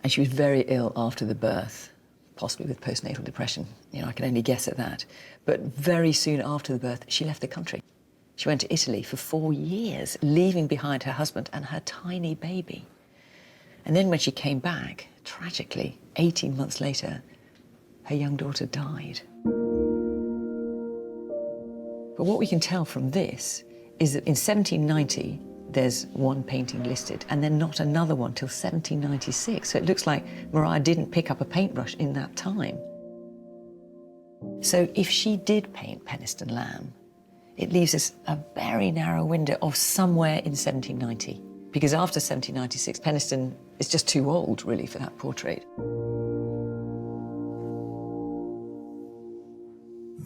and she was very ill after the birth, possibly with postnatal depression. You know, I can only guess at that. But very soon after the birth, she left the country. She went to Italy for 4 years, leaving behind her husband and her tiny baby. And then when she came back, tragically, 18 months later, her young daughter died. But what we can tell from this is that in 1790, there's one painting listed, and then not another one till 1796. So it looks like Maria didn't pick up a paintbrush in that time. So if she did paint Penistone Lamb, it leaves us a very narrow window of somewhere in 1790, because after 1796, Penistone is just too old, really, for that portrait.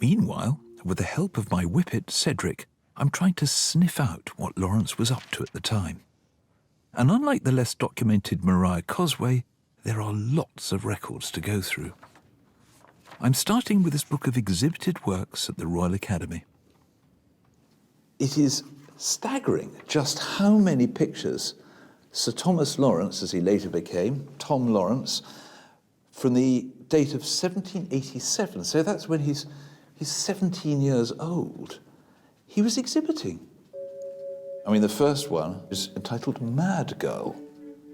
Meanwhile, with the help of my whippet, Cedric, I'm trying to sniff out what Lawrence was up to at the time. And unlike the less documented Maria Cosway, there are lots of records to go through. I'm starting with this book of exhibited works at the Royal Academy. It is staggering just how many pictures Sir Thomas Lawrence, as he later became, Tom Lawrence, from the date of 1787, so that's when he's 17 years old, he was exhibiting. I mean, the first one is entitled Mad Girl.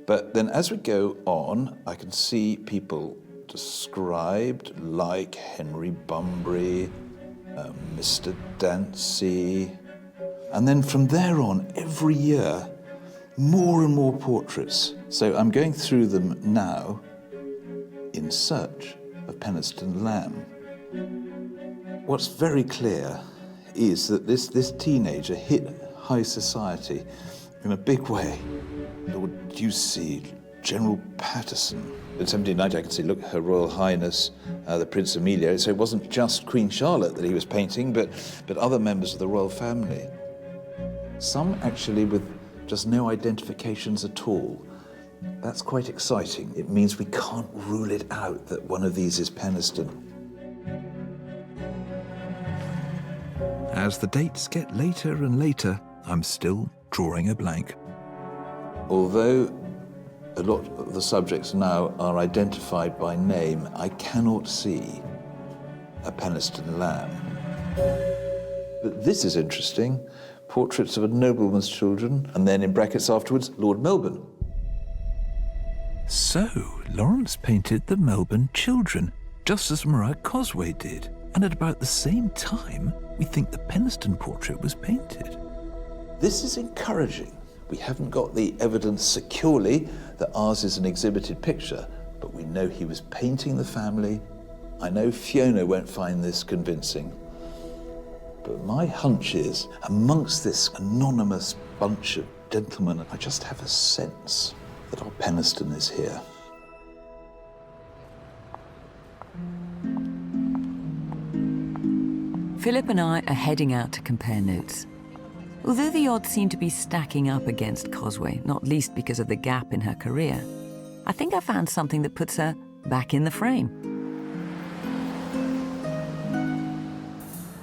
But then as we go on, I can see people described like Henry Bunbury, Mr. Dancy. And then from there on, every year, more and more portraits. So I'm going through them now in search of Penistone Lamb. What's very clear is that this teenager hit high society in a big way. Lord Ducie, General Patterson. In 1790, I can see, look, Her Royal Highness, the Prince Emilio. So it wasn't just Queen Charlotte that he was painting, but other members of the royal family. Some actually with just no identifications at all. That's quite exciting. It means we can't rule it out that one of these is Penistone. As the dates get later and later, I'm still drawing a blank. Although a lot of the subjects now are identified by name, I cannot see a Penistone lamb. But this is interesting. Portraits of a nobleman's children, and then in brackets afterwards, Lord Melbourne. So, Lawrence painted the Melbourne children, just as Maria Cosway did. And at about the same time, we think the Penistone portrait was painted. This is encouraging. We haven't got the evidence securely that ours is an exhibited picture, but we know he was painting the family. I know Fiona won't find this convincing, but my hunch is, amongst this anonymous bunch of gentlemen, I just have a sense that our Penistone is here. Philip and I are heading out to compare notes. Although the odds seem to be stacking up against Cosway, not least because of the gap in her career, I think I found something that puts her back in the frame.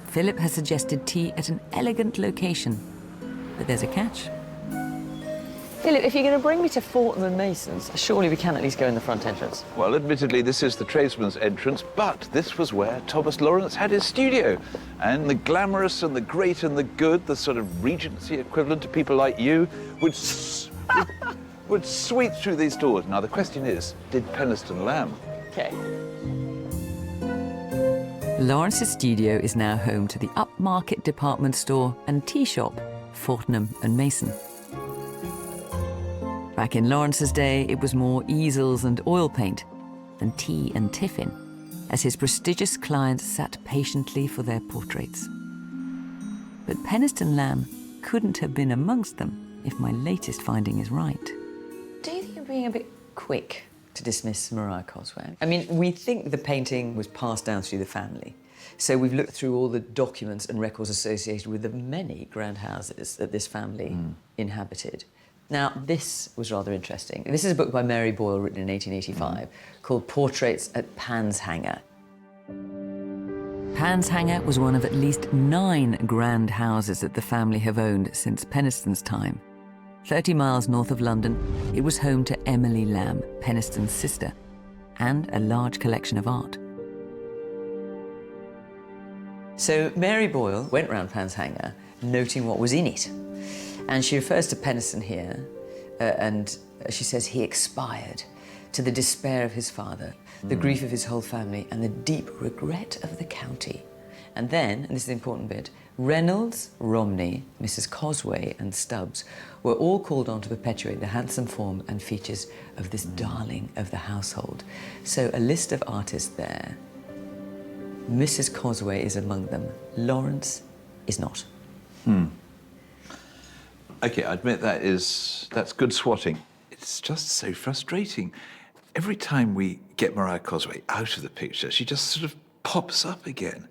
Philip has suggested tea at an elegant location, but there's a catch. Philip, if you're going to bring me to Fortnum and Mason's, surely we can at least go in the front entrance. Well, admittedly, this is the tradesman's entrance, but this was where Thomas Lawrence had his studio. And the glamorous and the great and the good, the sort of Regency equivalent to people like you, would sweep through these doors. Now, the question is, did Penistone lamb? Okay. Lawrence's studio is now home to the upmarket department store and tea shop, Fortnum and Mason. Back in Lawrence's day, it was more easels and oil paint than tea and tiffin, as his prestigious clients sat patiently for their portraits. But Penistone lamb couldn't have been amongst them if my latest finding is right. Do you think you're being a bit quick to dismiss Maria Cosway? I mean, we think the painting was passed down through the family. So we've looked through all the documents and records associated with the many grand houses that this family inhabited. Now, this was rather interesting. This is a book by Mary Boyle, written in 1885, called Portraits at Panshanger. Panshanger was one of at least 9 grand houses that the family have owned since Penistone's time. 30 miles north of London, it was home to Emily Lamb, Penistone's sister, and a large collection of art. So Mary Boyle went round Panshanger, noting what was in it. And she refers to Penistone here, and she says he expired, to the despair of his father, the grief of his whole family, and the deep regret of the county. And then, and this is the important bit, Reynolds, Romney, Mrs. Cosway, and Stubbs were all called on to perpetuate the handsome form and features of this darling of the household. So a list of artists there. Mrs. Cosway is among them. Lawrence is not. Okay, I admit that's good swatting. It's just so frustrating. Every time we get Maria Cosway out of the picture, she just sort of pops up again.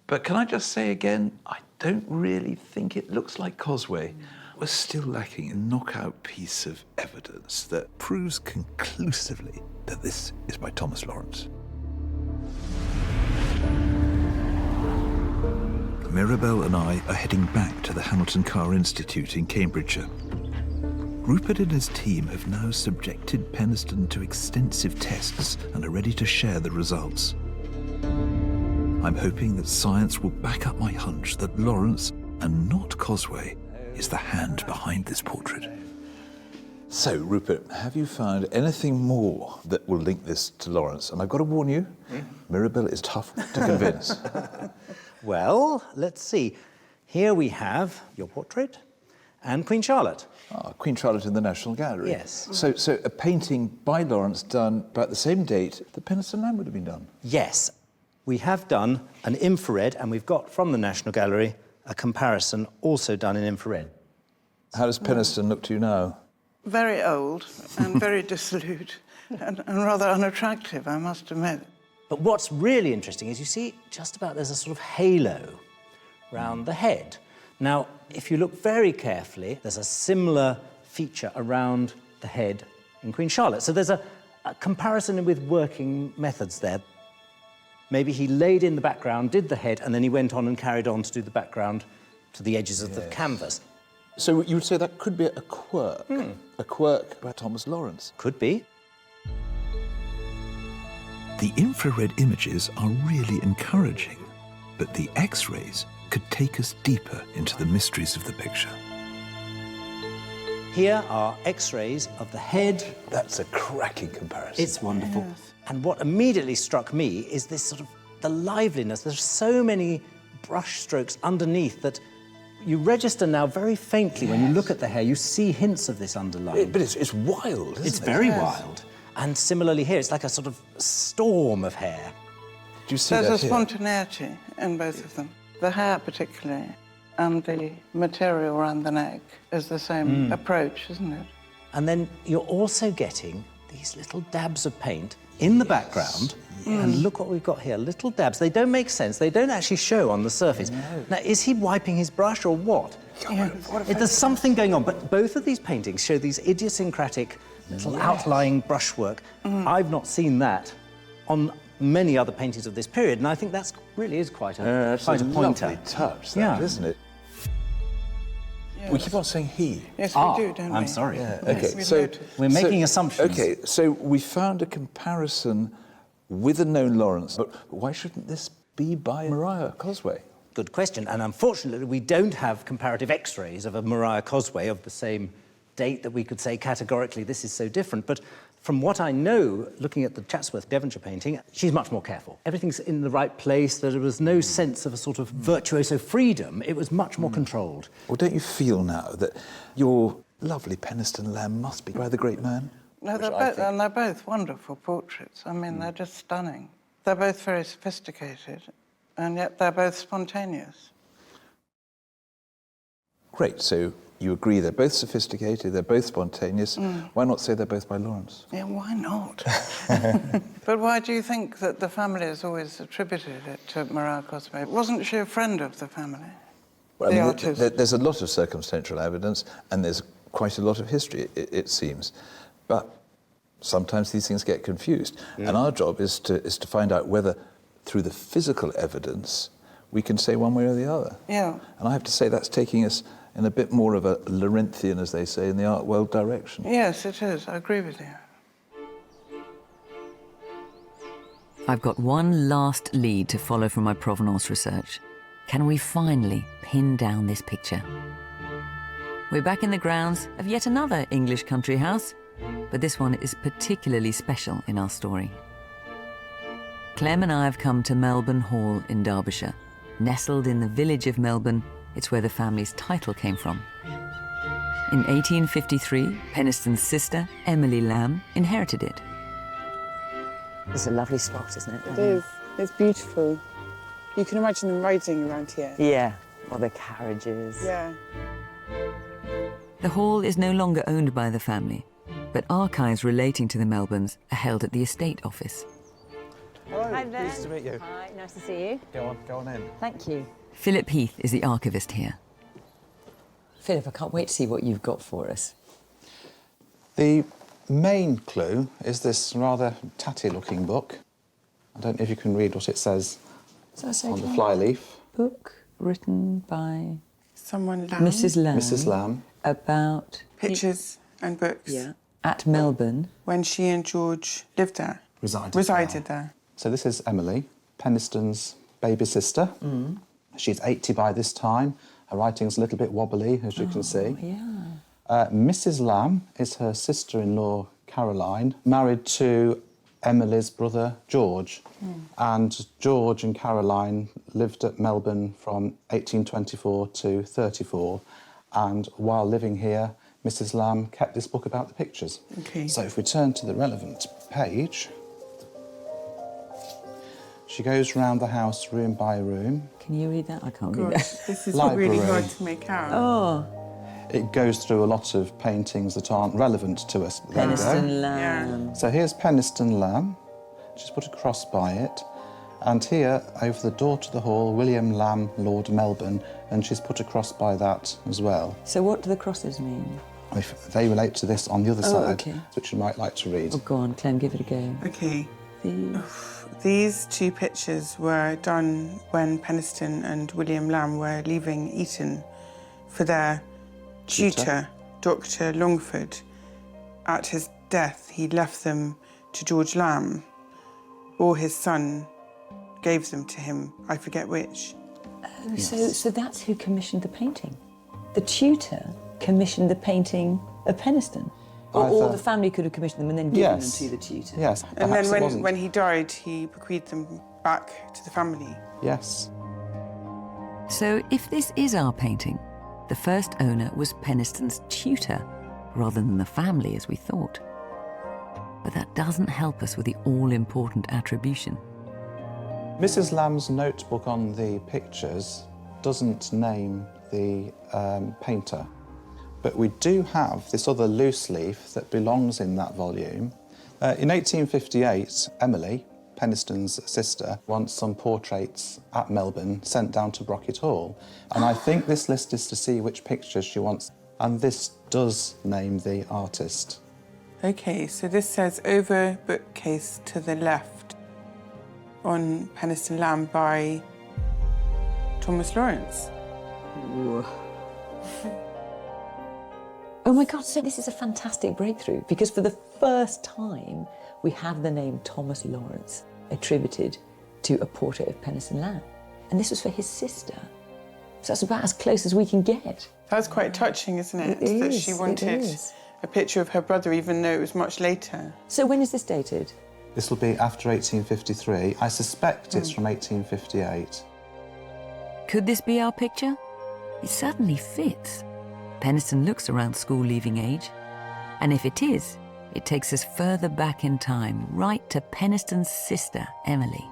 But can I just say again, I don't really think it looks like Cosway. We're still lacking a knockout piece of evidence that proves conclusively that this is by Thomas Lawrence. Mirabelle and I are heading back to the Hamilton Car Institute in Cambridgeshire. Rupert and his team have now subjected Penistone to extensive tests and are ready to share the results. I'm hoping that science will back up my hunch that Lawrence, and not Cosway, is the hand behind this portrait. So, Rupert, have you found anything more that will link this to Lawrence? And I've got to warn you, Mirabelle is tough to convince. Well, let's see. Here we have your portrait and Queen Charlotte. Queen Charlotte in the National Gallery. Yes. So a painting by Lawrence done about the same date that Penistone lamb would have been done? Yes. We have done an infrared, and we've got from the National Gallery a comparison also done in infrared. How does Penistone look to you now? very old and very dissolute and rather unattractive, I must admit. But what's really interesting is you see just about there's a sort of halo round the head. Now, if you look very carefully, there's a similar feature around the head in Queen Charlotte. So there's a comparison with working methods there. Maybe he laid in the background, did the head, and then he went on and carried on to do the background to the edges of the canvas. So you would say that could be a quirk? A quirk by Thomas Lawrence? Could be. The infrared images are really encouraging, but the X-rays could take us deeper into the mysteries of the picture. Here are X-rays of the head. That's a cracking comparison. It's wonderful. Yes. And what immediately struck me is this sort of the liveliness. There's so many brush strokes underneath that you register now very faintly when you look at the hair. You see hints of this underlying. But it's wild, isn't it? It's very wild. And similarly here, it's like a sort of storm of hair. Do you see There's that a spontaneity in both of them. The hair particularly, and the material around the neck is the same approach, isn't it? And then you're also getting these little dabs of paint in the background. And look what we've got here, little dabs. They don't make sense. They don't actually show on the surface. No. Now, is he wiping his brush or what? There's something going on, but both of these paintings show these idiosyncratic little outlying brushwork. I've not seen that on many other paintings of this period, and I think that's really is quite a pointer. Lovely touch, that, isn't it? Yes. We keep on saying he. Yes, we do, don't we? I'm sorry. Yeah. Yes, Okay, so we're making assumptions. Okay, so we found a comparison with a known Lawrence, but why shouldn't this be by Maria Cosway? Good question, and unfortunately we don't have comparative X-rays of a Maria Cosway of the same date that we could say categorically this is so different, but from what I know, looking at the Chatsworth Devonshire painting, she's much more careful. Everything's in the right place, there was no sense of a sort of virtuoso freedom, it was much more controlled. Well, don't you feel now that your lovely Penistone lamb must be by the great man? No, they're both wonderful portraits. I mean, they're just stunning. They're both very sophisticated, and yet they're both spontaneous. Great, so you agree they're both sophisticated, they're both spontaneous. Why not say they're both by Lawrence? Yeah, why not? But why do you think that the family has always attributed it to Maria Cosway? Wasn't she a friend of the family? Well, I mean, there's a lot of circumstantial evidence, and there's quite a lot of history, it seems. But sometimes these things get confused. And our job is to find out whether, through the physical evidence, we can say one way or the other. Yeah. And I have to say that's taking us in a bit more of a Lawrenthian, as they say, in the art world direction. Yes, it is. I agree with you. I've got one last lead to follow from my provenance research. Can we finally pin down this picture? We're back in the grounds of yet another English country house, but this one is particularly special in our story. Clem and I have come to Melbourne Hall in Derbyshire. Nestled in the village of Melbourne, it's where the family's title came from. In 1853, Penistone's sister, Emily Lamb, inherited it. It's a lovely spot, isn't it? It is. It's beautiful. You can imagine them riding around here. Yeah, or the carriages. Yeah. The hall is no longer owned by the family, but archives relating to the Melbournes are held at the estate office. Hello, hi there. Pleased to meet you. Hi, nice to see you. Go on in. Thank you. Philip Heath is the archivist here. Philip, I can't wait to see what you've got for us. The main clue is this rather tatty-looking book. I don't know if you can read what it says on the flyleaf. Book written by someone, Lamb. Mrs. Lamb. Mrs. Lamb. About pictures and books. Yeah. At Melbourne. When she and George lived there. Resided there. So this is Emily, Penistone's baby sister. She's 80 by this time. Her writing's a little bit wobbly, as you can see. Yeah. Mrs. Lamb is her sister-in-law, Caroline, married to Emily's brother, George. And George and Caroline lived at Melbourne from 1824 to 34. And while living here, Mrs. Lamb kept this book about the pictures. Okay. So if we turn to the relevant page, she goes round the house room by room. Can you read that? I can't read that. This is really hard to make out. Oh. it goes through a lot of paintings that aren't relevant to us. Penistone Lamb. So here's Penistone Lamb. She's put a cross by it. And here, over the door to the hall, William Lamb, Lord Melbourne, and she's put a cross by that as well. So what do the crosses mean? They relate to this on the other side, okay. which you might like to read. Oh, go on, Clem, give it a go. OK. These two pictures were done when Penistone and William Lamb were leaving Eton for their tutor, Dr. Longford. At his death, he left them to George Lamb, or his son gave them to him, I forget which. Oh, so that's who commissioned the painting? The tutor commissioned the painting of Penistone? Or the family could have commissioned them and then given them to the tutor? Yes, and then when he died, he bequeathed them back to the family? Yes. So if this is our painting, the first owner was Penistone's tutor, rather than the family as we thought. But that doesn't help us with the all-important attribution. Mrs. Lamb's notebook on the pictures doesn't name the painter, but we do have this other loose leaf that belongs in that volume. In 1858, Emily, Penistone's sister, wants some portraits at Melbourne sent down to Brocket Hall, and I think this list is to see which pictures she wants, and this does name the artist. OK, so this says over bookcase to the left on Penistone Lamb by Thomas Lawrence. Oh my God, so this is a fantastic breakthrough because for the first time we have the name Thomas Lawrence attributed to a portrait of Penistone Lamb. And this was for his sister. So that's about as close as we can get. That's quite touching, isn't it? It that is, she wanted a picture of her brother even though it was much later. So when is this dated? This will be after 1853. I suspect it's from 1858. Could this be our picture? It certainly fits. Penistone looks around school-leaving age. And if it is, it takes us further back in time, right to Penistone's sister, Emily.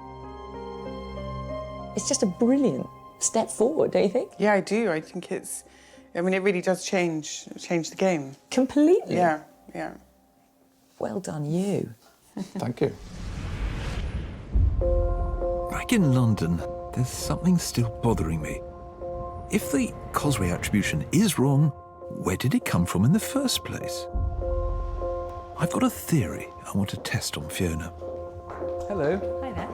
It's just a brilliant step forward, don't you think? Yeah, I do. I think it's... I mean, it really does change the game. Completely? Yeah, yeah. Well done, you. Thank you. Back in London, there's something still bothering me. If the Cosway attribution is wrong, where did it come from in the first place? I've got a theory I want to test on Fiona. Hello. Hi there.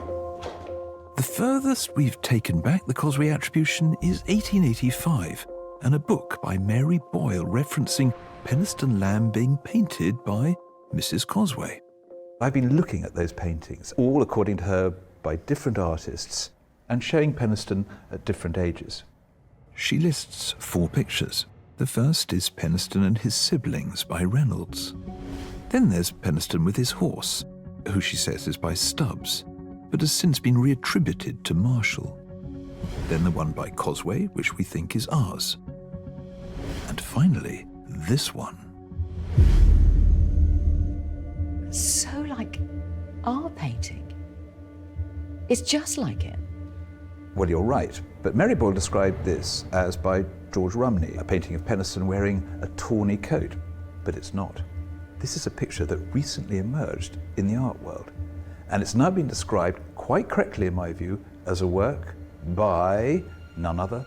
The furthest we've taken back the Cosway attribution is 1885, and a book by Mary Boyle referencing Penistone Lamb being painted by Mrs. Cosway. I've been looking at those paintings, all according to her by different artists, and showing Penistone at different ages. She lists 4 pictures. The first is Penistone and his siblings by Reynolds. Then there's Penistone with his horse, who she says is by Stubbs, but has since been reattributed to Marshall. Then the one by Cosway, which we think is ours. And finally, this one. So like our painting. It's just like it. Well, you're right, but Mary Boyle described this as by George Rumney, a painting of Penistone wearing a tawny coat, but it's not. This is a picture that recently emerged in the art world, and it's now been described quite correctly, in my view, as a work by none other,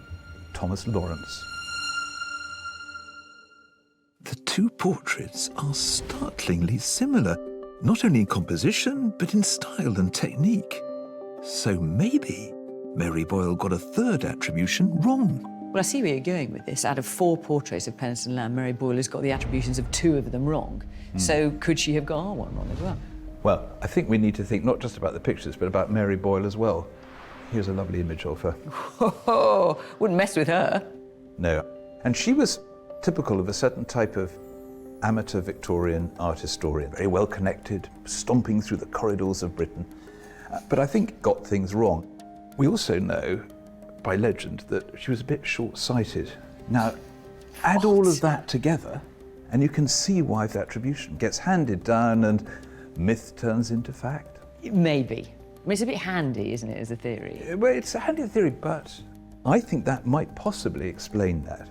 Thomas Lawrence. The two portraits are startlingly similar, not only in composition, but in style and technique. So maybe Mary Boyle got a third attribution wrong. Well, I see where you're going with this. Out of 4 portraits of Penistone Lamb, Mary Boyle has got the attributions of 2 of them wrong. So could she have got our one wrong as well? Well, I think we need to think not just about the pictures, but about Mary Boyle as well. Here's a lovely image of her. Oh, wouldn't mess with her. No. And she was typical of a certain type of amateur Victorian art historian, very well connected, stomping through the corridors of Britain, but I think got things wrong. We also know, by legend, that she was a bit short-sighted. Now, add all of that together, and you can see why the attribution gets handed down and myth turns into fact. Maybe. I mean, it's a bit handy, isn't it, as a theory? Well, it's a handy theory, but I think that might possibly explain that.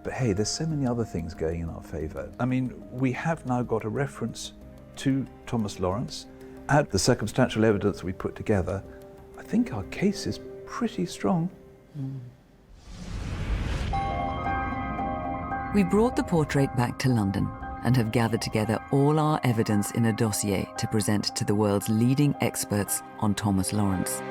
But hey, there's so many other things going in our favour. I mean, we have now got a reference to Thomas Lawrence. Add the circumstantial evidence we put together, I think our case is pretty strong. We brought the portrait back to London and have gathered together all our evidence in a dossier to present to the world's leading experts on Thomas Lawrence.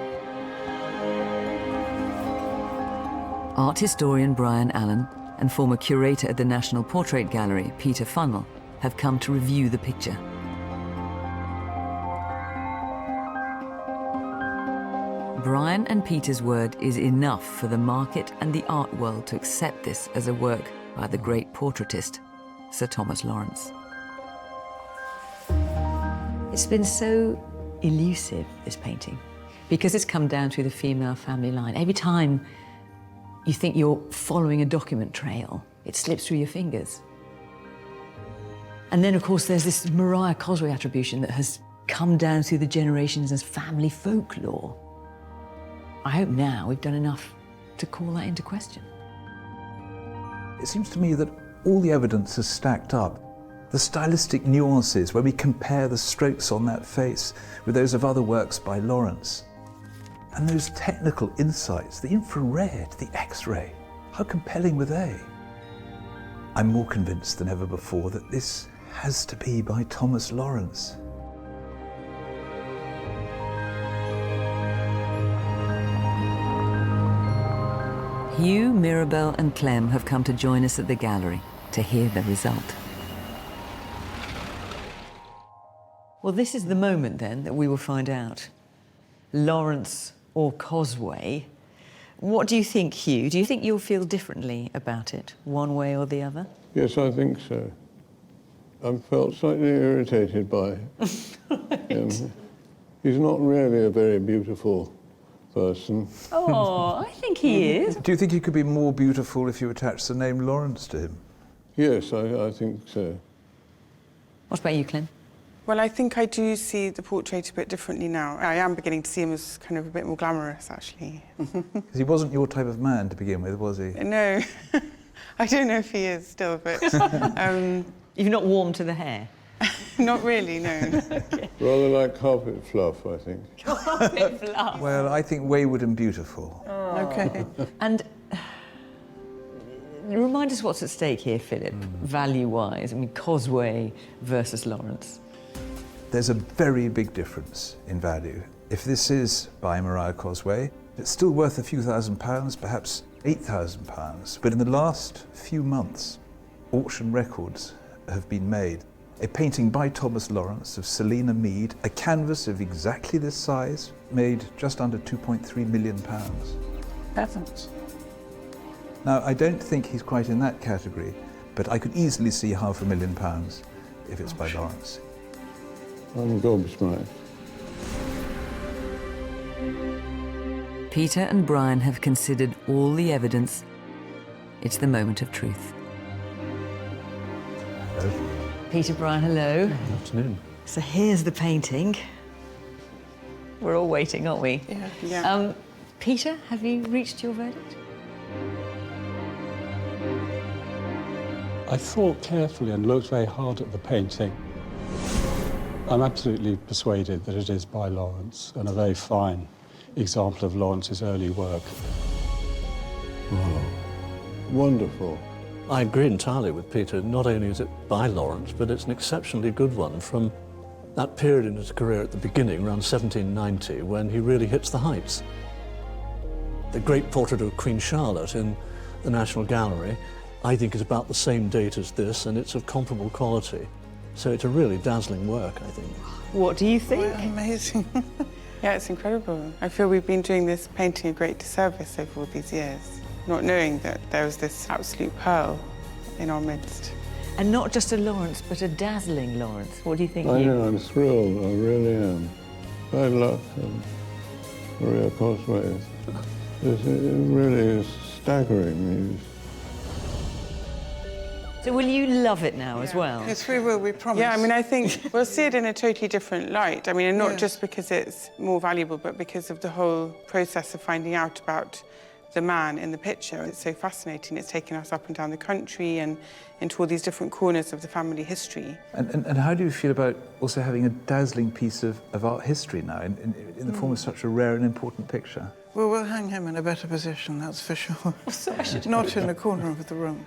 Art historian Brian Allen and former curator at the National Portrait Gallery, Peter Funnell, have come to review the picture. Brian and Peter's word is enough for the market and the art world to accept this as a work by the great portraitist, Sir Thomas Lawrence. It's been so elusive, this painting, because it's come down through the female family line. Every time you think you're following a document trail, it slips through your fingers. And then, of course, there's this Maria Cosway attribution that has come down through the generations as family folklore. I hope now we've done enough to call that into question. It seems to me that all the evidence is stacked up. The stylistic nuances, where we compare the strokes on that face with those of other works by Lawrence. And those technical insights, the infrared, the X-ray, how compelling were they? I'm more convinced than ever before that this has to be by Thomas Lawrence. Hugh, Mirabel and Clem have come to join us at the gallery to hear the result. Well, this is the moment then that we will find out. Lawrence or Cosway. What do you think, Hugh? Do you think you'll feel differently about it, one way or the other? Yes, I think so. I felt slightly irritated by him. He's not really a very beautiful person. Oh, I think he is. Do you think he could be more beautiful if you attached the name Lawrence to him? Yes, I think so. What about you, Clem? Well, I think I do see the portrait a bit differently now. I am beginning to see him as kind of a bit more glamorous, actually. Because he wasn't your type of man to begin with, was he? No. I don't know if he is still, but... You've not warmed to the hair? Not really, no. Rather like carpet fluff, I think. Carpet fluff. Well, I think wayward and beautiful. Oh. Okay. And remind us what's at stake here, Philip, value-wise. I mean, Cosway versus Lawrence. There's a very big difference in value. If this is by Maria Cosway, it's still worth a few £1,000s, perhaps £8,000. But in the last few months, auction records have been made. A painting by Thomas Lawrence of Selina Mead, a canvas of exactly this size, made just under £2.3 million. Heavens. Now, I don't think he's quite in that category, but I could easily see £500,000 if it's by Lawrence. I'm gobsmacked. Peter and Brian have considered all the evidence. It's the moment of truth. Hello. Peter, Brian, hello. Good afternoon. So here's the painting. We're all waiting, aren't we? Yeah. Peter, have you reached your verdict? I thought carefully and looked very hard at the painting. I'm absolutely persuaded that it is by Lawrence and a very fine example of Lawrence's early work. Wow. Wonderful. I agree entirely with Peter. Not only is it by Lawrence, but it's an exceptionally good one from that period in his career at the beginning, around 1790, when he really hits the heights. The great portrait of Queen Charlotte in the National Gallery, I think, is about the same date as this, and it's of comparable quality. So it's a really dazzling work, I think. What do you think? Oh, amazing. Yeah, it's incredible. I feel we've been doing this painting a great disservice over all these years, not knowing that there was this absolute pearl in our midst. And not just a Lawrence, but a dazzling Lawrence. What do you think? I know, I'm thrilled, I really am. Bad luck, Maria Cosway. It really is staggering. So will you love it now as well? Yes, we will, we promise. Yeah, I mean, I think we'll see it in a totally different light. I mean, and not just because it's more valuable, but because of the whole process of finding out about the man in the picture. It's so fascinating. It's taken us up and down the country and into all these different corners of the family history. And how do you feel about also having a dazzling piece of art history now in the form of such a rare and important picture? Well, we'll hang him in a better position, that's for sure. Not in the corner of the room.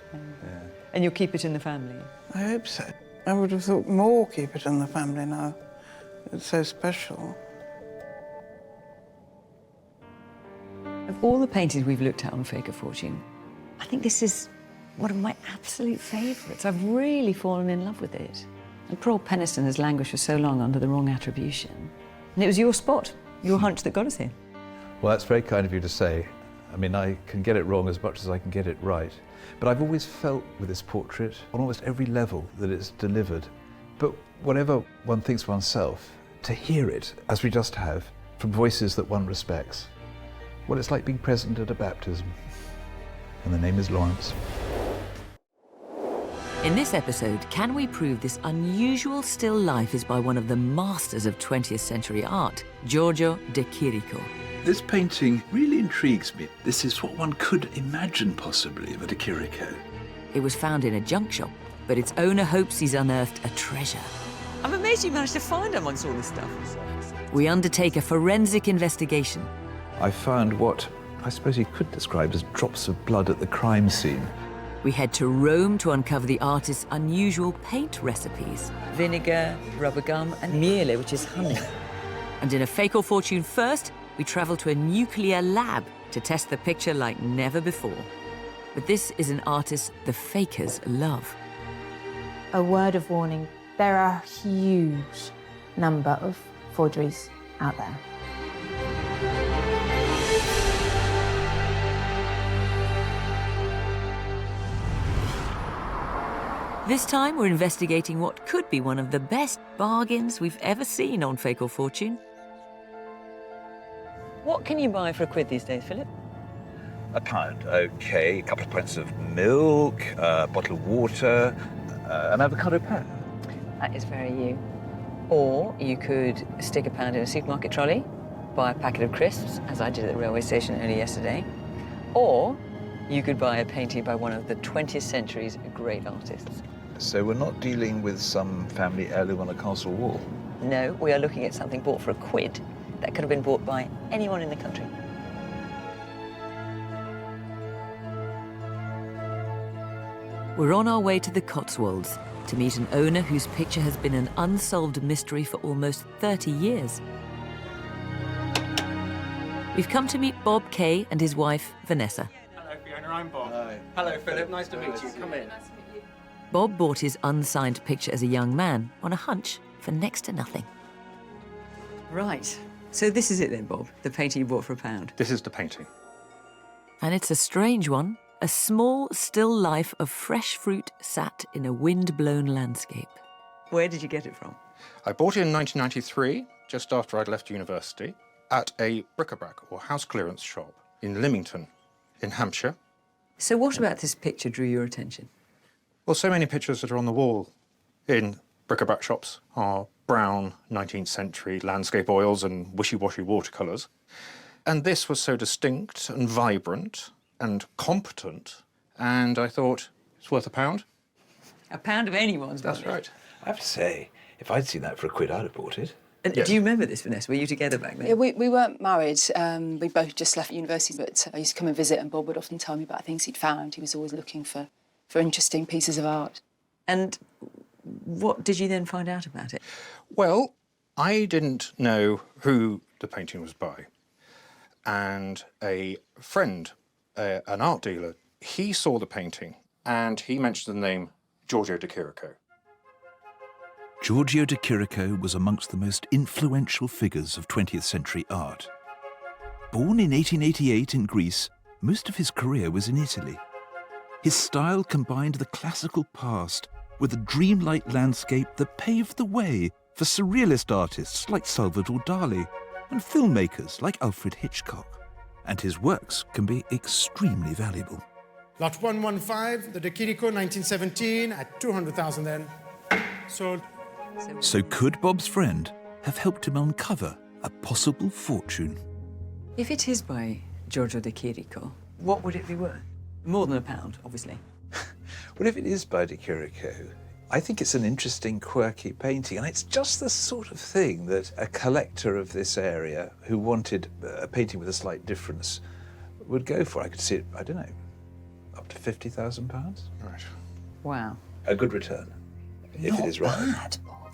And you'll keep it in the family? I hope so. I would have thought more keep it in the family now. It's so special. Of all the paintings we've looked at on Fake a Fortune, I think this is one of my absolute favourites. I've really fallen in love with it. And poor old Penniston has languished for so long under the wrong attribution. And it was your spot, your hunch that got us here. Well, that's very kind of you to say. I mean, I can get it wrong as much as I can get it right. But I've always felt with this portrait, on almost every level, that it's delivered. But whatever one thinks of oneself, to hear it, as we just have, from voices that one respects, well, it's like being present at a baptism. And the name is Lawrence. In this episode, can we prove this unusual still life is by one of the masters of 20th century art, Giorgio de Chirico? This painting really intrigues me. This is what one could imagine possibly of a de Chirico. It was found in a junk shop, but its owner hopes he's unearthed a treasure. I'm amazed you managed to find amongst all this stuff. We undertake a forensic investigation. I found what I suppose you could describe as drops of blood at the crime scene. We head to Rome to uncover the artist's unusual paint recipes. Vinegar, rubber gum, and miele, which is honey. And in a Fake or Fortune first, we travel to a nuclear lab to test the picture like never before. But this is an artist the fakers love. A word of warning, there are a huge number of forgeries out there. This time, we're investigating what could be one of the best bargains we've ever seen on Fake or Fortune. What can you buy for £1 these days, Philip? £1, OK. A couple of pints of milk, a bottle of water, an avocado pan. That is very you. Or you could stick £1 in a supermarket trolley, buy a packet of crisps, as I did at the railway station only yesterday. Or you could buy a painting by one of the 20th century's great artists. So we're not dealing with some family heirloom on a castle wall? No, we are looking at something bought for £1 that could have been bought by anyone in the country. We're on our way to the Cotswolds to meet an owner whose picture has been an unsolved mystery for almost 30 years. We've come to meet Bob Kay and his wife, Vanessa. Hello, Fiona, I'm Bob. Hi. Hello, Philip. Nice to meet you. Come in. Bob bought his unsigned picture as a young man on a hunch for next to nothing. Right. So this is it then, Bob, the painting you bought for £1. This is the painting. And it's a strange one, a small, still life of fresh fruit sat in a wind-blown landscape. Where did you get it from? I bought it in 1993, just after I'd left university, at a bric-a-brac or house clearance shop in Lymington, in Hampshire. So what about this picture drew your attention? Well, so many pictures that are on the wall in bric-a-brac shops are brown 19th century landscape oils and wishy-washy watercolours. And this was so distinct and vibrant and competent, and I thought, it's worth £1. £1 of anyone's money. That's right. I have to say, if I'd seen that for £1, I'd have bought it. And Yes. do you remember this, Vanessa? Were you together back then? Yeah, we weren't married. We both just left university, but I used to come and visit, and Bob would often tell me about things he'd found. He was always looking for interesting pieces of art. And what did you then find out about it? Well, I didn't know who the painting was by. And a friend, an art dealer, he saw the painting and he mentioned the name Giorgio de Chirico. Giorgio de Chirico was amongst the most influential figures of 20th century art. Born in 1888 in Greece, most of his career was in Italy. His style combined the classical past with a dreamlike landscape that paved the way for surrealist artists like Salvador Dali and filmmakers like Alfred Hitchcock. And his works can be extremely valuable. Lot 115, the De Chirico, 1917, at 200,000 then. Sold. So could Bob's friend have helped him uncover a possible fortune? If it is by Giorgio de Chirico, What would it be worth? More than £1, obviously. Well, if it is by de Chirico, I think it's an interesting, quirky painting, and it's just the sort of thing that a collector of this area who wanted a painting with a slight difference would go for. I could see it, I don't know, up to £50,000. Right. Wow. A good return, if it is right. Bad, Bob.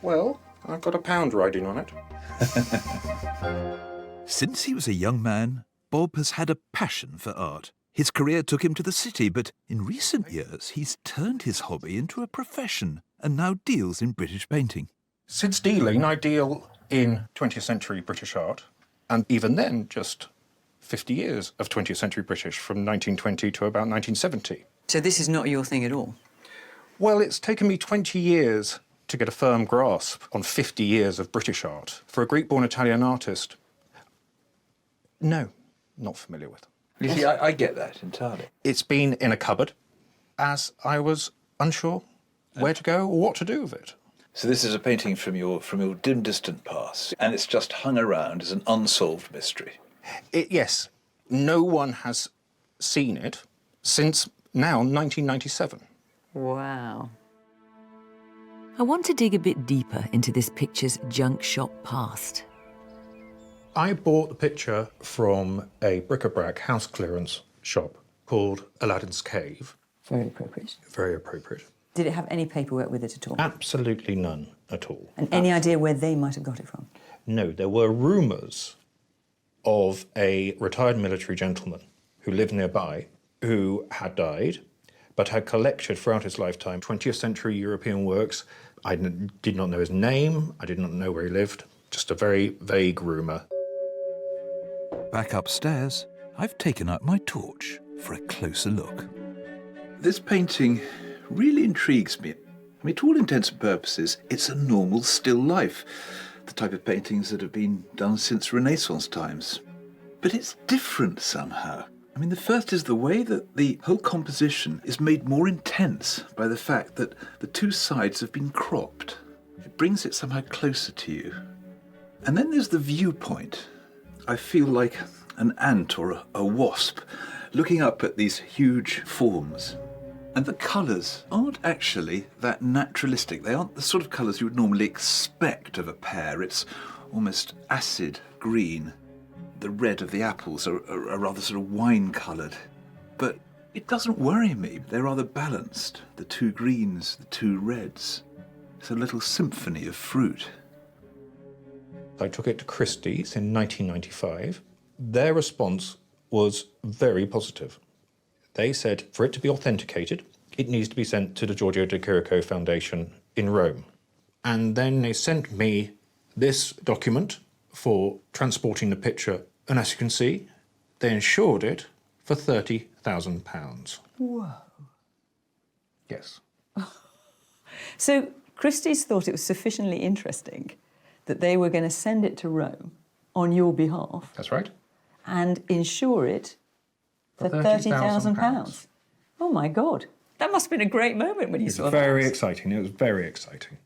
Well, I've got £1 riding on it. Since he was a young man, Bob has had a passion for art. His career took him to the city, but in recent years he's turned his hobby into a profession and now deals in British painting. Since dealing, I deal in 20th century British art, and even then, just 50 years of 20th century British, from 1920 to about 1970. So this is not your thing at all? Well, it's taken me 20 years to get a firm grasp on 50 years of British art. For a Greek-born Italian artist, no, not familiar with. You see, I get that entirely. It's been in a cupboard, as I was unsure where to go or what to do with it. So this is a painting from your dim, distant past, and it's just hung around as an unsolved mystery. Yes, no one has seen it since now 1997. Wow. I want to dig a bit deeper into this picture's junk shop past. I bought the picture from a bric-a-brac house clearance shop called Aladdin's Cave. Very appropriate. Very appropriate. Did it have any paperwork with it at all? Absolutely none at all. And any idea where they might have got it from? No, there were rumours of a retired military gentleman who lived nearby who had died but had collected throughout his lifetime 20th century European works. I did not know his name, I did not know where he lived, just a very vague rumour. Back upstairs, I've taken out my torch for a closer look. This painting really intrigues me. I mean, to all intents and purposes, it's a normal still life, the type of paintings that have been done since Renaissance times. But it's different somehow. I mean, the first is the way that the whole composition is made more intense by the fact that the two sides have been cropped. It brings it somehow closer to you. And then there's the viewpoint. I feel like an ant or a wasp looking up at these huge forms. And the colours aren't actually that naturalistic. They aren't the sort of colours you would normally expect of a pear. It's almost acid green. The red of the apples are rather sort of wine-coloured. But it doesn't worry me. They're rather balanced. The two greens, the two reds. It's a little symphony of fruit. I took it to Christie's in 1995. Their response was very positive. They said for it to be authenticated, it needs to be sent to the Giorgio de Chirico Foundation in Rome. And then they sent me this document for transporting the picture, and as you can see, they insured it for £30,000. Whoa. Yes. So Christie's thought it was sufficiently interesting that they were going to send it to Rome on your behalf. That's right. And insure it for £30,000. Oh, my God. That must have been a great moment when you saw that. It was very exciting. It was very exciting.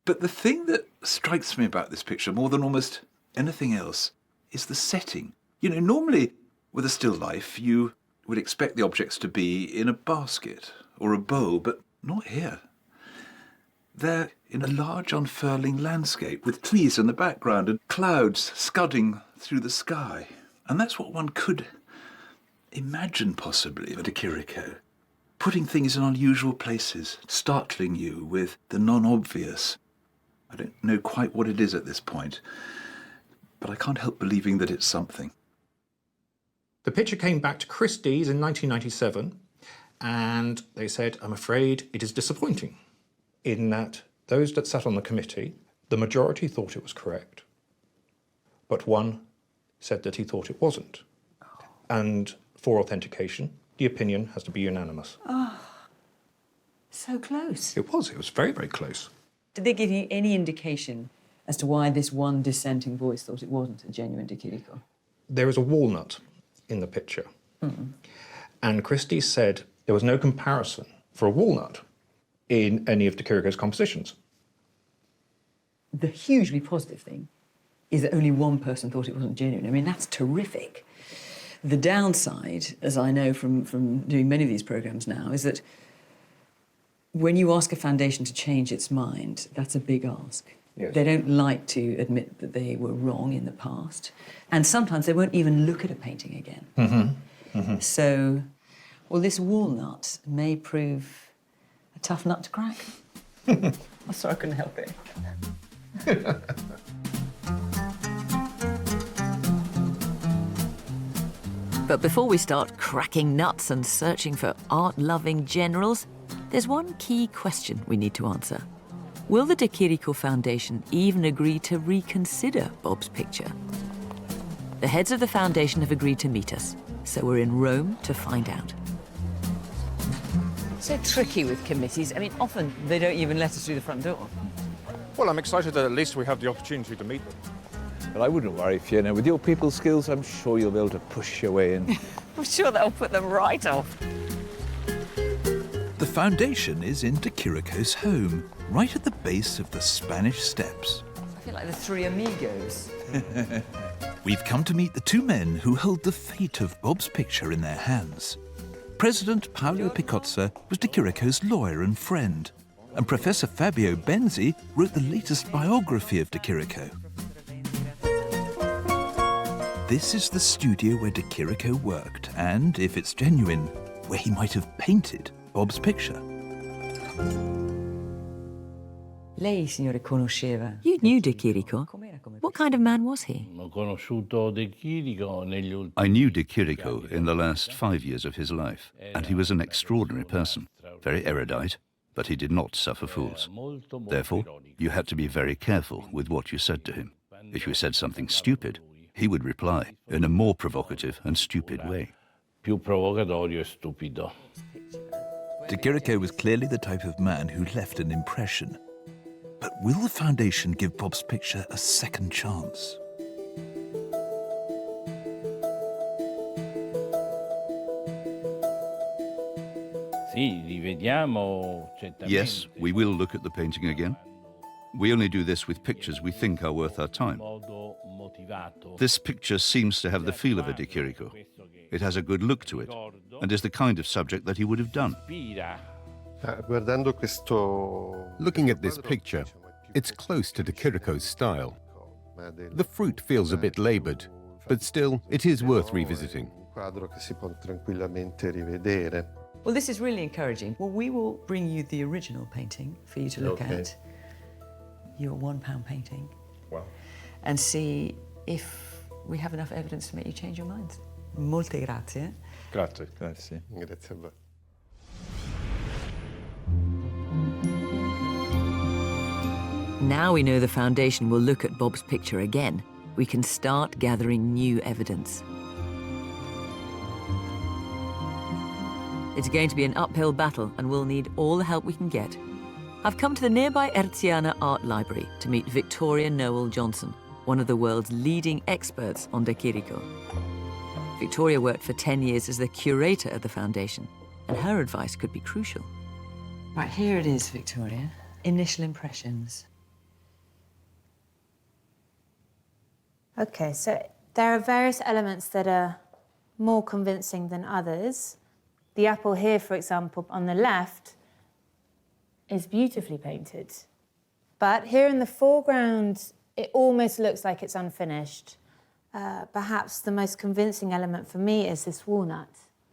But the thing that strikes me about this picture more than almost anything else is the setting. You know, normally with a still life, you would expect the objects to be in a basket or a bowl, but not here. They're in a large unfurling landscape with trees in the background and clouds scudding through the sky. And that's what one could imagine possibly at a Chirico. Putting things in unusual places, startling you with the non-obvious. I don't know quite what it is at this point, but I can't help believing that it's something. The picture came back to Christie's in 1997, and they said, I'm afraid it is disappointing, in that those that sat on the committee, the majority thought it was correct, but one said that he thought it wasn't. And for authentication, the opinion has to be unanimous. Oh, so close. It was very, very close. Did they give you any indication as to why this one dissenting voice thought it wasn't a genuine de Chirico? There is a walnut in the picture. And Christie said there was no comparison for a walnut in any of de Chirico's compositions. The hugely positive thing is that only one person thought it wasn't genuine. I mean, that's terrific. The downside, as I know from doing many of these programmes now, is that when you ask a foundation to change its mind, that's a big ask. Yes. They don't like to admit that they were wrong in the past. And sometimes they won't even look at a painting again. Mm-hmm. Mm-hmm. So, well, this walnut may prove a tough nut to crack. I'm sorry, I couldn't help it. But before we start cracking nuts and searching for art-loving generals, there's one key question we need to answer. Will the De Chirico Foundation even agree to reconsider Bob's picture? The heads of the foundation have agreed to meet us, so we're in Rome to find out. So tricky with committees. I mean, often they don't even let us through the front door. Well, I'm excited that at least we have the opportunity to meet them. But I wouldn't worry, Fiona. With your people skills, I'm sure you'll be able to push your way in. I'm sure that'll put them right off. The foundation is in De Chirico's home, right at the base of the Spanish Steps. I feel like the Three Amigos. We've come to meet the two men who hold the fate of Bob's picture in their hands. President Paolo Picozza was De Chirico's lawyer and friend, and Professor Fabio Benzi wrote the latest biography of De Chirico. This is the studio where De Chirico worked, and, if it's genuine, where he might have painted Bob's picture. Lei, signore, conosceva. You knew De Chirico. What kind of man was he? I knew De Chirico in the last 5 years of his life, and he was an extraordinary person, very erudite, but he did not suffer fools. Therefore, you had to be very careful with what you said to him. If you said something stupid, he would reply in a more provocative and stupid way. De Chirico was clearly the type of man who left an impression. But will the foundation give Bob's picture a second chance? Yes, we will look at the painting again. We only do this with pictures we think are worth our time. This picture seems to have the feel of a De Chirico. It has a good look to it, and is the kind of subject that he would have done. Looking at this picture, it's close to De Chirico's style. The fruit feels a bit laboured, but still, it is worth revisiting. Well, this is really encouraging. Well, we will bring you the original painting for you to look at, your £1 painting, and see if we have enough evidence to make you change your minds. Molte grazie. Grazie. Grazie. Grazie a voi. Now we know the foundation will look at Bob's picture again. We can start gathering new evidence. It's going to be an uphill battle, and we'll need all the help we can get. I've come to the nearby Erziana Art Library to meet Victoria Noel Johnson, one of the world's leading experts on De Chirico. Victoria worked for 10 years as the curator at the foundation, and her advice could be crucial. Right, here it is, Victoria. Initial impressions. Okay, so there are various elements that are more convincing than others. The apple here, for example, on the left, is beautifully painted. But here in the foreground, it almost looks like it's unfinished. Perhaps the most convincing element for me is this walnut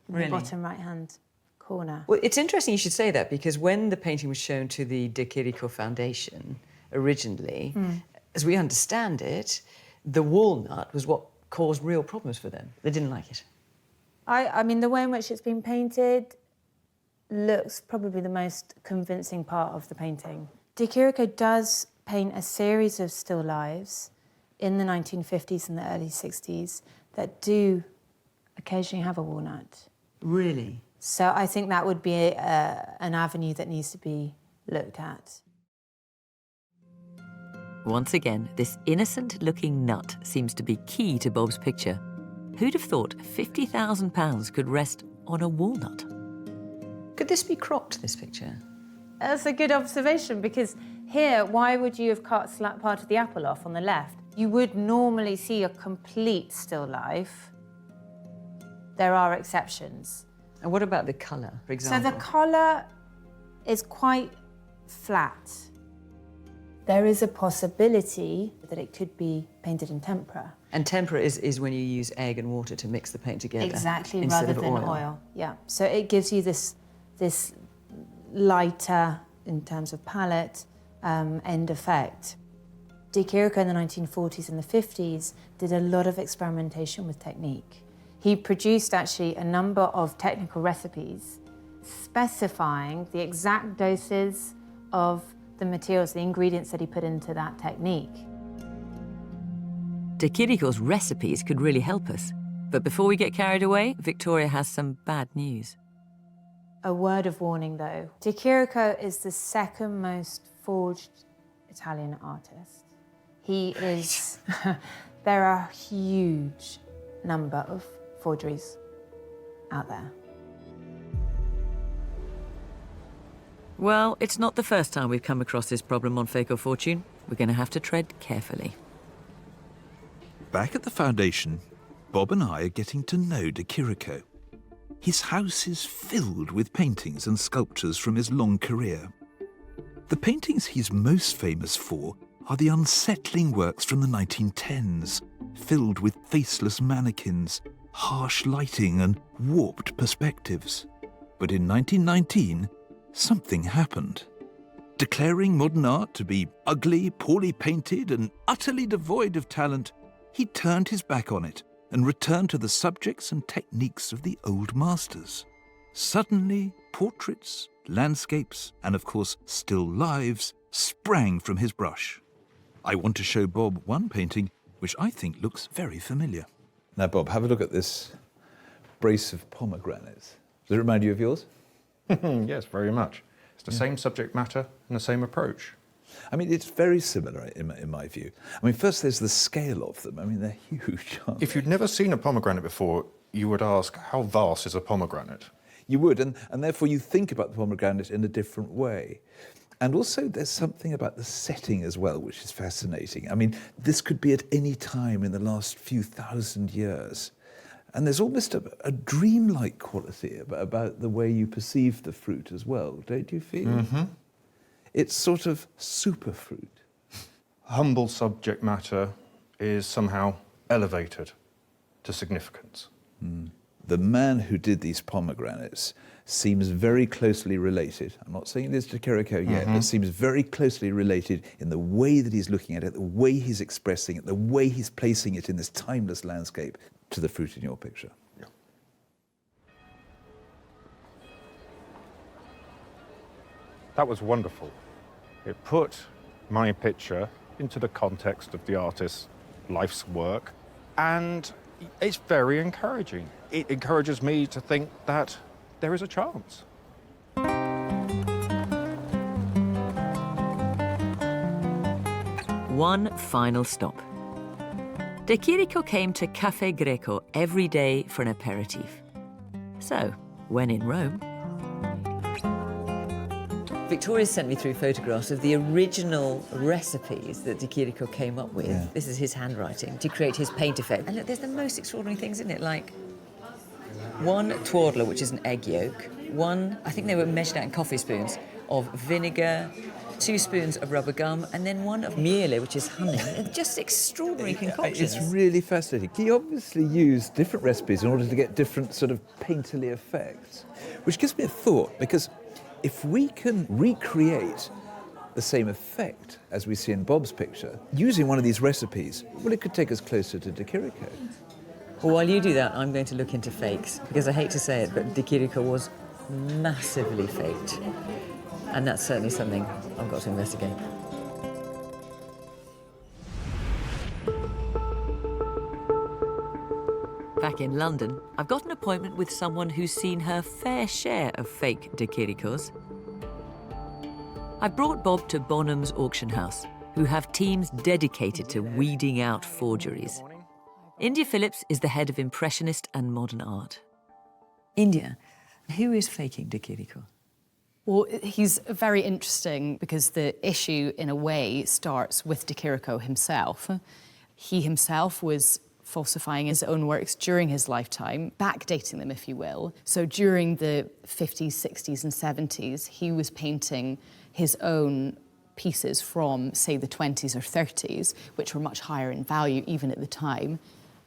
in the bottom right-hand corner. Well, it's interesting you should say that, because when the painting was shown to the De Chirico Foundation originally, as we understand it, the walnut was what caused real problems for them. They didn't like it. I mean, the way in which it's been painted looks probably the most convincing part of the painting. De Chirico does paint a series of still lives in the 1950s and the early 60s that do occasionally have a walnut. Really? So I think that would be an avenue that needs to be looked at. Once again, this innocent-looking nut seems to be key to Bob's picture. Who'd have thought £50,000 could rest on a walnut? Could this be cropped, this picture? That's a good observation, because here, why would you have cut part of the apple off on the left? You would normally see a complete still life, there are exceptions. And what about the colour, for example? So the colour is quite flat. There is a possibility that it could be painted in tempera. And tempera is when you use egg and water to mix the paint together. Exactly, instead rather of than oil. Yeah. So it gives you this lighter, in terms of palette, end effect. De Chirico in the 1940s and the 50s did a lot of experimentation with technique. He produced actually a number of technical recipes specifying the exact doses of the materials, the ingredients that he put into that technique. De Chirico's recipes could really help us. But before we get carried away, Victoria has some bad news. A word of warning, though. De Chirico is the second most forged Italian artist. He is... there are a huge number of forgeries out there. Well, it's not the first time we've come across this problem on Fake or Fortune. We're going to have to tread carefully. Back at the foundation, Bob and I are getting to know De Chirico. His house is filled with paintings and sculptures from his long career. The paintings he's most famous for are the unsettling works from the 1910s, filled with faceless mannequins, harsh lighting and warped perspectives. But in 1919, something happened. Declaring modern art to be ugly, poorly painted and utterly devoid of talent, he turned his back on it and returned to the subjects and techniques of the old masters. Suddenly, portraits, landscapes, and of course, still lives sprang from his brush. I want to show Bob one painting which I think looks very familiar. Now, Bob, have a look at this brace of pomegranates. Does it remind you of yours? Yes, very much. It's the same subject matter and the same approach. I mean, it's very similar in my view. I mean, first there's the scale of them. I mean, they're huge, aren't If you'd never seen a pomegranate before, you would ask, how vast is a pomegranate? You would, and therefore you think about the pomegranate in a different way. And also there's something about the setting as well, which is fascinating. I mean, this could be at any time in the last few thousand years. And there's almost a dreamlike quality about the way you perceive the fruit as well, don't you feel? Mm-hmm. It's sort of superfruit. Humble subject matter is somehow elevated to significance. Mm. The man who did these pomegranates seems very closely related. I'm not saying it is De Chirico yet, but seems very closely related in the way that he's looking at it, the way he's expressing it, the way he's placing it in this timeless landscape to the fruit in your picture. Yeah. That was wonderful. It put my picture into the context of the artist's life's work, and it's very encouraging. It encourages me to think that there is a chance. One final stop. De Chirico came to Caffè Greco every day for an aperitif. So, when in Rome... Victoria sent me through photographs of the original recipes that De Chirico came up with. Yeah. This is his handwriting, to create his paint effect. And look, there's the most extraordinary things in it, like one twardler, which is an egg yolk, one, I think they were measured out in coffee spoons, of vinegar, 2 spoons of rubber gum, and then one of miele, which is honey. They're just extraordinary concoctions. It's really fascinating. He obviously used different recipes in order to get different sort of painterly effects, which gives me a thought, because if we can recreate the same effect as we see in Bob's picture, using one of these recipes, well, it could take us closer to De Chirico. Well, while you do that, I'm going to look into fakes, because I hate to say it, but De Chirico was massively faked. And that's certainly something I've got to investigate. Back in London, I've got an appointment with someone who's seen her fair share of fake De Chiricos. I brought Bob to Bonham's auction house, who have teams dedicated to weeding out forgeries. India Phillips is the head of Impressionist and Modern Art. India, who is faking De Chirico? Well, he's very interesting because the issue, in a way, starts with De Chirico himself. He himself was falsifying his own works during his lifetime, backdating them, if you will. So during the 50s, 60s and 70s, he was painting his own pieces from, say, the 20s or 30s, which were much higher in value even at the time,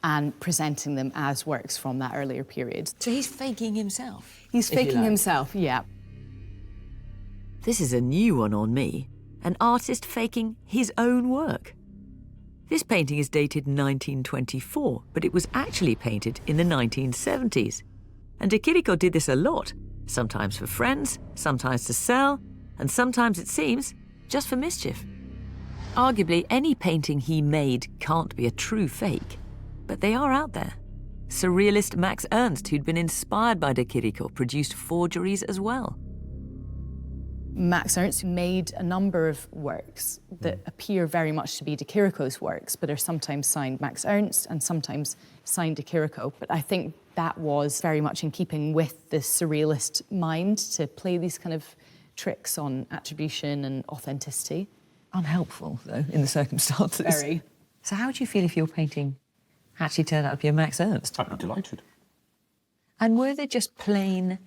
and presenting them as works from that earlier period. So he's faking himself? He's faking himself, yeah. This is a new one on me. An artist faking his own work. This painting is dated 1924, but it was actually painted in the 1970s. And De Chirico did this a lot, sometimes for friends, sometimes to sell, and sometimes, it seems, just for mischief. Arguably, any painting he made can't be a true fake, but they are out there. Surrealist Max Ernst, who'd been inspired by De Chirico, produced forgeries as well. Max Ernst made a number of works that appear very much to be De Chirico's works, but are sometimes signed Max Ernst and sometimes signed De Chirico. But I think that was very much in keeping with the surrealist mind to play these kind of tricks on attribution and authenticity. Unhelpful, though, in the circumstances. Very. So how would you feel if your painting actually turned out to be a Max Ernst? I'd be delighted. And were they just plain,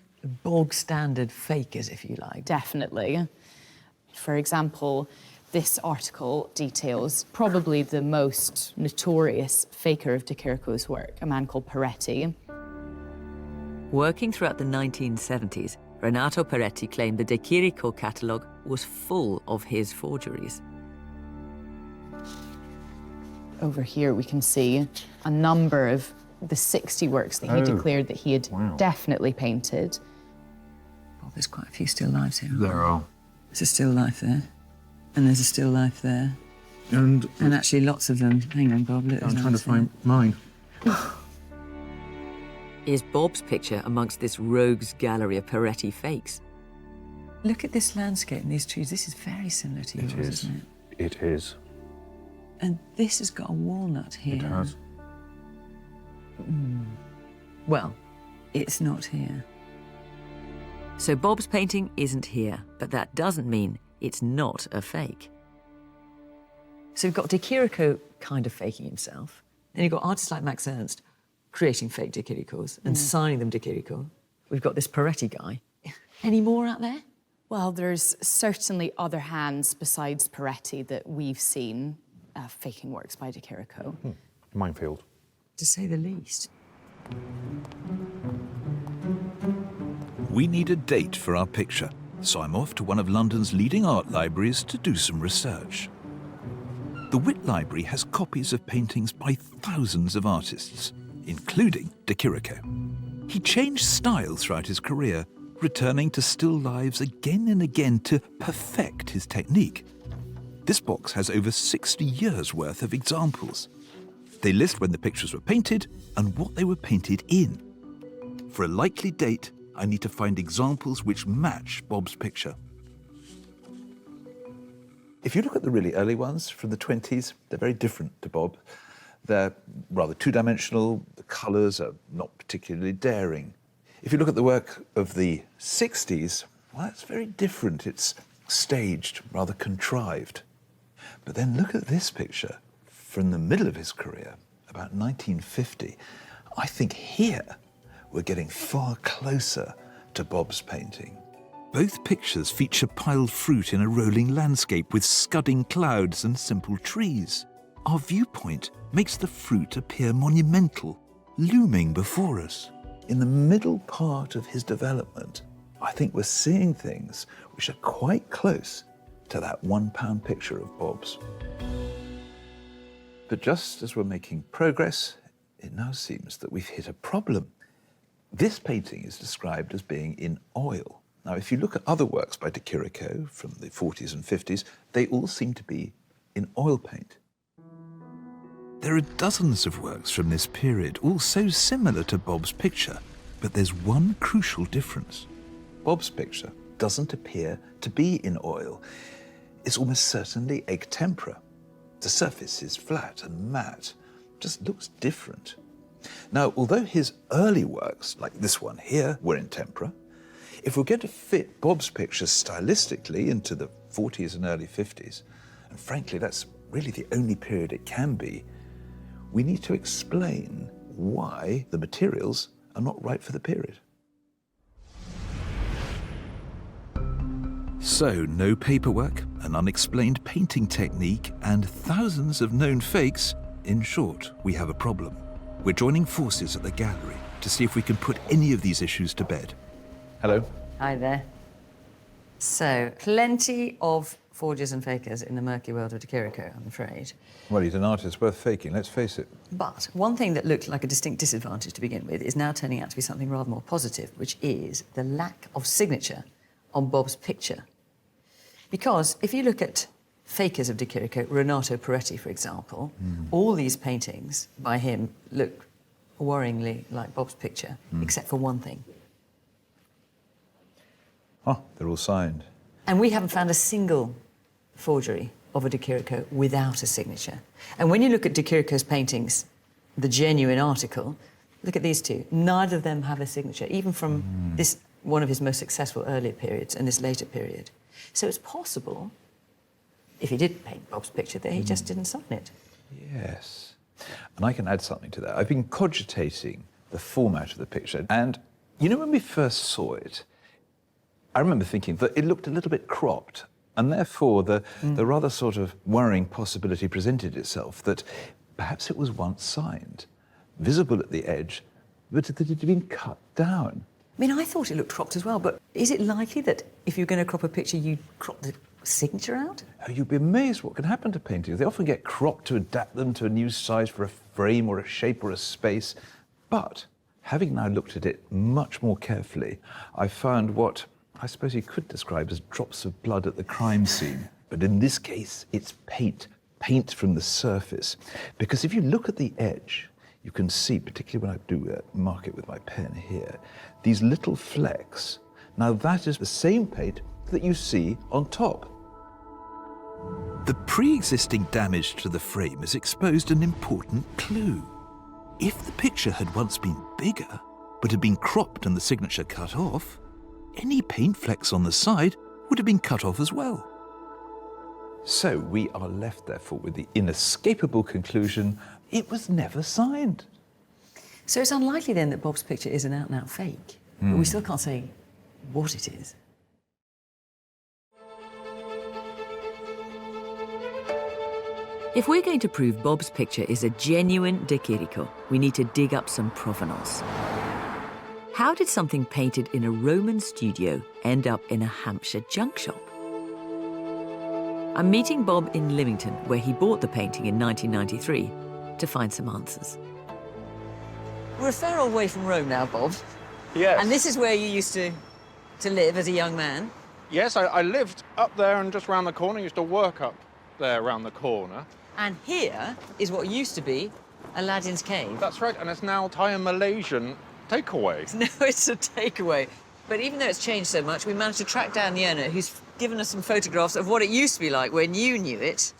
bog-standard fakers, if you like? Definitely. For example, this article details probably the most notorious faker of De Chirico's work, a man called Peretti. Working throughout the 1970s, Renato Peretti claimed the De Chirico catalogue was full of his forgeries. Over here we can see a number of the 60 works that he declared that he had definitely painted. Oh, there's quite a few still lifes here. There are. There's a still life there, and there's a still life there. And actually lots of them. Hang on, Bob. I'm trying to find mine. Is Bob's picture amongst this rogues gallery of Peretti fakes? Look at this landscape and these trees. This is very similar to yours, isn't it? It is. And this has got a walnut here. It has. Well, it's not here. So Bob's painting isn't here, but that doesn't mean it's not a fake. So we've got De Chirico kind of faking himself. Then you've got artists like Max Ernst creating fake De Chiricos and signing them De Chirico. We've got this Peretti guy. Any more out there? Well, there's certainly other hands besides Peretti that we've seen faking works by De Chirico. Minefield. To say the least. We need a date for our picture, so I'm off to one of London's leading art libraries to do some research. The Whit Library has copies of paintings by thousands of artists, including De Chirico. He changed style throughout his career, returning to still lives again and again to perfect his technique. This box has over 60 years' worth of examples. They list when the pictures were painted and what they were painted in. For a likely date, I need to find examples which match Bob's picture. If you look at the really early ones from the 20s, they're very different to Bob. They're rather two-dimensional, the colours are not particularly daring. If you look at the work of the 60s, well, it's very different. It's staged, rather contrived. But then look at this picture from the middle of his career, about 1950. I think here we're getting far closer to Bob's painting. Both pictures feature piled fruit in a rolling landscape with scudding clouds and simple trees. Our viewpoint makes the fruit appear monumental, looming before us. In the middle part of his development, I think we're seeing things which are quite close to that £1 picture of Bob's. But just as we're making progress, it now seems that we've hit a problem. This painting is described as being in oil. Now, if you look at other works by De Chirico from the 40s and 50s, they all seem to be in oil paint. There are dozens of works from this period, all so similar to Bob's picture, but there's one crucial difference. Bob's picture doesn't appear to be in oil. It's almost certainly egg tempera. The surface is flat and matte, just looks different. Now, although his early works, like this one here, were in tempera, if we're going to fit Bob's picture stylistically into the 40s and early 50s, and frankly, that's really the only period it can be, we need to explain why the materials are not right for the period. So, no paperwork, an unexplained painting technique, and thousands of known fakes. In short, we have a problem. We're joining forces at the gallery to see if we can put any of these issues to bed. Hello. Hi there. So, plenty of forgers and fakers in the murky world of De Chirico, I'm afraid. Well, he's an artist worth faking, let's face it. But one thing that looked like a distinct disadvantage to begin with is now turning out to be something rather more positive, which is the lack of signature on Bob's picture. Because if you look at fakers of De Chirico, Renato Peretti, for example, all these paintings by him look worryingly like Bob's picture, except for one thing. Oh, they're all signed. And we haven't found a single forgery of a De Chirico without a signature. And when you look at De Chirico's paintings, the genuine article, look at these two. Neither of them have a signature, even from this one of his most successful earlier periods and this later period. So it's possible, if he did paint Bob's picture, that he just didn't sign it. Yes. And I can add something to that. I've been cogitating the format of the picture. And, you know, when we first saw it, I remember thinking that it looked a little bit cropped. And therefore, the rather sort of worrying possibility presented itself that perhaps it was once signed, visible at the edge, but that it had been cut down. I mean, I thought it looked cropped as well, but is it likely that if you're going to crop a picture, you'd crop the signature out? Oh, you'd be amazed what can happen to paintings. They often get cropped to adapt them to a new size for a frame or a shape or a space. But having now looked at it much more carefully, I found what I suppose you could describe as drops of blood at the crime scene. But in this case, it's paint from the surface. Because if you look at the edge, you can see, particularly when I do mark it with my pen here, these little flecks. Now that is the same paint that you see on top. The pre-existing damage to the frame has exposed an important clue. If the picture had once been bigger, but had been cropped and the signature cut off, any paint flecks on the side would have been cut off as well. So we are left, therefore, with the inescapable conclusion it was never signed. So it's unlikely then that Bob's picture is an out-and-out fake. But we still can't say what it is. If we're going to prove Bob's picture is a genuine De Chirico, we need to dig up some provenance. How did something painted in a Roman studio end up in a Hampshire junk shop? I'm meeting Bob in Lymington, where he bought the painting in 1993, to find some answers. We're a fair old way from Rome now, Bob. Yes. And this is where you used to live as a young man? Yes, I lived up there and just round the corner. I used to work up there round the corner. And here is what used to be Aladdin's cave. That's right, and it's now Thai and Malaysian takeaway. No, it's a takeaway. But even though it's changed so much, we managed to track down the owner, who's given us some photographs of what it used to be like when you knew it.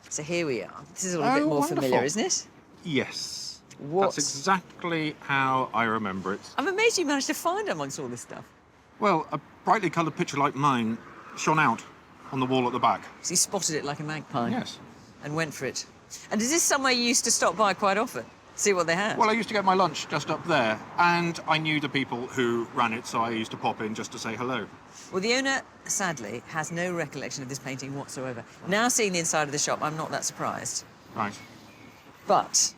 So here we are. This is all a bit more familiar, isn't it? Yes. That's exactly how I remember it. I'm amazed you managed to find it amongst all this stuff. Well, a brightly coloured picture like mine shone out on the wall at the back. So you spotted it like a magpie? Yes. And went for it. And is this somewhere you used to stop by quite often? See what they had? Well, I used to get my lunch just up there, and I knew the people who ran it, so I used to pop in just to say hello. Well, the owner, sadly, has no recollection of this painting whatsoever. Now seeing the inside of the shop, I'm not that surprised. Right. But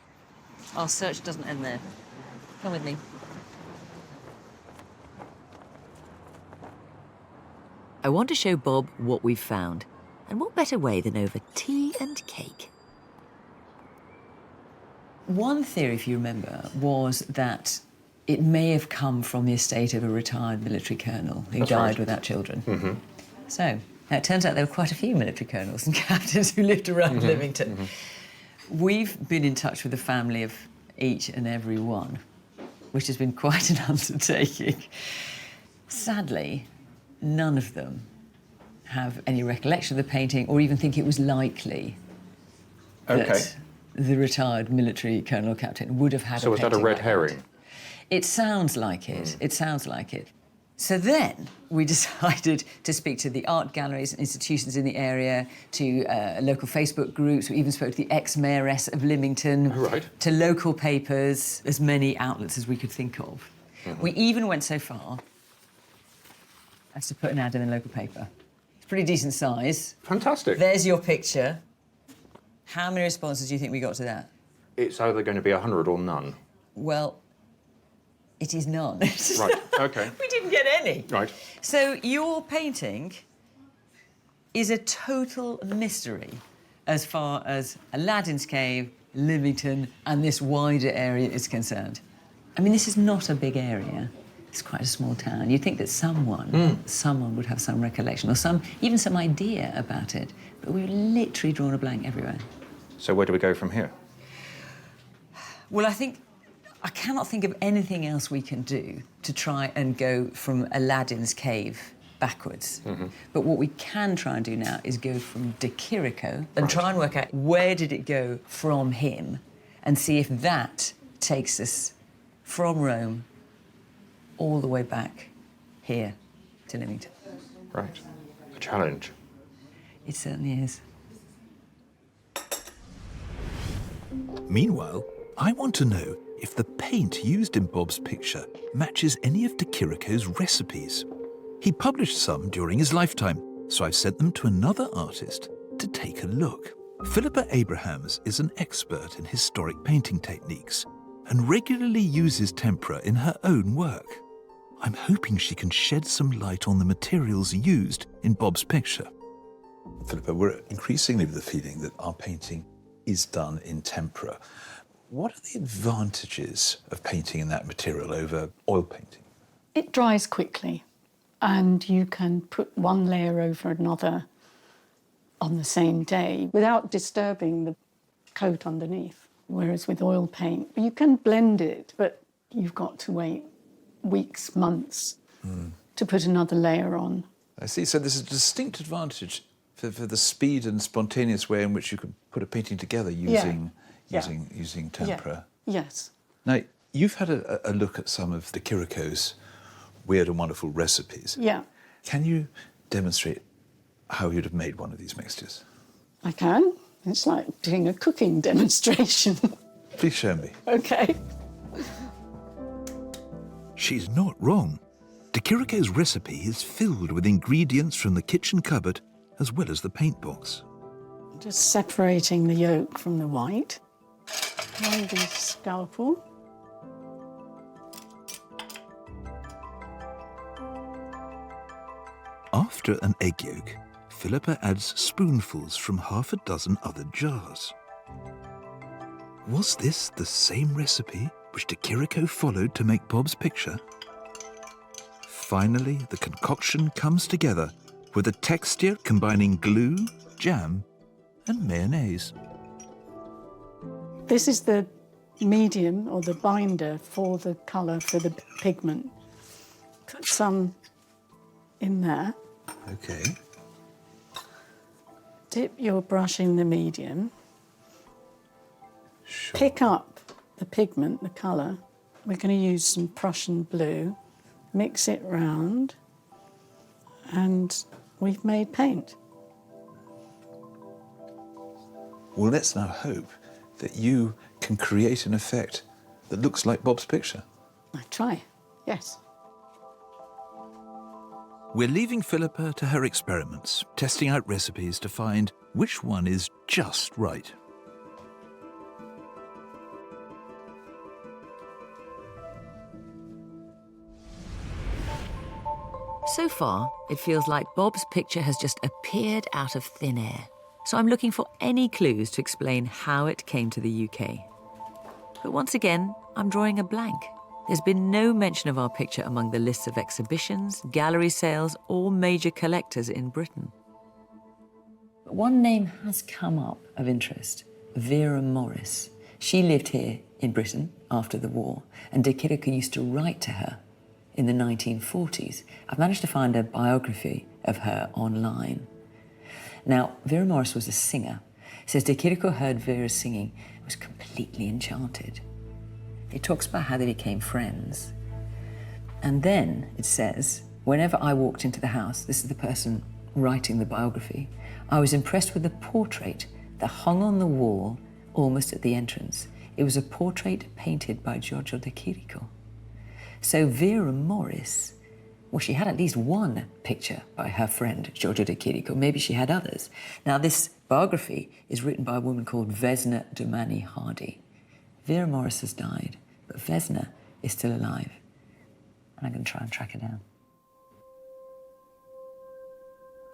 our search doesn't end there. Come with me. I want to show Bob what we've found, and what better way than over tea and cake? One theory, if you remember, was that it may have come from the estate of a retired military colonel who died without children. So, it turns out there were quite a few military colonels and captains who lived around Lymington. We've been in touch with the family of each and every one, which has been quite an undertaking. Sadly, none of them have any recollection of the painting or even think it was likely that the retired military colonel captain would have had a painting. So was that a red herring? It sounds like it. It sounds like it. So then we decided to speak to the art galleries and institutions in the area, to local Facebook groups. We even spoke to the ex-mayoress of Lymington, to local papers, as many outlets as we could think of. We even went so far as to put an ad in the local paper. It's pretty decent size. Fantastic. There's your picture. How many responses do you think we got to that? It's either going to be 100 or none. Well, it is none. Right, OK. We didn't get any. Right. So your painting is a total mystery as far as Aladdin's Cave, Lymington, and this wider area is concerned. I mean, this is not a big area. It's quite a small town. You'd think that someone would have some recollection or even some idea about it, but we've literally drawn a blank everywhere. So where do we go from here? Well, I cannot think of anything else we can do to try and go from Aladdin's Cave backwards. But what we can try and do now is go from De Chirico and try and work out where did it go from him and see if that takes us from Rome all the way back here to Lymington. Right. A challenge. It certainly is. Meanwhile, I want to know if the paint used in Bob's picture matches any of De Chirico's recipes. He published some during his lifetime, so I've sent them to another artist to take a look. Philippa Abrahams is an expert in historic painting techniques and regularly uses tempera in her own work. I'm hoping she can shed some light on the materials used in Bob's picture. Philippa, we're increasingly with the feeling that our painting is done in tempera. What are the advantages of painting in that material over oil painting? It dries quickly, and you can put one layer over another on the same day without disturbing the coat underneath. Whereas with oil paint, you can blend it, but you've got to wait weeks, months to put another layer on. I see. So there's a distinct advantage for the speed and spontaneous way in which you can put a painting together using tempera. Yeah. Yes. Now, you've had a look at some of De Chirico's weird and wonderful recipes. Yeah. Can you demonstrate how you'd have made one of these mixtures? I can. It's like doing a cooking demonstration. Please show me. OK. She's not wrong. De Chirico's recipe is filled with ingredients from the kitchen cupboard as well as the paint box. Just separating the yolk from the white. Maybe scalpel. After an egg yolk, Philippa adds spoonfuls from half a dozen other jars. Was this the same recipe which De Chirico followed to make Bob's picture? Finally, the concoction comes together with a texture combining glue, jam, and mayonnaise. This is the medium or the binder for the colour for the pigment. Put some in there. OK. Dip your brush in the medium. Sure. Pick up the pigment, the colour. We're going to use some Prussian blue. Mix it round. And we've made paint. Well, let's now hope that you can create an effect that looks like Bob's picture. I try, yes. We're leaving Philippa to her experiments, testing out recipes to find which one is just right. So far, it feels like Bob's picture has just appeared out of thin air. So I'm looking for any clues to explain how it came to the UK. But once again, I'm drawing a blank. There's been no mention of our picture among the lists of exhibitions, gallery sales, or major collectors in Britain. But one name has come up of interest, Vera Morris. She lived here in Britain after the war, and De Chirico used to write to her in the 1940s. I've managed to find a biography of her online. Now, Vera Morris was a singer. It says De Chirico heard Vera singing and was completely enchanted. It talks about how they became friends. And then it says Whenever I walked into the house, this is the person writing the biography, I was impressed with the portrait that hung on the wall almost at the entrance. It was a portrait painted by Giorgio de Chirico. So Vera Morris, well, she had at least one picture by her friend, Giorgio de Chirico. Maybe she had others. Now, this biography is written by a woman called Vesna Domani Hardy. Vera Morris has died, but Vesna is still alive. And I'm going to try and track her down.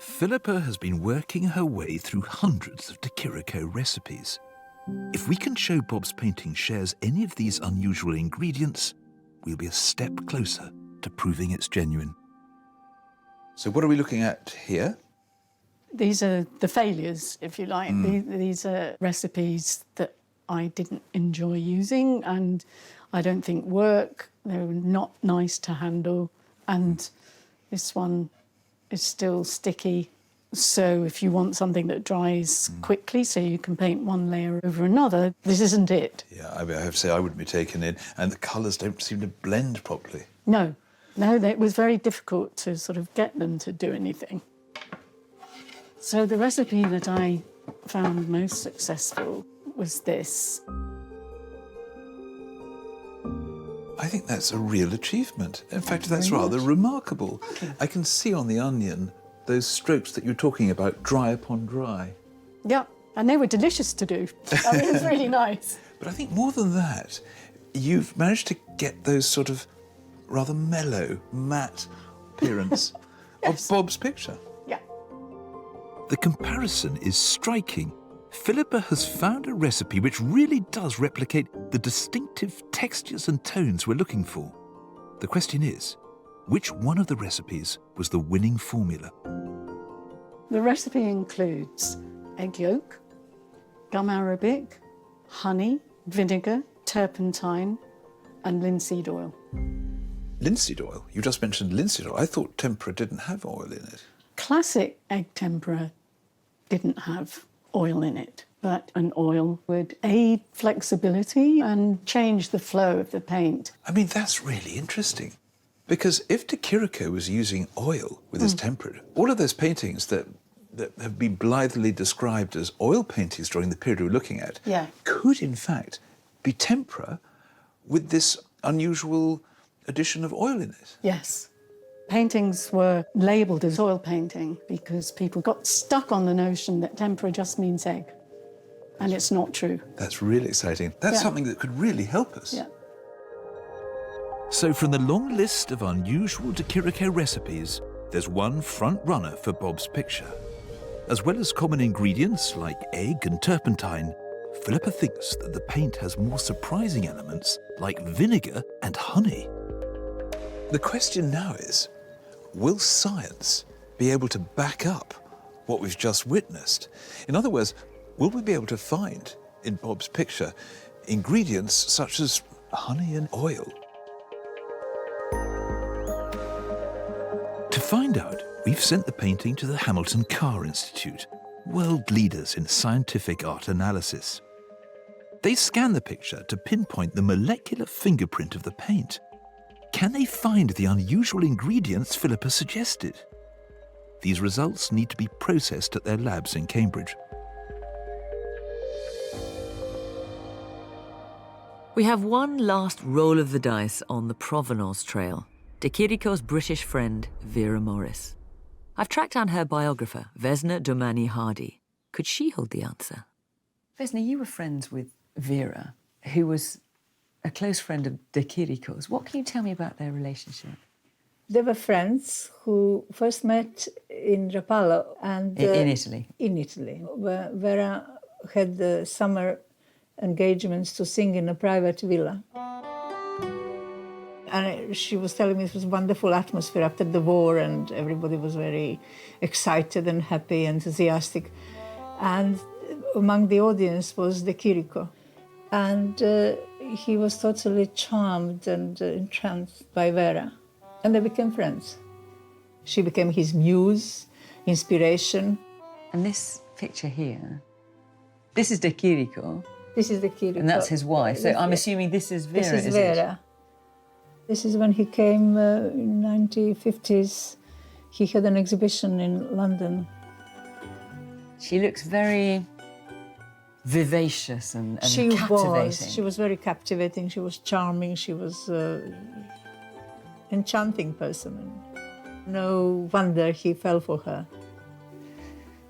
Philippa has been working her way through hundreds of de Chirico recipes. If we can show Bob's painting shares any of these unusual ingredients, we'll be a step closer to proving it's genuine. So what are we looking at here? These are the failures, if you like. These are recipes that I didn't enjoy using and I don't think work. They were not nice to handle. And this one is still sticky. So if you want something that dries quickly so you can paint one layer over another, this isn't it. Yeah, I have to say I wouldn't be taken in, and the colours don't seem to blend properly. No, it was very difficult to sort of get them to do anything. So the recipe that I found most successful was this. I think that's a real achievement. In fact, that's rather remarkable. I can see on the onion those strokes that you're talking about, dry upon dry. Yeah, and they were delicious to do. I mean, it's really nice. But I think more than that, you've managed to get those sort of rather mellow, matte appearance of Bob's picture. Yeah. The comparison is striking. Philippa has found a recipe which really does replicate the distinctive textures and tones we're looking for. The question is, which one of the recipes was the winning formula? The recipe includes egg yolk, gum arabic, honey, vinegar, turpentine, and linseed oil. Linseed oil? You just mentioned linseed oil. I thought tempera didn't have oil in it. Classic egg tempera didn't have oil in it, but an oil would aid flexibility and change the flow of the paint. I mean, that's really interesting. Because if de Chirico was using oil with his tempera, all of those paintings that have been blithely described as oil paintings during the period we're looking at could, in fact, be tempera with this unusual addition of oil in it. Yes. Paintings were labelled as oil painting because people got stuck on the notion that tempera just means egg. And it's not true. That's really exciting. That's something that could really help us. Yeah. So from the long list of unusual de Chirico recipes, there's one front runner for Bob's picture. As well as common ingredients like egg and turpentine, Philippa thinks that the paint has more surprising elements like vinegar and honey. The question now is, will science be able to back up what we've just witnessed? In other words, will we be able to find in Bob's picture ingredients such as honey and oil? To find out, we've sent the painting to the Hamilton Carr Institute, world leaders in scientific art analysis. They scan the picture to pinpoint the molecular fingerprint of the paint. Can they find the unusual ingredients Philippa suggested? These results need to be processed at their labs in Cambridge. We have one last roll of the dice on the Provenance trail, de Chirico's British friend, Vera Morris. I've tracked down her biographer, Vesna Domani Hardy. Could she hold the answer? Vesna, you were friends with Vera, who was a close friend of de Chirico's. What can you tell me about their relationship? They were friends who first met in Rapallo and... in Italy? In Italy, where Vera had summer engagements to sing in a private villa. And she was telling me it was a wonderful atmosphere after the war and everybody was very excited and happy, enthusiastic. And among the audience was de Chirico. And he was totally charmed and entranced by Vera. And they became friends. She became his muse, inspiration. And this picture here, this is de Chirico. This is de Chirico. And that's his wife. So I'm assuming this is Vera, This is Vera. This is when he came in 1950s. He had an exhibition in London. She looks very vivacious and captivating. She was very captivating. She was charming. She was enchanting person. No wonder he fell for her.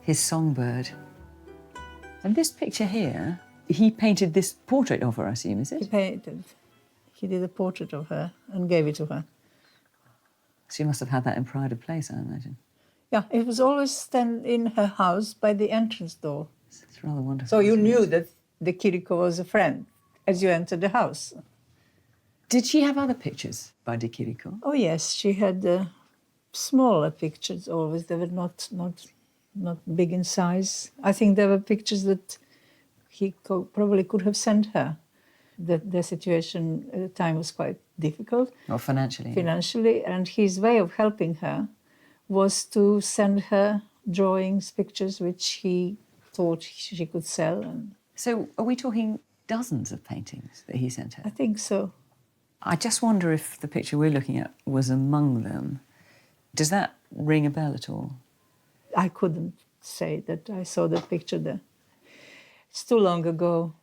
His songbird. And this picture here, he painted this portrait of her, I assume, is it? He painted. He did a portrait of her and gave it to her. She must have had that in pride of place, I imagine. Yeah, it was always stand in her house by the entrance door. It's rather wonderful. So you knew that the Kiriko was a friend as you entered the house. Did she have other pictures by De Chirico? Oh yes, she had smaller pictures always. They were not big in size. I think there were pictures that he probably could have sent her. The situation at the time was quite difficult. Or financially. Financially, and his way of helping her was to send her drawings, pictures, which he thought she could sell. And so are we talking dozens of paintings that he sent her? I think so. I just wonder if the picture we're looking at was among them. Does that ring a bell at all? I couldn't say that I saw that picture there. It's too long ago.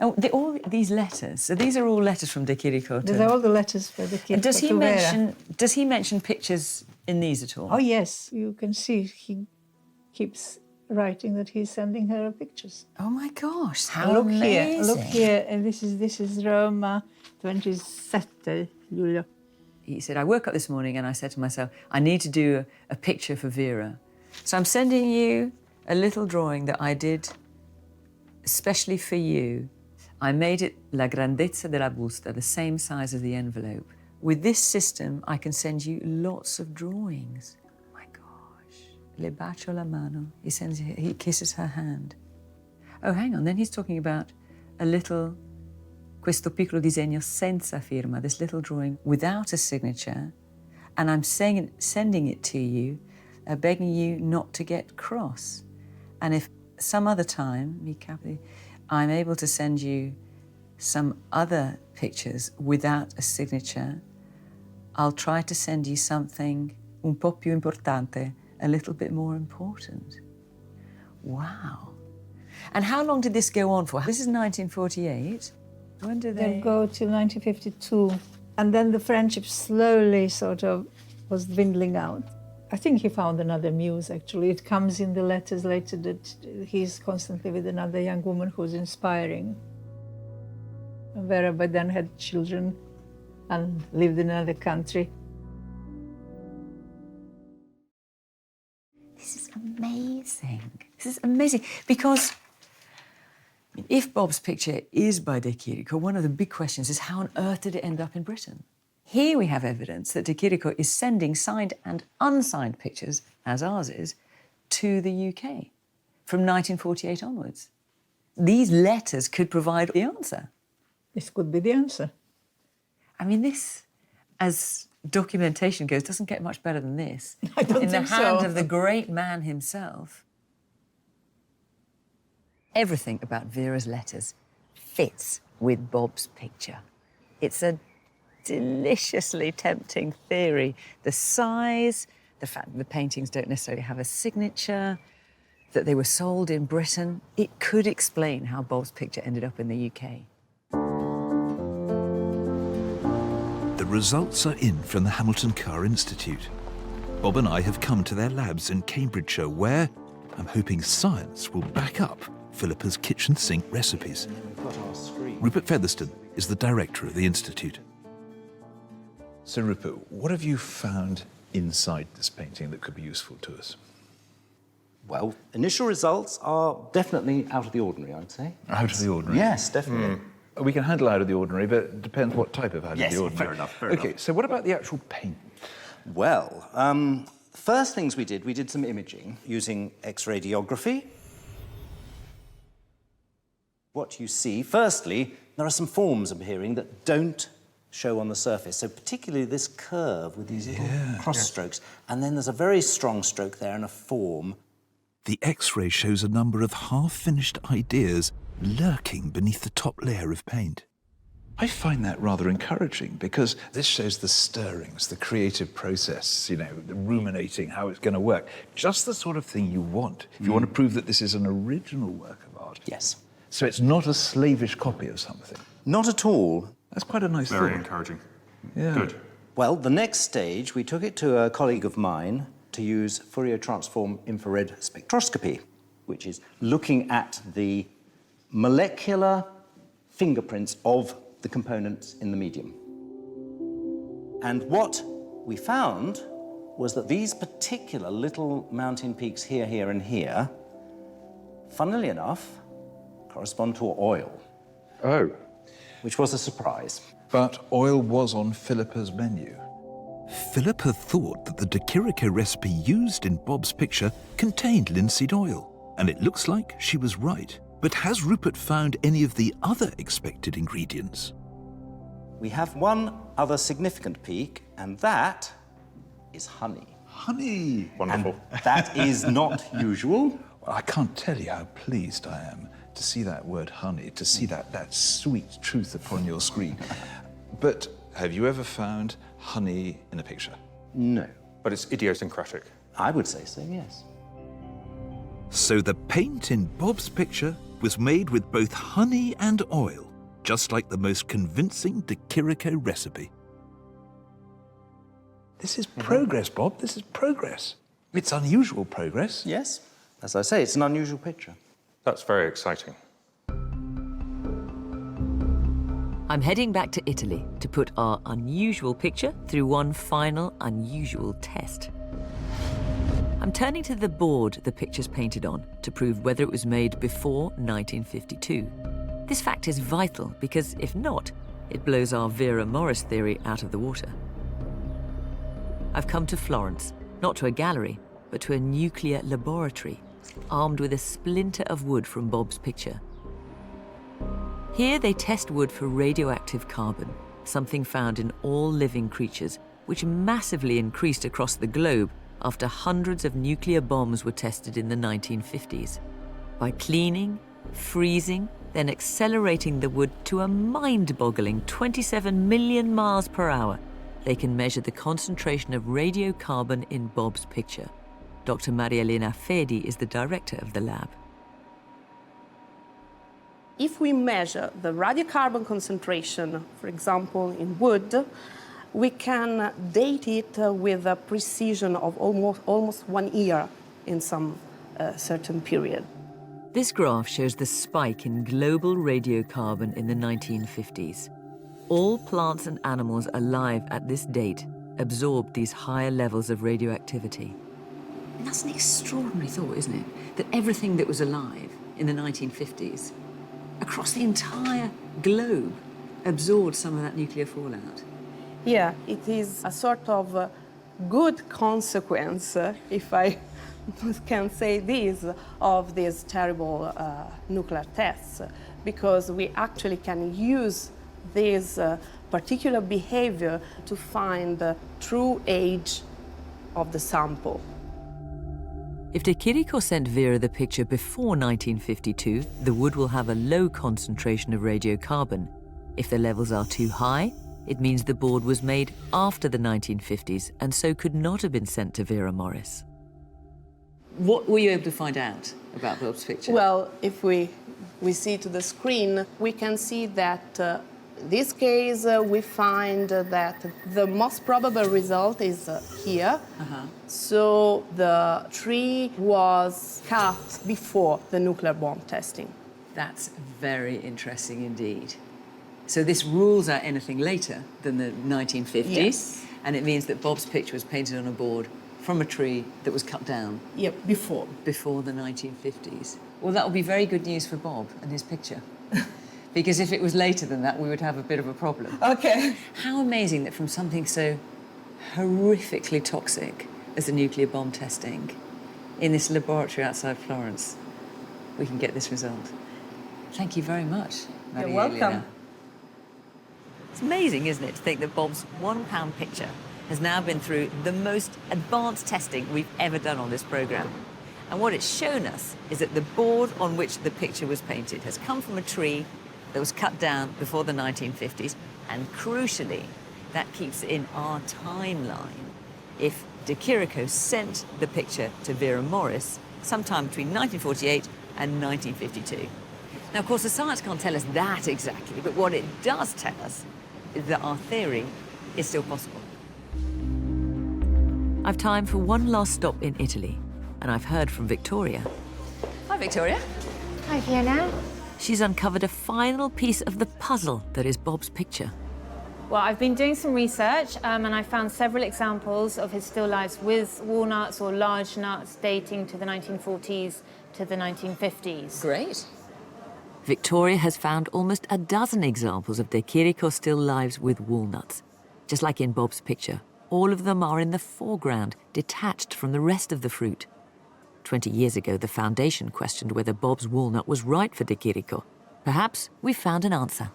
Oh, all these letters. So these are all letters from De Chirico. These are all the letters for De Chirico. And does he mention pictures in these at all? Oh yes, you can see he keeps writing that he's sending her pictures. Oh my gosh! How look amazing! Look here, and this is Roma, 27 luglio. He said, I woke up this morning and I said to myself, I need to do a picture for Vera. So I'm sending you a little drawing that I did especially for you. I made it la grandezza della busta, the same size as the envelope. With this system, I can send you lots of drawings. Oh my gosh. Le bacio la mano. He kisses her hand. Oh, hang on, then he's talking about a little questo piccolo disegno senza firma, this little drawing without a signature, and I'm sending it to you, begging you not to get cross. And if some other time, I'm able to send you some other pictures without a signature, I'll try to send you something un po' più importante, a little bit more important. Wow. And how long did this go on for? This is 1948. When did they go till 1952, and then the friendship slowly sort of was dwindling out. I think he found another muse, actually. It comes in the letters later that he's constantly with another young woman who's inspiring. Vera by then had children and lived in another country. This is amazing. This is amazing because if Bob's picture is by De Chirico, one of the big questions is how on earth did it end up in Britain? Here we have evidence that De Chirico is sending signed and unsigned pictures, as ours is, to the UK from 1948 onwards. These letters could provide the answer. This could be the answer. I mean, this, as documentation goes, doesn't get much better than this. I don't think so. In the hand of the great man himself. Everything about Vera's letters fits with Bob's picture. It's a deliciously tempting theory. The size, the fact that the paintings don't necessarily have a signature, that they were sold in Britain, it could explain how Bob's picture ended up in the UK. The results are in from the Hamilton Carr Institute. Bob and I have come to their labs in Cambridgeshire, where I'm hoping science will back up Philippa's kitchen sink recipes. Rupert Featherstone is the director of the Institute. So Rupert, what have you found inside this painting that could be useful to us? Well, initial results are definitely out of the ordinary, I'd say. Out of the ordinary? Yes, definitely. We can handle out of the ordinary, but it depends what type of out of the ordinary. Fair enough, fair Okay, enough. so what about the actual paint? Well, first things we did some imaging using X-radiography. What you see, firstly, there are some forms appearing that don't show on the surface. So particularly this curve with these little cross strokes. And then there's a very strong stroke there and a form. The X-ray shows a number of half-finished ideas lurking beneath the top layer of paint. I find that rather encouraging because this shows the stirrings, the creative process, you know, the ruminating, how it's going to work. Just the sort of thing you want if you want to prove that this is an original work of art. Yes. So it's not a slavish copy of something. Not at all. That's quite a nice thing. Very encouraging. Yeah. Good. Well, the next stage, we took it to a colleague of mine to use Fourier transform infrared spectroscopy, which is looking at the molecular fingerprints of the components in the medium. And what we found was that these particular little mountain peaks here, here, and here, funnily enough, correspond to oil. Oh. Which was a surprise. But oil was on Philippa's menu. Philippa thought that the De Chirico recipe used in Bob's picture contained linseed oil, and it looks like she was right. But has Rupert found any of the other expected ingredients? We have one other significant peak, and that is honey. Honey! Wonderful. And that is not usual. Well, I can't tell you how pleased I am to see that word honey, to see that sweet truth upon your screen. But have you ever found honey in a picture? No. But it's idiosyncratic. I would say so, yes. So the paint in Bob's picture was made with both honey and oil, just like the most convincing De Chirico recipe. This is progress, Bob. This is progress. It's unusual progress. Yes. As I say, it's an unusual picture. That's very exciting. I'm heading back to Italy to put our unusual picture through one final unusual test. I'm turning to the board the picture's painted on to prove whether it was made before 1952. This fact is vital because if not, it blows our Vera Morris theory out of the water. I've come to Florence, not to a gallery, but to a nuclear laboratory, armed with a splinter of wood from Bob's picture. Here they test wood for radioactive carbon, something found in all living creatures, which massively increased across the globe after hundreds of nuclear bombs were tested in the 1950s. By cleaning, freezing, then accelerating the wood to a mind-boggling 27 million miles per hour, they can measure the concentration of radiocarbon in Bob's picture. Dr. Marielena Fedi is the director of the lab. If we measure the radiocarbon concentration, for example, in wood, we can date it with a precision of almost 1 year in some certain period. This graph shows the spike in global radiocarbon in the 1950s. All plants and animals alive at this date absorbed these higher levels of radioactivity. And that's an extraordinary thought, isn't it? That everything that was alive in the 1950s, across the entire globe, absorbed some of that nuclear fallout. Yeah, it is a sort of good consequence, if I can say this, of these terrible nuclear tests, because we actually can use this particular behavior to find the true age of the sample. If De Chirico sent Vera the picture before 1952, the wood will have a low concentration of radiocarbon. If the levels are too high, it means the board was made after the 1950s and so could not have been sent to Vera Morris. What were you able to find out about Bob's picture? Well, if we see to the screen, we can see that in this case, we find that the most probable result is here. So the tree was cut before the nuclear bomb testing. That's very interesting indeed. So this rules out anything later than the 1950s. Yes. And it means that Bob's picture was painted on a board from a tree that was cut down. Yep, before. Before the 1950s. Well, that will be very good news for Bob and his picture. Because if it was later than that, we would have a bit of a problem. Okay. How amazing that from something so horrifically toxic as the nuclear bomb testing, in this laboratory outside Florence, we can get this result. Thank you very much, You're Maria welcome. Elena. It's amazing, isn't it, to think that Bob's £1 picture has now been through the most advanced testing we've ever done on this programme. And what it's shown us is that the board on which the picture was painted has come from a tree that was cut down before the 1950s, and crucially, that keeps it in our timeline. If de Chirico sent the picture to Vera Morris sometime between 1948 and 1952. Now, of course, the science can't tell us that exactly, but what it does tell us is that our theory is still possible. I've time for one last stop in Italy, and I've heard from Victoria. Hi, Victoria. Hi, Fiona. She's uncovered a final piece of the puzzle that is Bob's picture. Well, I've been doing some research and I found several examples of his still lifes with walnuts or large nuts dating to the 1940s to the 1950s. Great. Victoria has found almost a dozen examples of de Chirico still lives with walnuts. Just like in Bob's picture, all of them are in the foreground, detached from the rest of the fruit. 20 years ago, the Foundation questioned whether Bob's walnut was right for de Chirico. Perhaps we found an answer.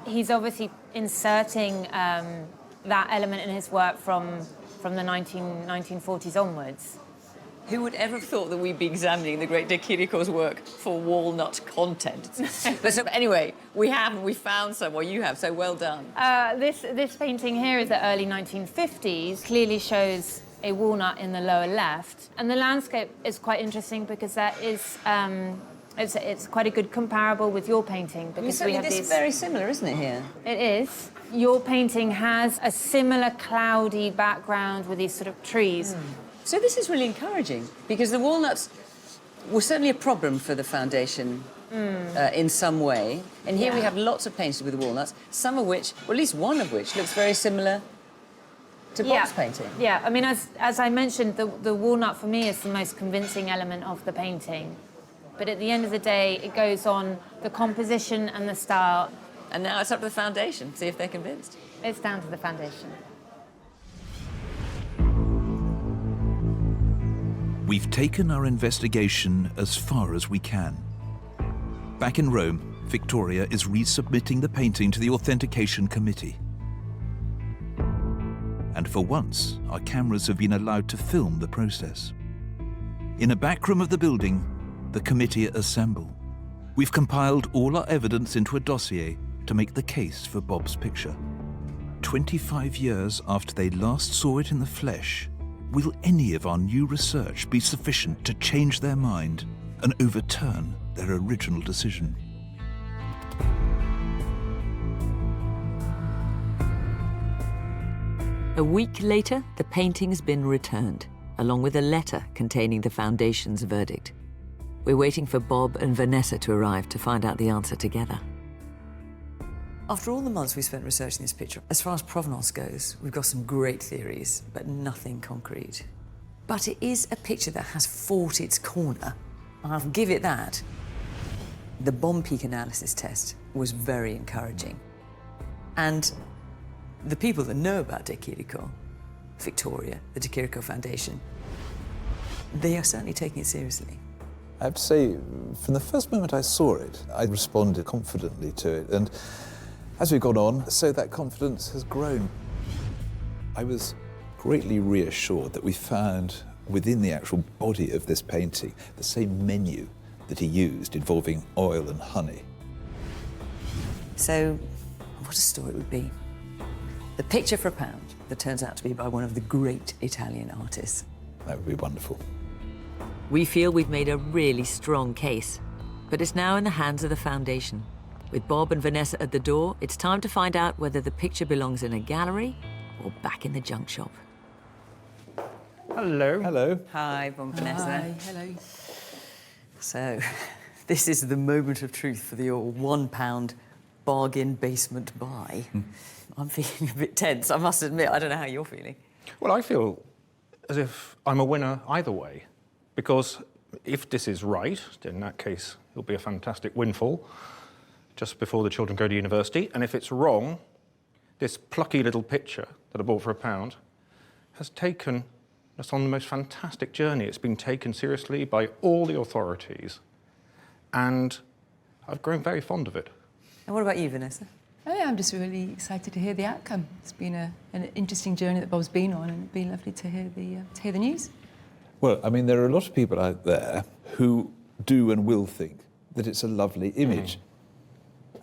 He's obviously inserting that element in his work from the 1940s onwards. Who would ever have thought that we'd be examining the great de Chirico's work for walnut content? But so anyway, we found some, or you have, so well done. This painting here is the early 1950s, clearly shows a walnut in the lower left. And the landscape is quite interesting because that is, it's quite a good comparable with your painting. Because we have this these... is very similar, isn't it, here? It is. Your painting has a similar cloudy background with these sort of trees. So this is really encouraging, because the walnuts were certainly a problem for the Foundation in some way. And here we have lots of paintings with walnuts, some of which, or at least one of which, looks very similar to Bob's painting. Yeah, I mean, as I mentioned, the walnut for me is the most convincing element of the painting. But at the end of the day, it goes on the composition and the style. And now it's up to the Foundation, see if they're convinced. It's down to the Foundation. We've taken our investigation as far as we can. Back in Rome, Victoria is resubmitting the painting to the Authentication Committee. And for once, our cameras have been allowed to film the process. In a back room of the building, the committee assemble. We've compiled all our evidence into a dossier to make the case for Bob's picture. 25 years after they last saw it in the flesh, will any of our new research be sufficient to change their mind and overturn their original decision? A week later, the painting's been returned, along with a letter containing the Foundation's verdict. We're waiting for Bob and Vanessa to arrive to find out the answer together. After all the months we spent researching this picture, as far as provenance goes, we've got some great theories, but nothing concrete. But it is a picture that has fought its corner. I'll give it that. The bomb peak analysis test was very encouraging. And the people that know about de Chirico, Victoria, the de Chirico Foundation, they are certainly taking it seriously. I have to say, from the first moment I saw it, I responded confidently to it. And as we've gone on, so that confidence has grown. I was greatly reassured that we found within the actual body of this painting the same menu that he used involving oil and honey. So, what a story it would be. The picture for £1 that turns out to be by one of the great Italian artists. That would be wonderful. We feel we've made a really strong case, but it's now in the hands of the Foundation. With Bob and Vanessa at the door, it's time to find out whether the picture belongs in a gallery or back in the junk shop. Hello. Hello. Hi, Bob and Vanessa. Hi, hello. So, this is the moment of truth for the old £1 bargain basement buy. I'm feeling a bit tense, I must admit. I don't know how you're feeling. Well, I feel as if I'm a winner either way, because if this is right, in that case, it'll be a fantastic windfall just before the children go to university. And if it's wrong, this plucky little picture that I bought for £1 has taken us on the most fantastic journey. It's been taken seriously by all the authorities, and I've grown very fond of it. And what about you, Vanessa? Oh, yeah, I'm just really excited to hear the outcome. It's been an interesting journey that Bob's been on, and it'd be lovely to hear the news. Well, I mean, there are a lot of people out there who do and will think that it's a lovely image.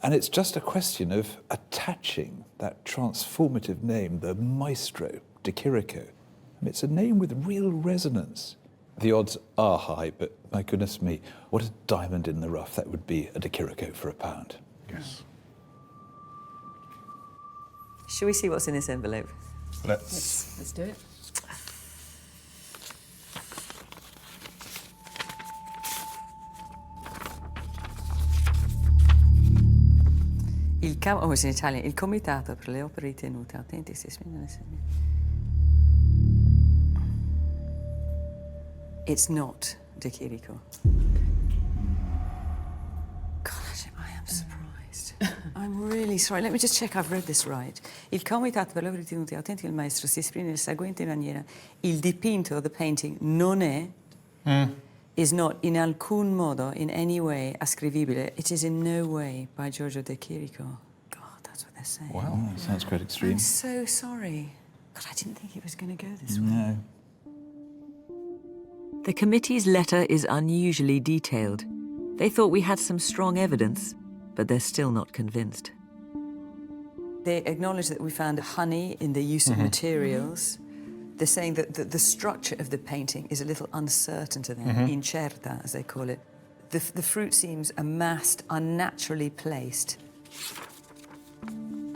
And it's just a question of attaching that transformative name, the Maestro de Chirico. I mean, it's a name with real resonance. The odds are high, but my goodness me, what a diamond in the rough that would be a de Chirico for £1. Yes. Shall we see what's in this envelope? Let's do it. Oh, it's in Italian. Il Comitato per le opere ritenute autentiche. It's not de Chirico. Gosh, I am surprised. I'm really sorry. Let me just check I've read this right. Il Comitato per le opere ritenute autentiche del maestro si esprime nella seguente maniera. Il dipinto, the painting, non è, is not in alcun modo, in any way, ascrivibile. It is in no way by Giorgio de Chirico. God, that's what they're saying. Wow, sounds quite extreme. I'm so sorry. God, I didn't think it was going to go this way. No. The committee's letter is unusually detailed. They thought we had some strong evidence, but they're still not convinced. They acknowledge that we found honey in the use of materials. They're saying that the structure of the painting is a little uncertain to them, incerta, as they call it. The fruit seems amassed, unnaturally placed.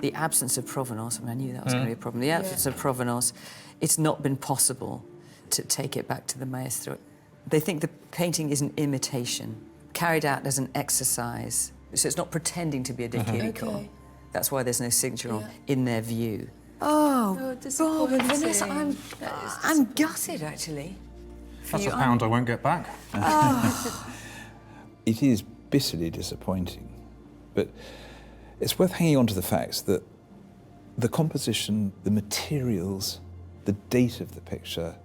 The absence of provenance, I mean, I knew that was going to be a problem. The absence of provenance, it's not been possible to take it back to the maestro. They think the painting is an imitation, carried out as an exercise. So it's not pretending to be a de Chirico. Okay. That's why there's no signature on, in their view. Oh, Bob and Vanessa, I'm gutted, actually. That's £1 I won't get back. It is bitterly disappointing, but it's worth hanging on to the facts that the composition, the materials, the date of the picture,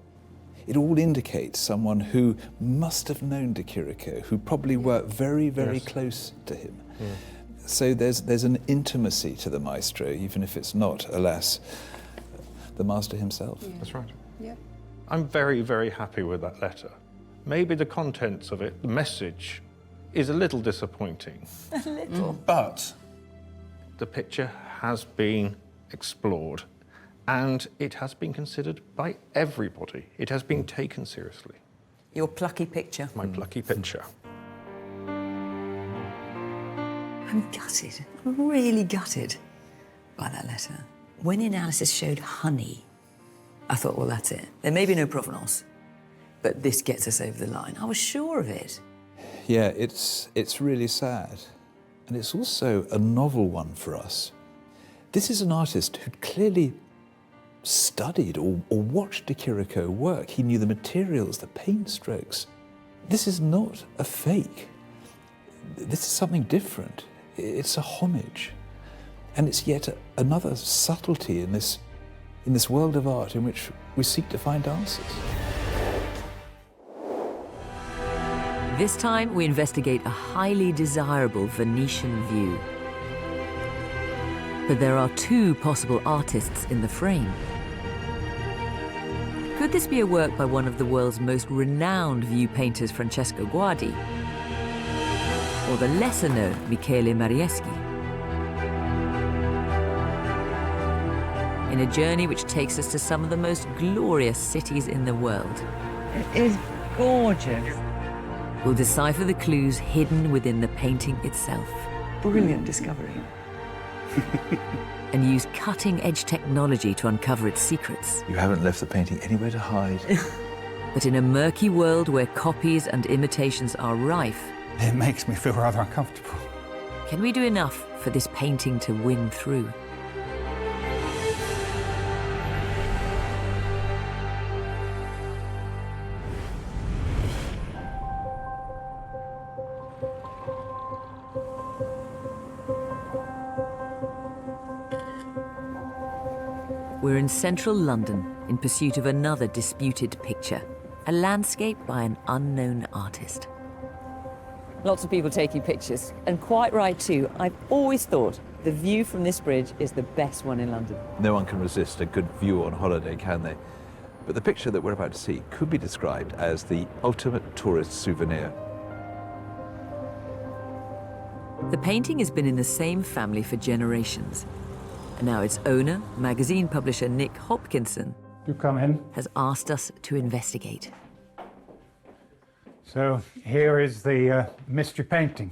it all indicates someone who must have known de Chirico, who probably worked very, very close to him. So there's an intimacy to the maestro, even if it's not, alas, the master himself. That's right. Yeah. I'm very, very happy with that letter. Maybe the contents of it, the message, is a little disappointing. A little. But the picture has been explored and it has been considered by everybody. It has been taken seriously. Your plucky picture. My plucky picture. I'm gutted. I'm really gutted by that letter. When the analysis showed honey, I thought, well, that's it. There may be no provenance, but this gets us over the line. I was sure of it. Yeah, it's really sad. And it's also a novel one for us. This is an artist who clearly studied or watched de Chirico work. He knew the materials, the paint strokes. This is not a fake. This is something different. It's a homage. And it's yet another subtlety in this world of art in which we seek to find answers. This time, we investigate a highly desirable Venetian view. But there are two possible artists in the frame. Could this be a work by one of the world's most renowned view painters, Francesco Guardi, or the lesser-known Michele Marieschi? In a journey which takes us to some of the most glorious cities in the world. It is gorgeous. We'll decipher the clues hidden within the painting itself. Brilliant discovery. And use cutting-edge technology to uncover its secrets. You haven't left the painting anywhere to hide. But in a murky world where copies and imitations are rife, it makes me feel rather uncomfortable. Can we do enough for this painting to win through? We're in central London in pursuit of another disputed picture, a landscape by an unknown artist. Lots of people taking pictures, and quite right too. I've always thought the view from this bridge is the best one in London. No one can resist a good view on holiday, can they? But the picture that we're about to see could be described as the ultimate tourist souvenir. The painting has been in the same family for generations. And now its owner, magazine publisher Nick Hopkinson, You come in. has asked us to investigate. So here is the mystery painting.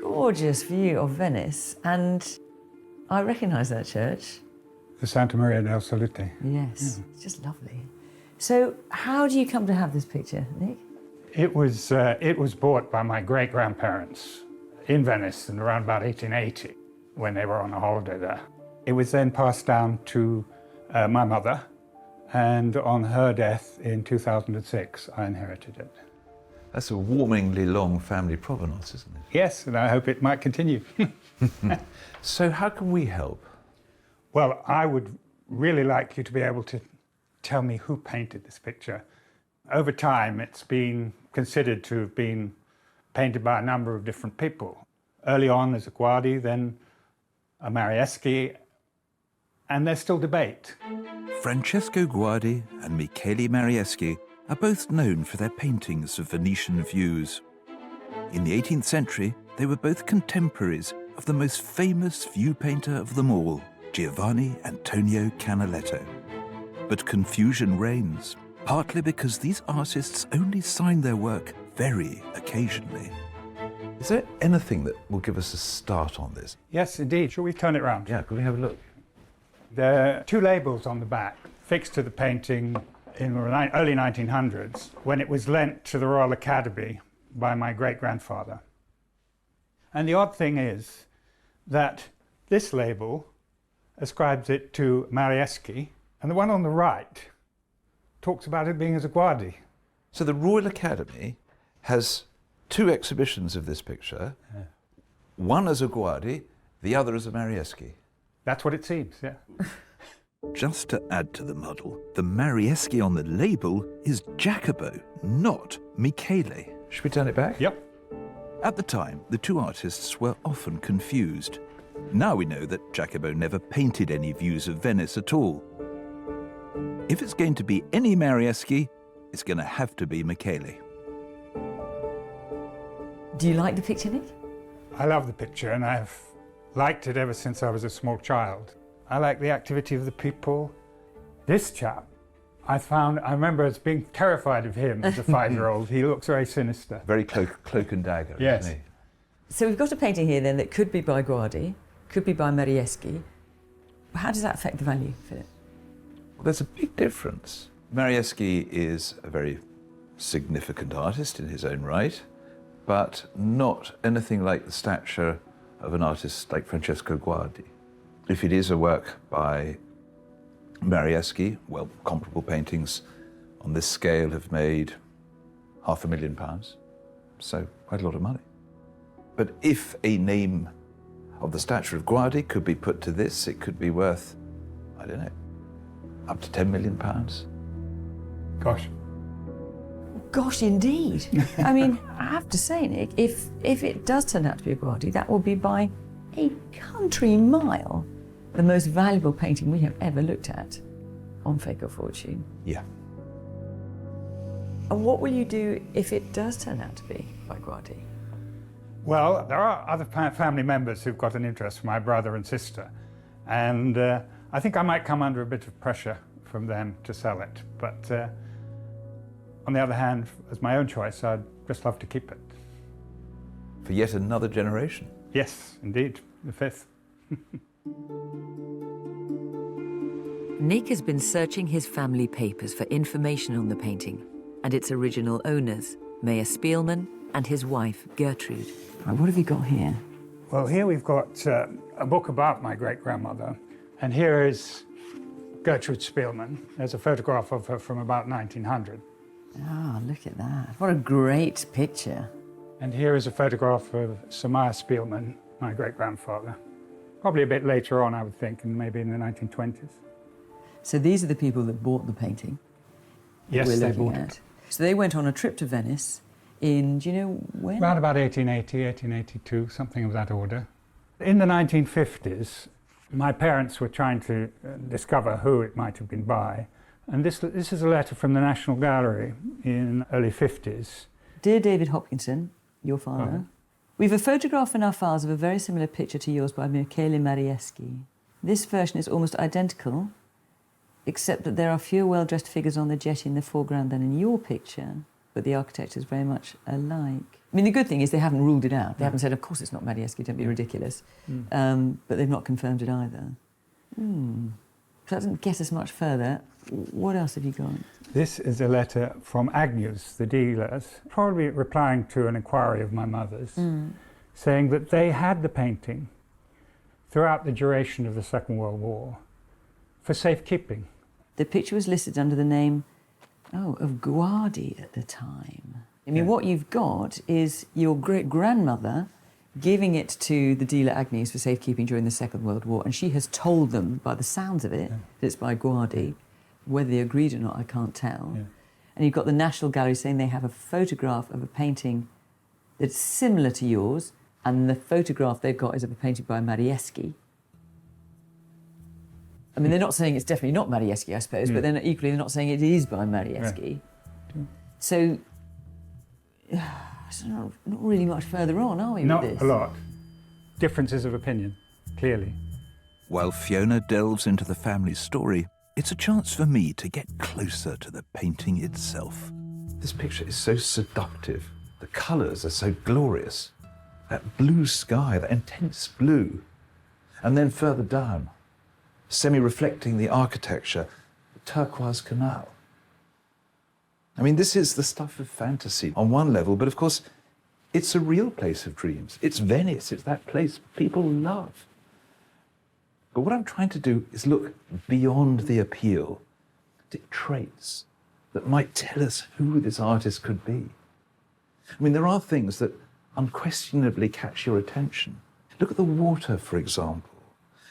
Gorgeous view of Venice, and I recognise that church. The Santa Maria del Salute. Yes, it's just lovely. So how do you come to have this picture, Nick? It was bought by my great-grandparents in Venice in around about 1880 when they were on a holiday there. It was then passed down to my mother, and on her death in 2006, I inherited it. That's a warmingly long family provenance, isn't it? Yes, and I hope it might continue. So how can we help? Well, I would really like you to be able to tell me who painted this picture. Over time, it's been considered to have been painted by a number of different people. Early on as a Guardi, then a Marieschi, and there's still debate. Francesco Guardi and Michele Marieschi are both known for their paintings of Venetian views. In the 18th century, they were both contemporaries of the most famous view painter of them all, Giovanni Antonio Canaletto. But confusion reigns, partly because these artists only sign their work very occasionally. Is there anything that will give us a start on this? Yes, indeed. Shall we turn it round? Yeah, can we have a look? There are two labels on the back fixed to the painting in the early 1900s when it was lent to the Royal Academy by my great-grandfather. And the odd thing is that this label ascribes it to Marieschi, and the one on the right talks about it being as a Guardi. So the Royal Academy has two exhibitions of this picture, one as a Guardi, the other as a Marieschi. That's what it seems, yeah. Just to add to the muddle, the Marieschi on the label is Jacopo, not Michele. Should we turn it back? Yep. At the time, the two artists were often confused. Now we know that Jacopo never painted any views of Venice at all. If it's going to be any Marieschi, it's going to have to be Michele. Do you like the picture, Nick? I love the picture, and I've liked it ever since I was a small child. I like the activity of the people. This chap, I remember as being terrified of him as a 5-year-old. He looks very sinister. Very cloak and dagger, yes. Isn't he? So we've got a painting here then that could be by Guardi, could be by Marieschi. How does that affect the value, Philip? Well, there's a big difference. Marieschi is a very significant artist in his own right, but not anything like the stature of an artist like Francesco Guardi. If it is a work by Marieschi, well, comparable paintings on this scale have made £500,000, so quite a lot of money. But if a name of the stature of Guardi could be put to this, it could be worth, I don't know, up to £10 million. Gosh. Gosh, indeed. I mean, I have to say, Nick, if it does turn out to be a Guardi, that will be by a country mile the most valuable painting we have ever looked at on Fake or Fortune. Yeah. And what will you do if it does turn out to be by Guardi? Well, there are other family members who've got an interest, my brother and sister, and I think I might come under a bit of pressure from them to sell it. But on the other hand, as my own choice, I'd just love to keep it. For yet another generation? Yes, indeed, the 5th. Nick has been searching his family papers for information on the painting and its original owners, Mayor Spielmann and his wife, Gertrude. Right, what have you got here? Well, here we've got a book about my great-grandmother, and here is Gertrude Spielmann. There's a photograph of her from about 1900. Ah, look at that. What a great picture. And here is a photograph of Sir Meyer Spielmann, my great-grandfather. Probably a bit later on, I would think, and maybe in the 1920s. So these are the people that bought the painting? Yes, we're they looking bought at. it. So they went on a trip to Venice in, do you know when? Around about 1880, 1882, something of that order. In the 1950s, my parents were trying to discover who it might have been by, And this is a letter from the National Gallery in early 50s. Dear David Hopkinson, your father, we've a photograph in our files of a very similar picture to yours by Michele Marieschi. This version is almost identical, except that there are fewer well-dressed figures on the jetty in the foreground than in your picture, but the architecture is very much alike. I mean, the good thing is they haven't ruled it out. They haven't said, of course it's not Marieschi, don't be ridiculous. But they've not confirmed it either. So that doesn't get us much further. What else have you got? This is a letter from Agnews, the dealers, probably replying to an inquiry of my mother's, saying that they had the painting throughout the duration of the Second World War for safekeeping. The picture was listed under the name, of Guardi at the time. I mean, what you've got is your great-grandmother giving it to the dealer Agnews for safekeeping during the Second World War, and she has told them, by the sounds of it, that it's by Guardi. Whether they agreed or not, I can't tell. And you've got the National Gallery saying they have a photograph of a painting that's similar to yours, and the photograph they've got is of a painting by Marieschi. I mean, they're not saying it's definitely not Marieschi, I suppose, but then equally they're not saying it is by Marieschi. So, not really much further on, are we, with this? Not a lot. Differences of opinion, clearly. While Fiona delves into the family story, it's a chance for me to get closer to the painting itself. This picture is so seductive. The colours are so glorious. That blue sky, that intense blue. And then further down, semi-reflecting the architecture, the turquoise canal. I mean, this is the stuff of fantasy on one level, but of course, it's a real place of dreams. It's Venice. It's that place people love. But what I'm trying to do is look beyond the appeal to traits that might tell us who this artist could be. I mean, there are things that unquestionably catch your attention. Look at the water, for example.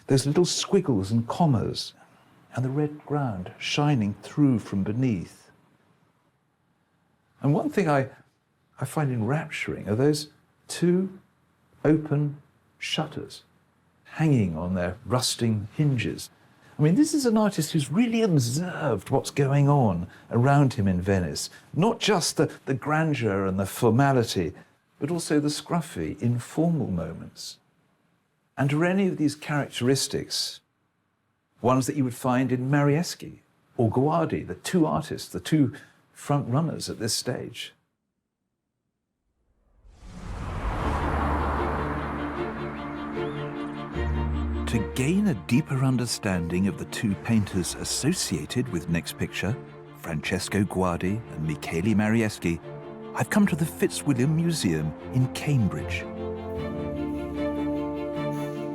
Those little squiggles and commas, and the red ground shining through from beneath. And one thing I find enrapturing are those two open shutters hanging on their rusting hinges. I mean, this is an artist who's really observed what's going on around him in Venice. Not just the grandeur and the formality, but also the scruffy, informal moments. And are any of these characteristics ones that you would find in Marieschi or Guardi, the two artists, the two front runners at this stage? To gain a deeper understanding of the two painters associated with Next Picture, Francesco Guardi and Michele Marieschi, I've come to the Fitzwilliam Museum in Cambridge.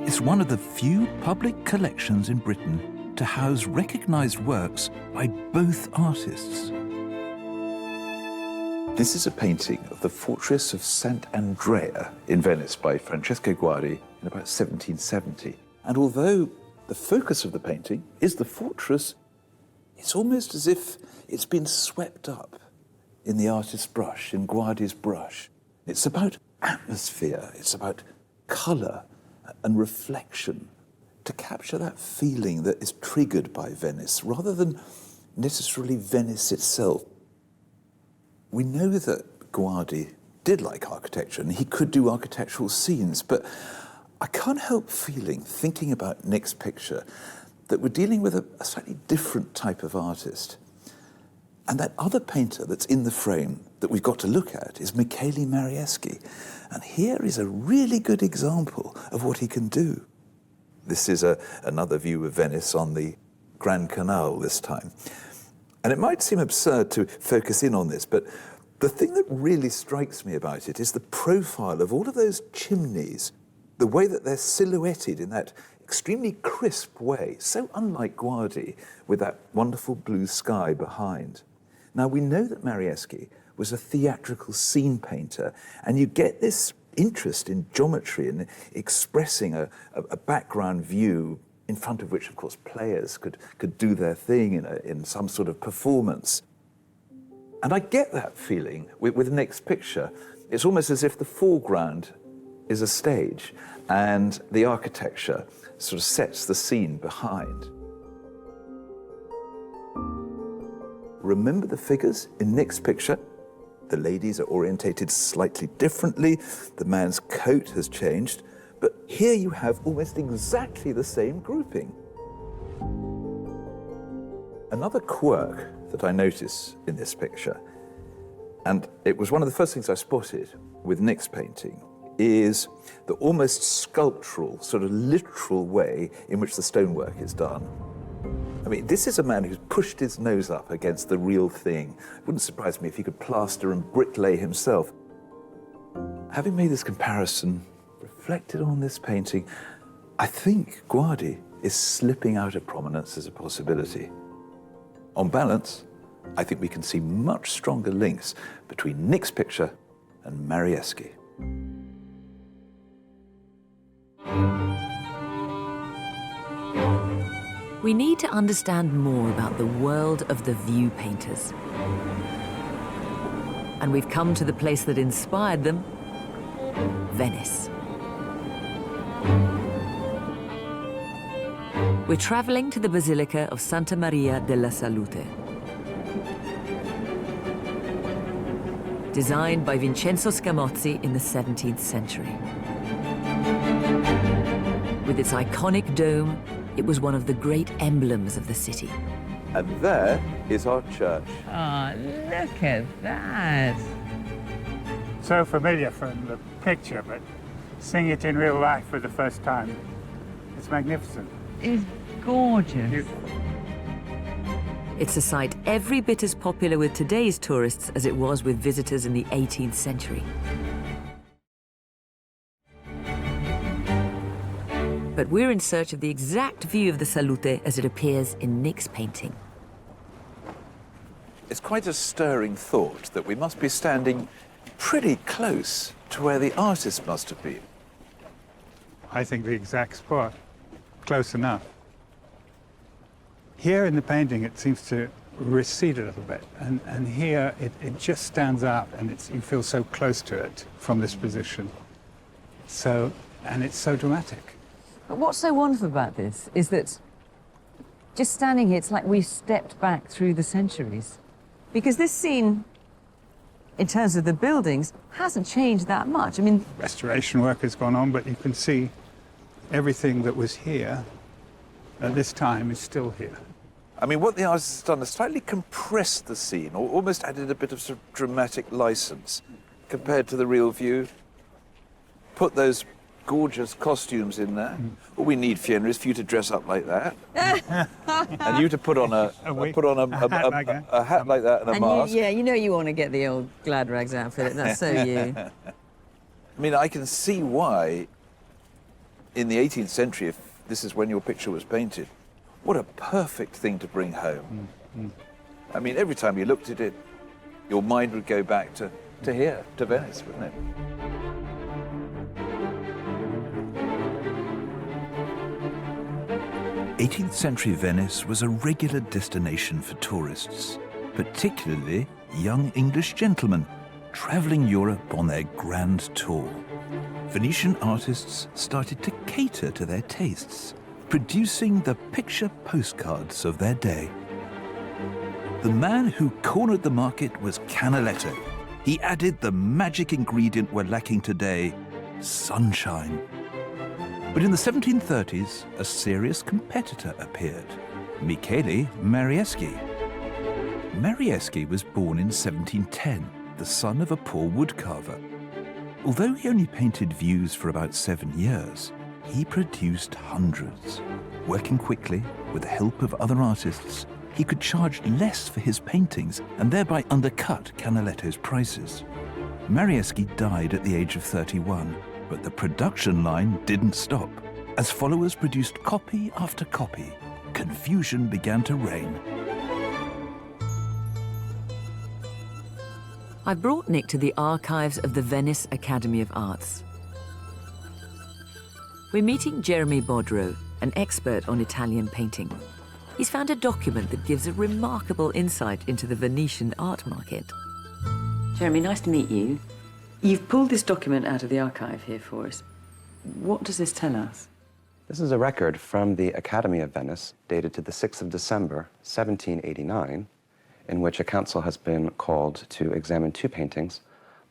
It's one of the few public collections in Britain to house recognised works by both artists. This is a painting of the fortress of Sant'Andrea in Venice by Francesco Guardi in about 1770. And although the focus of the painting is the fortress, it's almost as if it's been swept up in the artist's brush, in Guardi's brush. It's about atmosphere, it's about colour and reflection, to capture that feeling that is triggered by Venice, rather than necessarily Venice itself. We know that Guardi did like architecture, and he could do architectural scenes, but I can't help thinking about Next Picture, that we're dealing with a slightly different type of artist. And that other painter that's in the frame that we've got to look at is Michele Marieschi. And here is a really good example of what he can do. This is another view of Venice on the Grand Canal this time. And it might seem absurd to focus in on this, but the thing that really strikes me about it is the profile of all of those chimneys, the way that they're silhouetted in that extremely crisp way, so unlike Guardi, with that wonderful blue sky behind. Now, we know that Marieschi was a theatrical scene painter, and you get this interest in geometry and expressing a background view in front of which, of course, players could do their thing in some sort of performance. And I get that feeling with Next Picture. It's almost as if the foreground is a stage and the architecture sort of sets the scene behind. Remember the figures in Nick's picture? The ladies are orientated slightly differently, the man's coat has changed, but here you have almost exactly the same grouping. Another quirk that I notice in this picture, and it was one of the first things I spotted with Nick's painting, is the almost sculptural, sort of literal way in which the stonework is done. I mean, this is a man who's pushed his nose up against the real thing. It wouldn't surprise me if he could plaster and bricklay himself. Having made this comparison, reflected on this painting, I think Guardi is slipping out of prominence as a possibility. On balance, I think we can see much stronger links between Nick's picture and Marieschi. We need to understand more about the world of the view painters. And we've come to the place that inspired them, Venice. We're traveling to the Basilica of Santa Maria della Salute. Designed by Vincenzo Scamozzi in the 17th century. With its iconic dome, it was one of the great emblems of the city. And there is our church. Oh, look at that. So familiar from the picture, but seeing it in real life for the first time, it's magnificent. It's gorgeous. Beautiful. It's a site every bit as popular with today's tourists as it was with visitors in the 18th century. But we're in search of the exact view of the Salute as it appears in Nick's painting. It's quite a stirring thought that we must be standing pretty close to where the artist must have been. I think the exact spot, close enough. Here in the painting, it seems to recede a little bit, and here it just stands out, and you feel so close to it from this position. And it's so dramatic. But what's so wonderful about this is that just standing here, it's like we've stepped back through the centuries. Because this scene, in terms of the buildings, hasn't changed that much. I mean, Restoration work has gone on, but you can see everything that was here at this time is still here. I mean, what the artist has done is slightly compressed the scene, or almost added a bit of sort of dramatic license compared to the real view. Put those gorgeous costumes in there. All we need, Fiona, is for you to dress up like that, and you to put on a hat like that and a mask. You know you want to get the old glad rags out, Philip. That's so you. I mean, I can see why, in the 18th century, if this is when your picture was painted, what a perfect thing to bring home. I mean, every time you looked at it, your mind would go back to here, to Venice, wouldn't it? '18th century Venice was a regular destination for tourists, particularly young English gentlemen travelling Europe on their grand tour. Venetian artists started to cater to their tastes, producing the picture postcards of their day. The man who cornered the market was Canaletto. He added the magic ingredient we're lacking today, sunshine. But in the 1730s, a serious competitor appeared, Michele Marieschi. Marieschi was born in 1710, the son of a poor woodcarver. Although he only painted views for about 7 years, he produced hundreds. Working quickly, with the help of other artists, he could charge less for his paintings and thereby undercut Canaletto's prices. Marieschi died at the age of 31, but the production line didn't stop. As followers produced copy after copy, confusion began to reign. I brought Nick to the archives of the Venice Academy of Arts. We're meeting Jeremy Bodrow, an expert on Italian painting. He's found a document that gives a remarkable insight into the Venetian art market. Jeremy, nice to meet you. You've pulled this document out of the archive here for us. What does this tell us? This is a record from the Academy of Venice, dated to the 6th of December, 1789, in which a council has been called to examine 2 paintings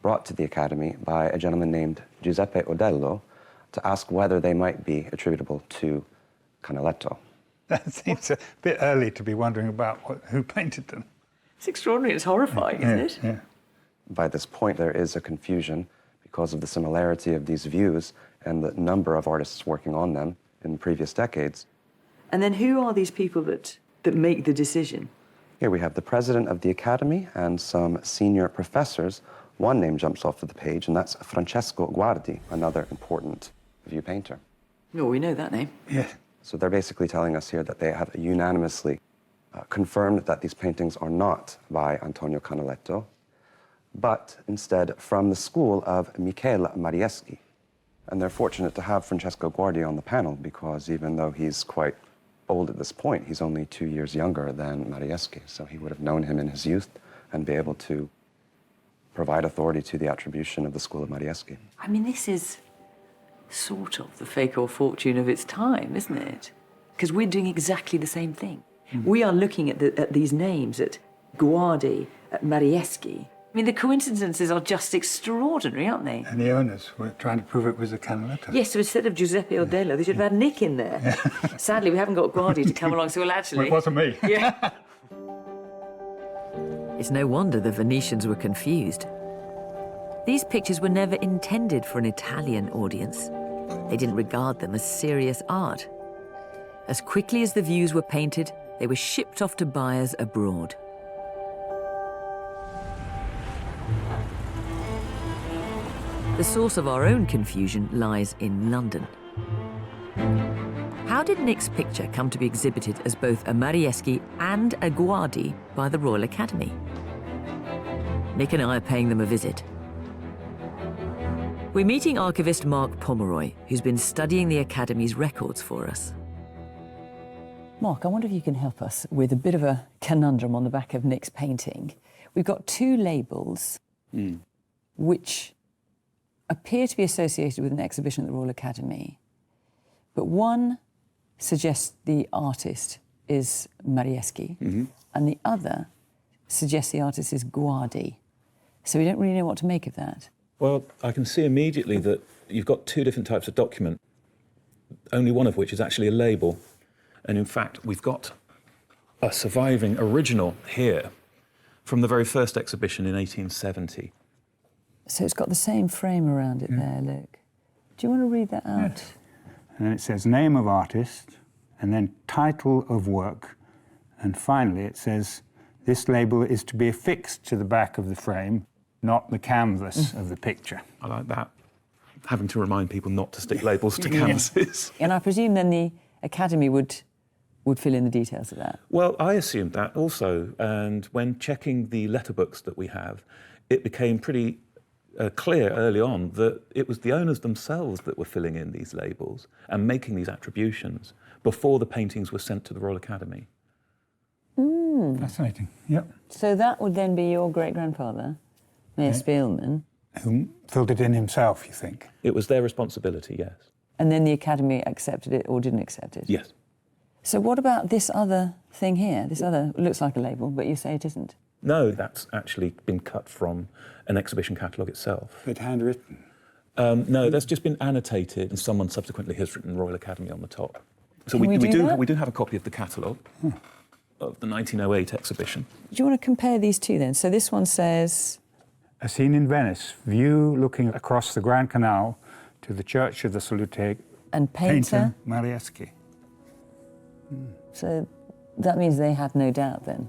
brought to the Academy by a gentleman named Giuseppe Odello to ask whether they might be attributable to Canaletto. That seems a bit early to be wondering about who painted them. It's extraordinary. It's horrifying, isn't it? Yeah. By this point, there is a confusion because of the similarity of these views and the number of artists working on them in previous decades. And then who are these people that make the decision? Here we have the president of the Academy and some senior professors. One name jumps off of the page, and that's Francesco Guardi, another important view painter. Oh, we know that name. Yeah. So they're basically telling us here that they have unanimously confirmed that these paintings are not by Antonio Canaletto, but instead from the school of Michele Marieschi. And they're fortunate to have Francesco Guardi on the panel because even though he's quite old at this point, he's only 2 years younger than Marieschi, so he would have known him in his youth and be able to provide authority to the attribution of the school of Marieschi. I mean, this is sort of the fake or fortune of its time, isn't it? Because we're doing exactly the same thing. We are looking at these names, at Guardi, at Marieschi. I mean, the coincidences are just extraordinary, aren't they? And the owners were trying to prove it was a Canaletto. Yes, so instead of Giuseppe Odello, they should have had Nick in there. Sadly, we haven't got Guardi to come along, so well, actually... Well, it wasn't me. Yeah. It's no wonder the Venetians were confused. These pictures were never intended for an Italian audience. They didn't regard them as serious art. As quickly as the views were painted, they were shipped off to buyers abroad. The source of our own confusion lies in London. How did Nick's picture come to be exhibited as both a Marieschi and a Guardi by the Royal Academy? Nick and I are paying them a visit. We're meeting archivist Mark Pomeroy, who's been studying the Academy's records for us. Mark, I wonder if you can help us with a bit of a conundrum on the back of Nick's painting. We've got 2 labels which appear to be associated with an exhibition at the Royal Academy, but one suggests the artist is Marieschi, and the other suggests the artist is Guardi. So we don't really know what to make of that. Well, I can see immediately that you've got 2 different types of document, only one of which is actually a label. And in fact, we've got a surviving original here from the very first exhibition in 1870. So it's got the same frame around it there, look. Do you want to read that out? Yes. And then it says name of artist, and then title of work, and finally it says this label is to be affixed to the back of the frame, not the canvas of the picture. I like that. Having to remind people not to stick labels to canvases. And I presume then the Academy would fill in the details of that. Well, I assumed that also, and when checking the letterbooks that we have, it became pretty clear early on that it was the owners themselves that were filling in these labels and making these attributions before the paintings were sent to the Royal Academy. Fascinating, yep. So that would then be your great-grandfather, Mayor Spielman. Who filled it in himself, you think? It was their responsibility, yes. And then the Academy accepted it or didn't accept it? Yes. So what about this other thing here? This other looks like a label, but you say it isn't. No, that's actually been cut from an exhibition catalogue itself. But handwritten? No, that's just been annotated, and someone subsequently has written Royal Academy on the top. So Can we do have a copy of the catalogue of the 1908 exhibition. Do you want to compare these two then? So this one says... A scene in Venice, view looking across the Grand Canal to the Church of the Salute. And painter? Marieschi. So that means they had no doubt then?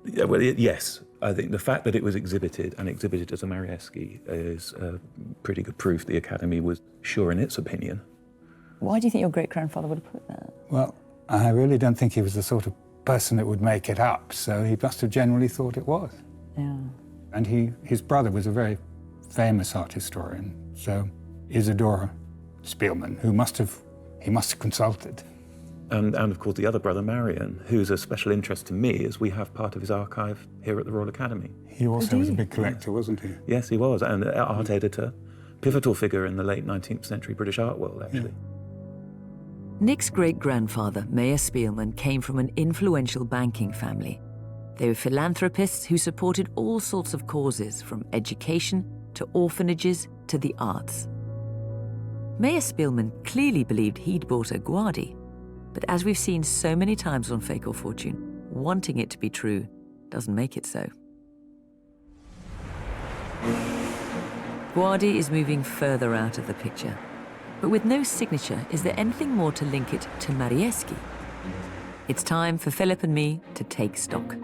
Yeah, well, yes. I think the fact that it was exhibited as a Marieschi is pretty good proof the Academy was sure in its opinion. Why do you think your great-grandfather would have put that? Well, I really don't think he was the sort of person that would make it up, so he must have generally thought it was. Yeah. And his brother was a very famous art historian, so Isidore Spielman, he must have consulted. And of course the other brother, Marion, who's a special interest to me as we have part of his archive here at the Royal Academy. He also was a big collector, wasn't he? Yes, he was, and art editor, pivotal figure in the late 19th century British art world, actually. Nick's great-grandfather, Mayor Spielman, came from an influential banking family. They were philanthropists who supported all sorts of causes, from education to orphanages to the arts. Mayer Spielmann clearly believed he'd bought a Guardi, but as we've seen so many times on Fake or Fortune, wanting it to be true doesn't make it so. Guardi is moving further out of the picture, but with no signature, is there anything more to link it to Marieschi? It's time for Philip and me to take stock.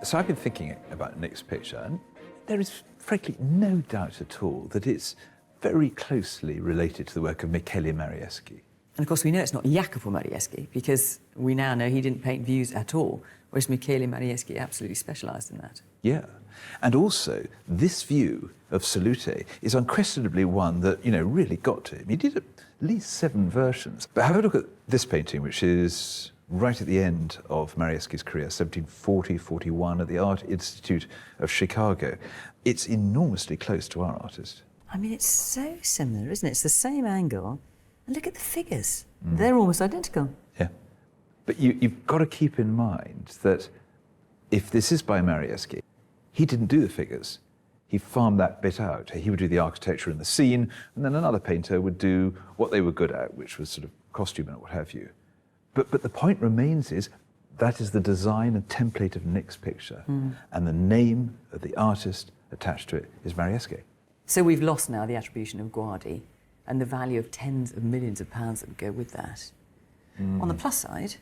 So I've been thinking about Nick's picture, and there is frankly no doubt at all that it's very closely related to the work of Michele Marieschi. And of course, we know it's not Jacopo Marieschi, because we now know he didn't paint views at all, whereas Michele Marieschi absolutely specialised in that. Yeah. And also, this view of Salute is unquestionably one that, really got to him. He did at least 7 versions. But have a look at this painting, which is right at the end of Marieschi's career, 1740-41, at the Art Institute of Chicago. It's enormously close to our artist. I mean, it's so similar, isn't it? It's the same angle. And look at the figures. They're almost identical. Yeah. But you've got to keep in mind that if this is by Marieschi, he didn't do the figures. He farmed that bit out. He would do the architecture and the scene, and then another painter would do what they were good at, which was sort of costume and what have you. But the point remains is that is the design and template of Nick's picture, and the name of the artist attached to it is Marieschi. So we've lost now the attribution of Guardi and the value of tens of millions of pounds that would go with that. On the plus side,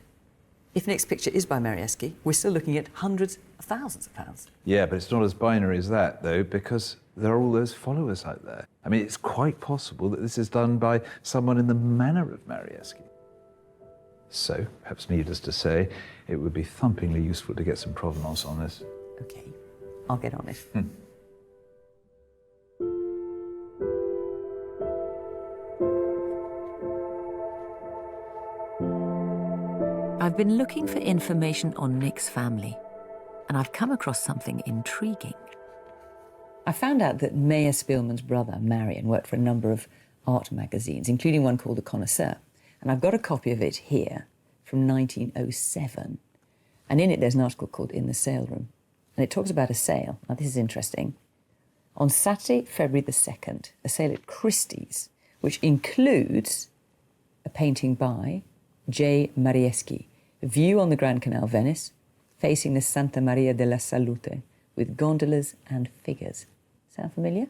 if Nick's picture is by Marieschi, we're still looking at hundreds of thousands of pounds. Yeah, but it's not as binary as that, though, because there are all those followers out there. I mean, it's quite possible that this is done by someone in the manner of Marieschi. So, perhaps needless to say, it would be thumpingly useful to get some provenance on this. OK, I'll get on it. I've been looking for information on Nick's family, and I've come across something intriguing. I found out that Mayer Spielmann's brother, Marion, worked for a number of art magazines, including one called The Connoisseur. And I've got a copy of it here from 1907. And in it, there's an article called In the Sale Room. And it talks about a sale. Now, this is interesting. On Saturday, February the 2nd, a sale at Christie's, which includes a painting by J. Marieschi, a view on the Grand Canal, Venice, facing the Santa Maria della Salute, with gondolas and figures. Sound familiar?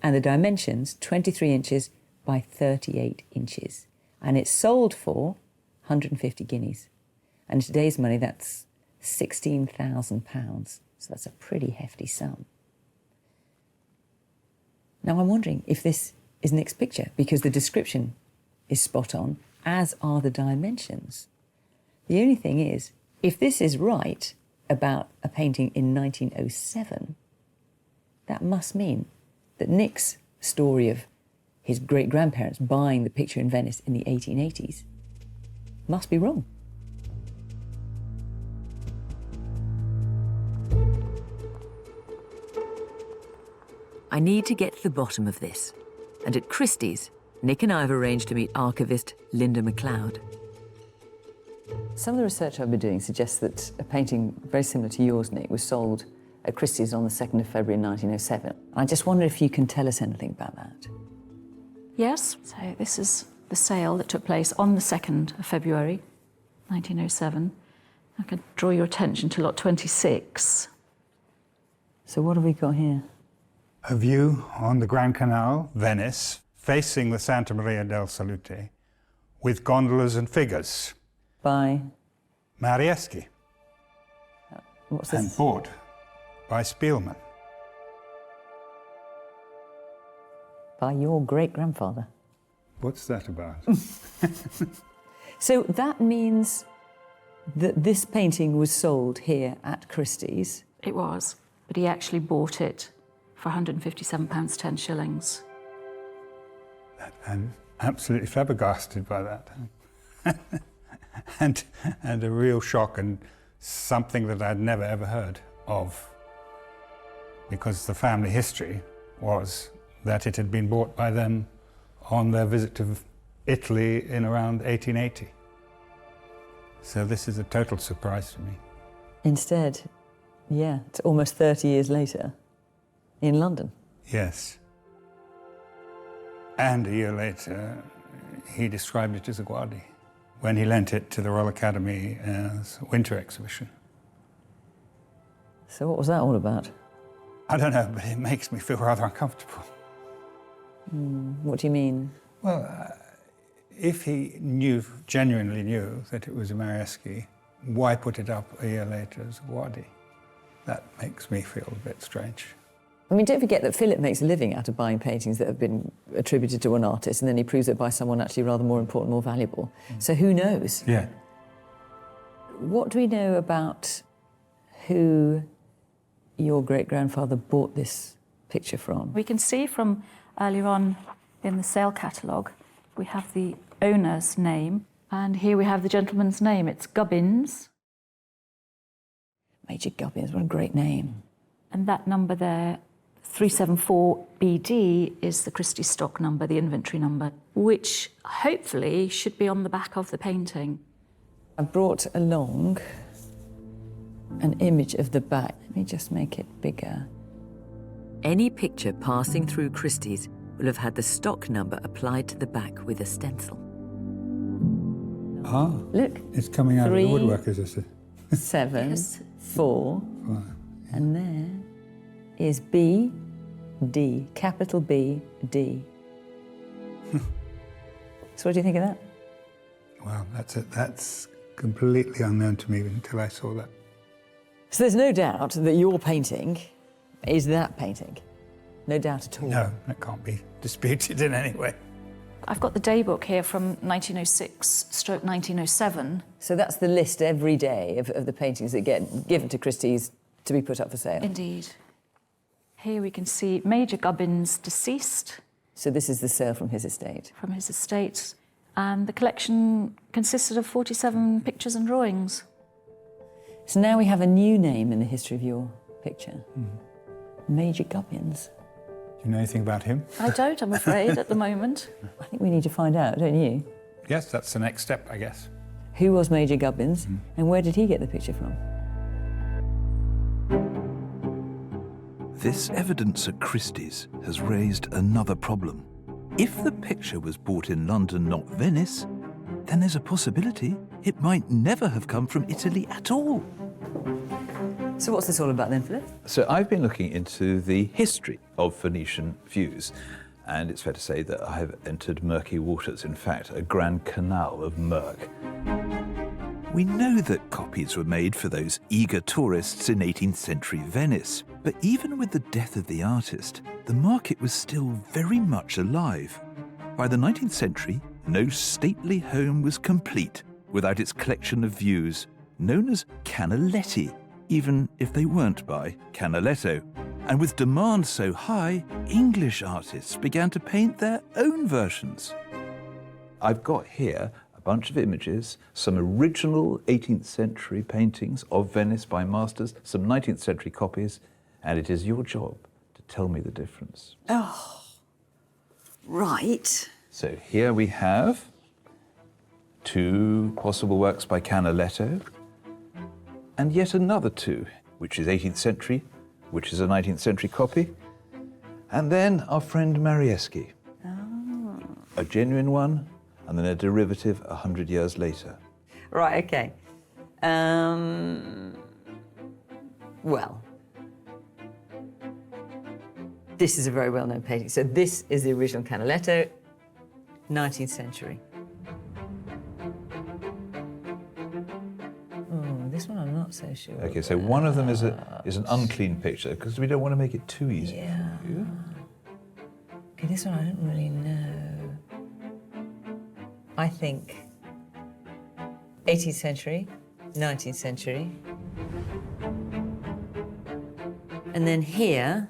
And the dimensions, 23 inches by 38 inches. And it's sold for 150 guineas. And in today's money, that's £16,000. So that's a pretty hefty sum. Now, I'm wondering if this is Nick's picture, because the description is spot on, as are the dimensions. The only thing is, if this is right about a painting in 1907, that must mean that Nick's story of his great-grandparents buying the picture in Venice in the 1880s must be wrong. I need to get to the bottom of this. And at Christie's, Nick and I have arranged to meet archivist Linda MacLeod. Some of the research I've been doing suggests that a painting very similar to yours, Nick, was sold at Christie's on the 2nd of February 1907. I just wonder if you can tell us anything about that. Yes, so this is the sale that took place on the 2nd of February 1907. I could draw your attention to lot 26. So what have we got here? A view on the Grand Canal, Venice, facing the Santa Maria del Salute, with gondolas and figures. By? Marieschi. What's this? And bought by Spielmann. By your great-grandfather. What's that about? So that means that this painting was sold here at Christie's? It was, but he actually bought it for £157, 10 shillings. I'm absolutely flabbergasted by that. and a real shock, and something that I'd never ever heard of, because the family history was that it had been bought by them on their visit to Italy in around 1880. So this is a total surprise to me. Instead, yeah, it's almost 30 years later in London. Yes. And a year later, he described it as a Guardi when he lent it to the Royal Academy as a winter exhibition. So what was that all about? I don't know, but it makes me feel rather uncomfortable. What do you mean? Well, if he genuinely knew that it was a Marieschi, why put it up a year later as a Guardi? That makes me feel a bit strange. I mean, don't forget that Philip makes a living out of buying paintings that have been attributed to one artist, and then he proves it by someone actually rather more important, more valuable. So who knows? Yeah. What do we know about who your great-grandfather bought this picture from? We can see from earlier on in the sale catalogue, we have the owner's name, and here we have the gentleman's name. It's Gubbins. Major Gubbins, what a great name. And that number there, 374BD, is the Christie stock number, the inventory number, which hopefully should be on the back of the painting. I brought along an image of the back. Let me just make it bigger. Any picture passing through Christie's will have had the stock number applied to the back with a stencil. Ah, look. It's coming out of the woodwork, is it? 7, 4, Right. and there is B, D, capital B, D. So what do you think of that? Well, that's completely unknown to me until I saw that. So there's no doubt that your painting is that painting. No doubt at all. No, that can't be disputed in any way. I've got the daybook here from 1906/1907. So that's the list every day of the paintings that get given to Christie's to be put up for sale? Indeed. Here we can see Major Gubbins deceased. So this is the sale from his estate? From his estate. And the collection consisted of 47 pictures and drawings. So now we have a new name in the history of your picture. Major Gubbins. Do you know anything about him? I don't, I'm afraid, at the moment. I think we need to find out, don't you? Yes, that's the next step, I guess. Who was Major Gubbins, and where did he get the picture from? This evidence at Christie's has raised another problem. If the picture was bought in London, not Venice, then there's a possibility it might never have come from Italy at all. So what's this all about then, Philip? So I've been looking into the history of Phoenician views, and it's fair to say that I have entered murky waters, in fact, a grand canal of murk. We know that copies were made for those eager tourists in 18th century Venice, but even with the death of the artist, the market was still very much alive. By the 19th century, no stately home was complete without its collection of views, known as canaletti, even if they weren't by Canaletto. And with demand so high, English artists began to paint their own versions. I've got here a bunch of images, some original 18th century paintings of Venice by masters, some 19th century copies, and it is your job to tell me the difference. Oh, right. So here we have 2 possible works by Canaletto, and yet another 2, which is 18th century, which is a 19th century copy, and then our friend Marieschi. A genuine one, and then a derivative 100 years later. Right, okay. Well, this is a very well-known painting. So this is the original Canaletto, 19th century. This one I'm not so sure. Okay, so one of them is an unclean picture, because we don't want to make it too easy. Yeah. Okay, this one I don't really know. I think 18th century, 19th century. And then here,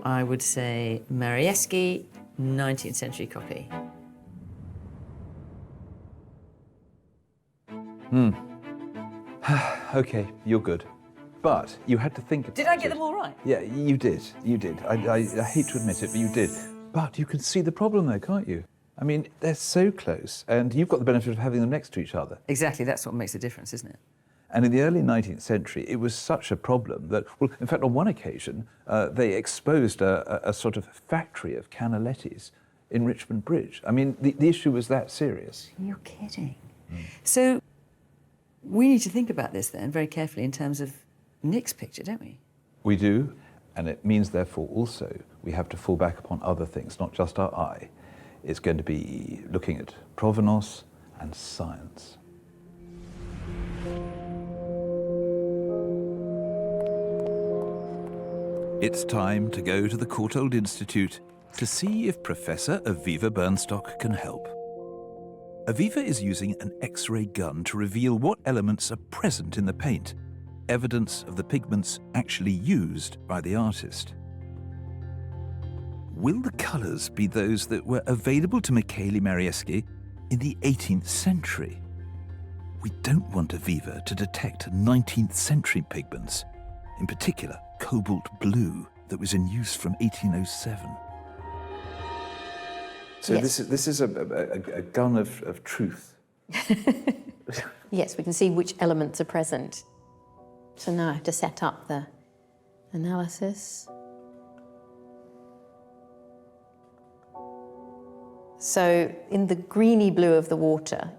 I would say Marieschi, 19th century copy. Okay, you're good. But you had to think about it. Did I get them all right? Yeah, you did. You did. I hate to admit it, but you did. But you can see the problem there, can't you? I mean, they're so close, and you've got the benefit of having them next to each other. Exactly, that's what makes the difference, isn't it? And in the early 19th century, it was such a problem that, well, in fact, on one occasion, they exposed a sort of factory of Canalettis in Richmond Bridge. I mean, the issue was that serious. You're kidding. So we need to think about this then very carefully in terms of Nick's picture, don't we? We do, and it means, therefore, also we have to fall back upon other things, not just our eye. It's going to be looking at provenance and science. It's time to go to the Courtauld Institute to see if Professor Aviva Bernstock can help. Aviva is using an X-ray gun to reveal what elements are present in the paint, evidence of the pigments actually used by the artist. Will the colours be those that were available to Michele Marieschi in the 18th century? We don't want Aviva to detect 19th century pigments, in particular cobalt blue that was in use from 1807. So Yes. this is a gun of truth. Yes, we can see which elements are present. So now I have to set up the analysis. So in the greeny blue of the water,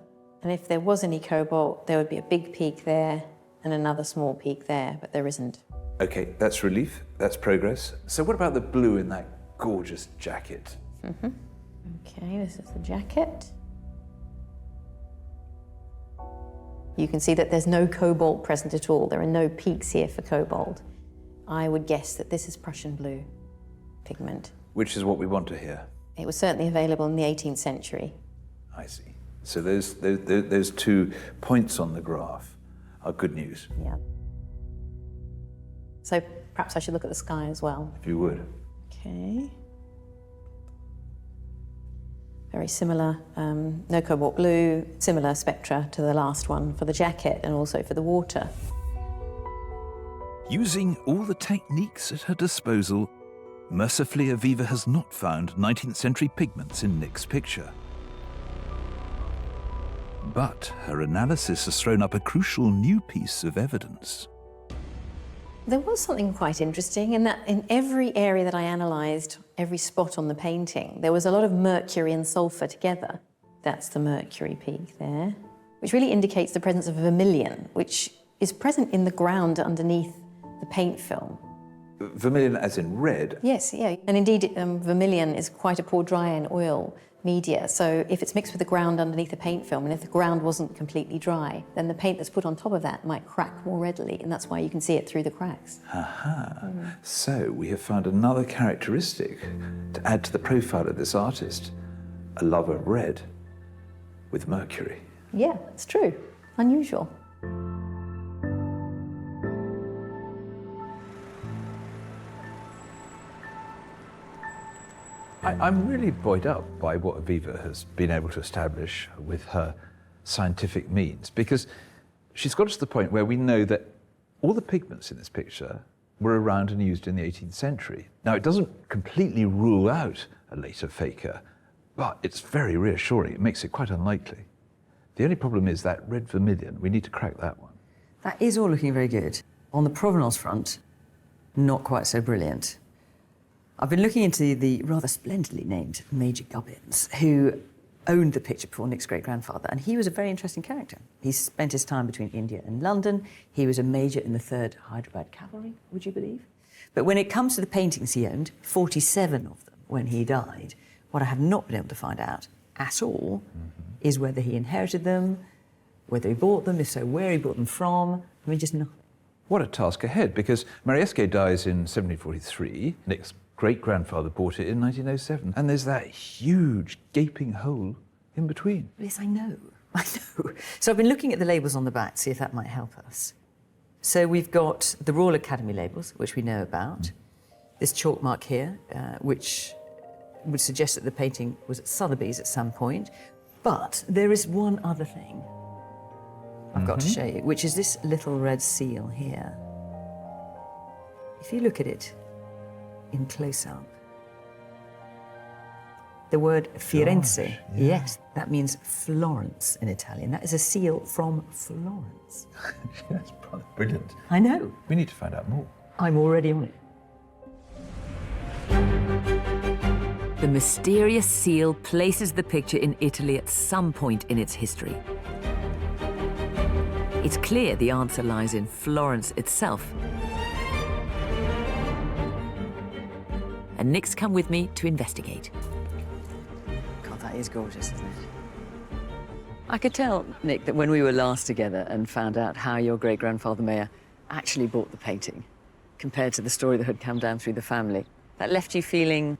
and if there was any cobalt, there would be a big peak there and another small peak there, but there isn't. Okay, that's relief, that's progress. So what about the blue in that gorgeous jacket? Okay, this is the jacket. You can see that there's no cobalt present at all. There are no peaks here for cobalt. I would guess that this is Prussian blue pigment. Which is what we want to hear. It was certainly available in the 18th century. I see. So those 2 points on the graph are good news. Yeah. So perhaps I should look at the sky as well. If you would. Okay. Very similar, no cobalt blue, similar spectra to the last one for the jacket and also for the water. Using all the techniques at her disposal, mercifully Aviva has not found 19th century pigments in Nick's picture. But her analysis has thrown up a crucial new piece of evidence. There was something quite interesting in that in every area that I analysed, every spot on the painting, there was a lot of mercury and sulphur together. That's the mercury peak there, which really indicates the presence of vermilion, which is present in the ground underneath the paint film. Vermilion as in red? Yes, yeah. And indeed, vermilion is quite a poor dry in oil media. So if it's mixed with the ground underneath the paint film, and if the ground wasn't completely dry, then the paint that's put on top of that might crack more readily, and that's why you can see it through the cracks. Aha. So we have found another characteristic to add to the profile of this artist, a love of red with mercury. Yeah, it's true. Unusual. I'm really buoyed up by what Aviva has been able to establish with her scientific means, because she's got us to the point where we know that all the pigments in this picture were around and used in the 18th century. Now, it doesn't completely rule out a later faker, but it's very reassuring. It makes it quite unlikely. The only problem is that red vermilion. We need to crack that one. That is all looking very good. On the provenance front, not quite so brilliant. I've been looking into the rather splendidly named Major Gubbins, who owned the picture before Nick's great-grandfather, and he was a very interesting character. He spent his time between India and London. He was a major in the 3rd Hyderabad Cavalry, would you believe? But when it comes to the paintings he owned, 47 of them when he died, what I have not been able to find out at all is whether he inherited them, whether he bought them, if so, where he bought them from. I mean, just nothing. What a task ahead, because Marieschi dies in 1743. Nick's great-grandfather bought it in 1907, and there's that huge gaping hole in between. Yes, I know. I know. So I've been looking at the labels on the back, see if that might help us. So we've got the Royal Academy labels, which we know about. This chalk mark here, which would suggest that the painting was at Sotheby's at some point. But there is one other thing I've got to show you, which is this little red seal here. If you look at it in close-up, The word Firenze, yes, that means Florence in Italian. That is a seal from Florence. That's brilliant. I know. We need to find out more. I'm already on it. The mysterious seal places the picture in Italy at some point in its history. It's clear the answer lies in Florence itself. And Nick's come with me to investigate. God, that is gorgeous, isn't it? I could tell, Nick, that when we were last together and found out how your great-grandfather Mayer actually bought the painting, compared to the story that had come down through the family, that left you feeling,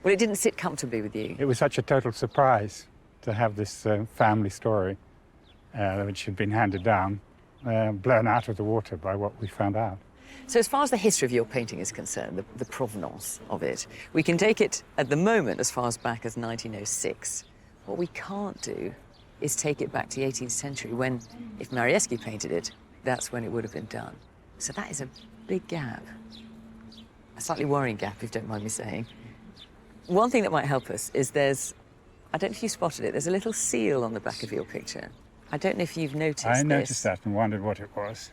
well, it didn't sit comfortably with you. It was such a total surprise to have this family story, which had been handed down, blown out of the water by what we found out. So as far as the history of your painting is concerned, the provenance of it, we can take it at the moment as far as back as 1906. What we can't do is take it back to the 18th century when, if Marieschi painted it, that's when it would have been done. So that is a big gap. A slightly worrying gap, if you don't mind me saying. One thing that might help us is I don't know if you spotted it, there's a little seal on the back of your picture. I don't know if you've noticed this. I noticed that and wondered what it was.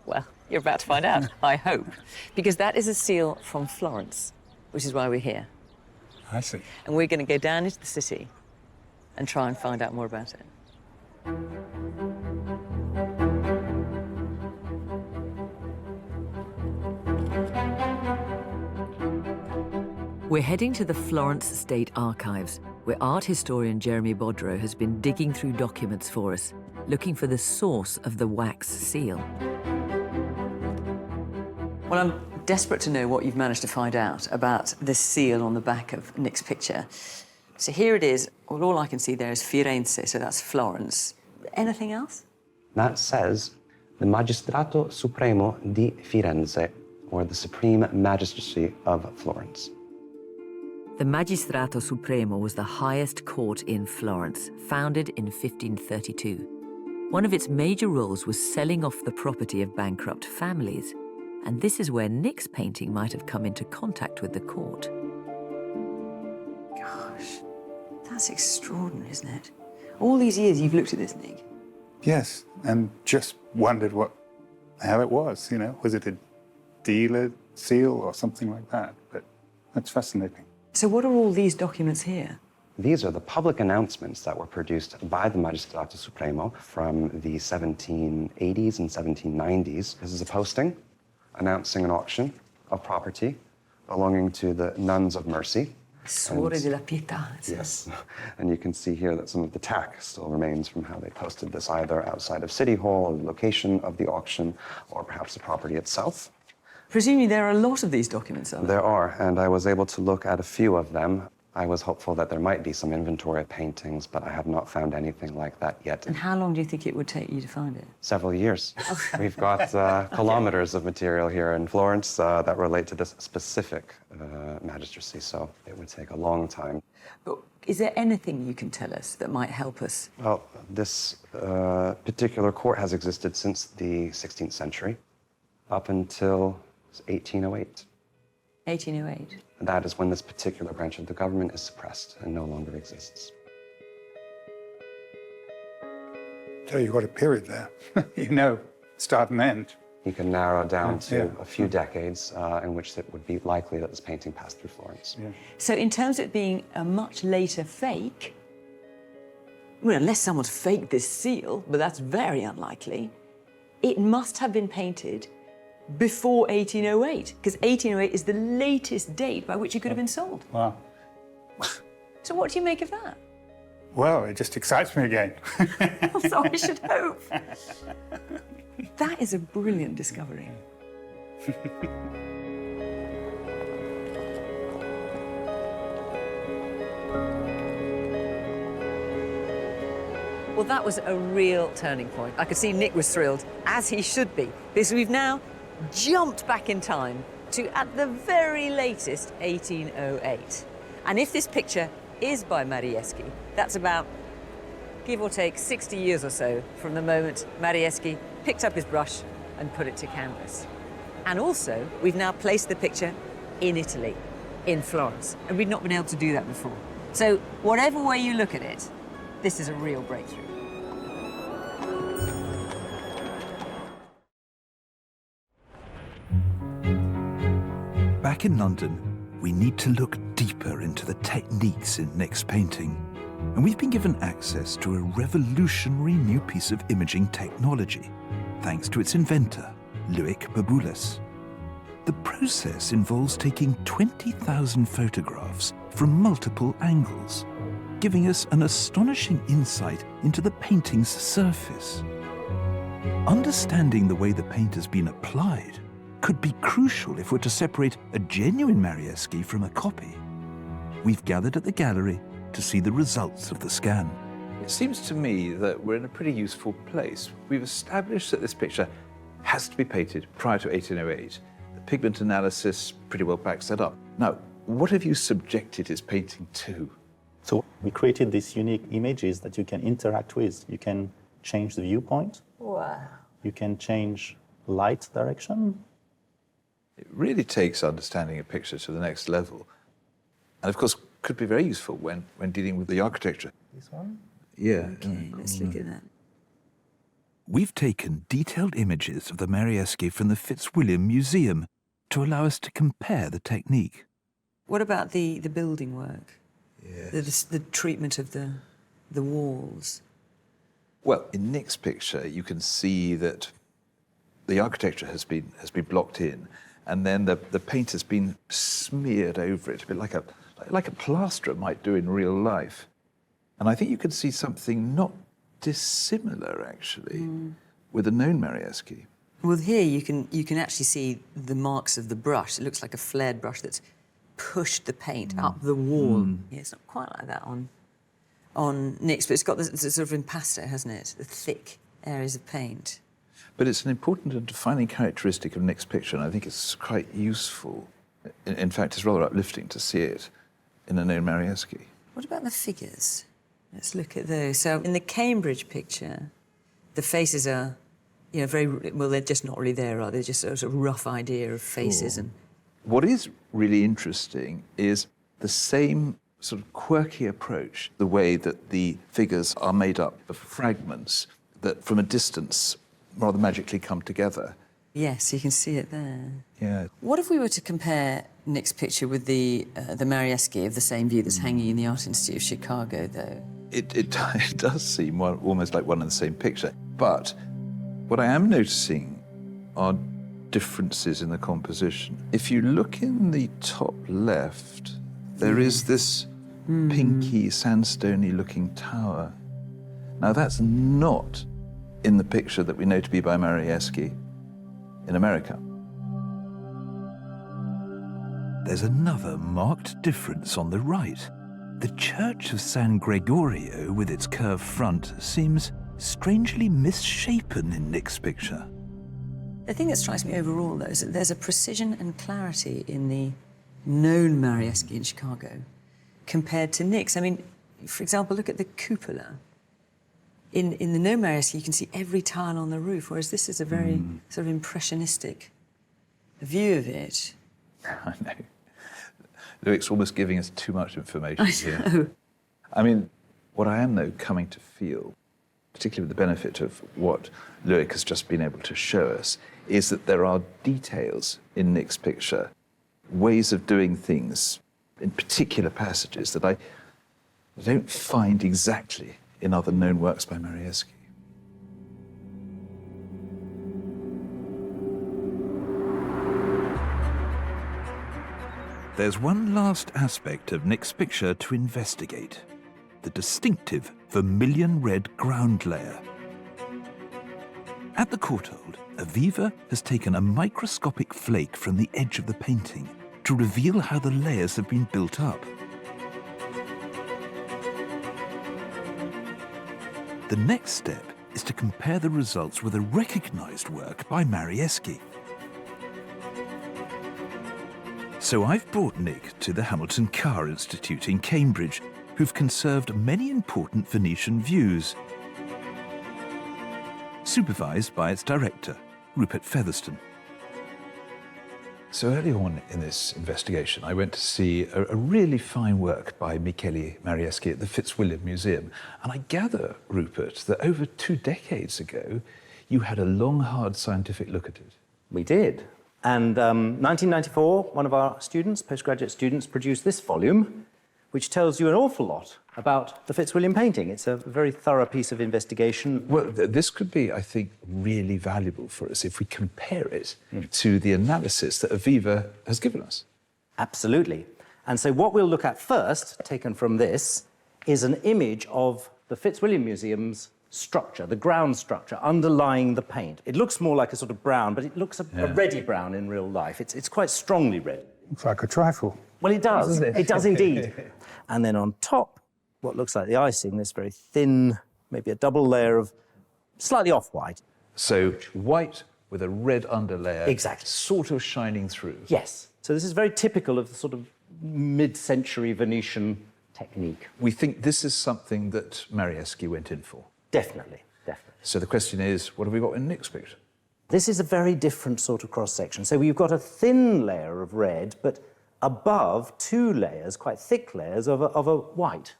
Well, you're about to find out, I hope. Because that is a seal from Florence, which is why we're here. I see. And we're going to go down into the city and try and find out more about it. We're heading to the Florence State Archives, where art historian Jeremy Bodrow has been digging through documents for us, looking for the source of the wax seal. Well, I'm desperate to know what you've managed to find out about this seal on the back of Nick's picture. So here it is. Well, all I can see there is Firenze, so that's Florence. Anything else? That says the Magistrato Supremo di Firenze, or the Supreme Magistracy of Florence. The Magistrato Supremo was the highest court in Florence, founded in 1532. One of its major roles was selling off the property of bankrupt families. And this is where Nick's painting might have come into contact with the court. Gosh, that's extraordinary, isn't it? All these years you've looked at this, Nick. Yes, and just wondered how it was, Was it a dealer seal or something like that? But that's fascinating. So what are all these documents here? These are the public announcements that were produced by the Magistrato Supremo from the 1780s and 1790s. This is a posting announcing an auction of property belonging to the Nuns of Mercy. Suore della Pietà. Yes, and you can see here that some of the tack still remains from how they posted this, either outside of City Hall, or the location of the auction, or perhaps the property itself. Presumably there are a lot of these documents, are there? There are, and I was able to look at a few of them. I was hopeful that there might be some inventory of paintings, but I have not found anything like that yet. And how long do you think it would take you to find it? Several years. We've got kilometers of material here in Florence that relate to this specific magistracy, so it would take a long time. But is there anything you can tell us that might help us? Well, this particular court has existed since the 16th century, up until 1808. 1808? That is when this particular branch of the government is suppressed and no longer exists. So you've got a period there. Start and end. You can narrow down to a few decades in which it would be likely that this painting passed through Florence. Yeah. So in terms of it being a much later fake, well, unless someone's faked this seal, but that's very unlikely, it must have been painted before 1808, because 1808 is the latest date by which it could have been sold. Wow. So what do you make of that? Well, it just excites me again. So I should hope. That is a brilliant discovery. Well, that was a real turning point. I could see Nick was thrilled, as he should be, because we've now jumped back in time to, at the very latest, 1808. And if this picture is by Marieschi, that's about, give or take, 60 years or so from the moment Marieschi picked up his brush and put it to canvas. And also, we've now placed the picture in Italy, in Florence, and we've not been able to do that before. So whatever way you look at it, this is a real breakthrough. Back in London, we need to look deeper into the techniques in Nick's painting. And we've been given access to a revolutionary new piece of imaging technology, thanks to its inventor, Loic Baboulas. The process involves taking 20,000 photographs from multiple angles, giving us an astonishing insight into the painting's surface. Understanding the way the paint has been applied could be crucial if we're to separate a genuine Marieschi from a copy. We've gathered at the gallery to see the results of the scan. It seems to me that we're in a pretty useful place. We've established that this picture has to be painted prior to 1808. The pigment analysis pretty well backs that up. Now, what have you subjected his painting to? So we created these unique images that you can interact with. You can change the viewpoint. Wow. You can change light direction. It really takes understanding a picture to the next level. And of course, could be very useful when dealing with the architecture. This one? Yeah. Okay, let's look at that. We've taken detailed images of the Marieschi from the Fitzwilliam Museum to allow us to compare the technique. What about the building work? Yes. The treatment of the walls? Well, in Nick's picture, you can see that the architecture has been blocked in, and then the paint has been smeared over it, a bit like a plasterer might do in real life. And I think you can see something not dissimilar, actually, with a known Marieschi. Well, here you can actually see the marks of the brush. It looks like a flared brush that's pushed the paint up the wall. Yeah, it's not quite like that on Nick's, but it's got this sort of impasto, hasn't it? The thick areas of paint. But it's an important and defining characteristic of Nick's picture, and I think it's quite useful. In fact, it's rather uplifting to see it in a known Marieschi. What about the figures? Let's look at those. So in the Cambridge picture, the faces are, very, well, they're just not really there, are they? Just a sort of rough idea of faces. Sure. And what is really interesting is the same sort of quirky approach, the way that the figures are made up of fragments that from a distance rather magically come together. yes, you can see it there. Yeah. What if we were to compare Nick's picture with the Marieschi of the same view that's hanging in the Art Institute of Chicago, though? It does seem almost like one and the same picture. But what I am noticing are differences in the composition. If you look in the top left, there is this pinky, sandstony looking tower. Now that's not in the picture that we know to be by Marieschi in America. There's another marked difference on the right. The Church of San Gregorio, with its curved front, seems strangely misshapen in Nick's picture. The thing that strikes me overall, though, is that there's a precision and clarity in the known Marieschi in Chicago compared to Nick's. I mean, for example, look at the cupola. In the known Marieschi, you can see every tile on the roof, whereas this is a very sort of impressionistic view of it. I know. Loic's almost giving us too much information here. I know. I mean, what I am, though, coming to feel, particularly with the benefit of what Loic has just been able to show us, is that there are details in Nick's picture, ways of doing things in particular passages that I don't find exactly in other known works by Marieschi. There's one last aspect of Nick's picture to investigate: the distinctive vermilion red ground layer. At the Courtauld, Aviva has taken a microscopic flake from the edge of the painting to reveal how the layers have been built up. The next step is to compare the results with a recognized work by Marieschi. So I've brought Nick to the Hamilton Carr Institute in Cambridge, who've conserved many important Venetian views, supervised by its director, Rupert Featherstone. So early on in this investigation, I went to see a really fine work by Michele Marieschi at the Fitzwilliam Museum. And I gather, Rupert, that over 2 decades ago, you had a long, hard scientific look at it. We did. And 1994, one of our students, postgraduate students, produced this volume, which tells you an awful lot about the Fitzwilliam painting. It's a very thorough piece of investigation. Well, this could be, I think, really valuable for us if we compare it to the analysis that Aviva has given us. Absolutely. And so what we'll look at first, taken from this, is an image of the Fitzwilliam Museum's structure, the ground structure underlying the paint. It looks more like a sort of brown, but it looks a reddy brown in real life. It's quite strongly red. Looks like a trifle. Well, it does. It does indeed. And then on top, what looks like the icing, this very thin, maybe a double layer of slightly off-white. So white with a red underlayer. Exactly. Sort of shining through. Yes. So this is very typical of the sort of mid-century Venetian technique. We think this is something that Marieschi went in for. Definitely, definitely. So the question is, what have we got in Nick's picture? This is a very different sort of cross-section. So you've got a thin layer of red, but above 2 layers, quite thick layers, of a white.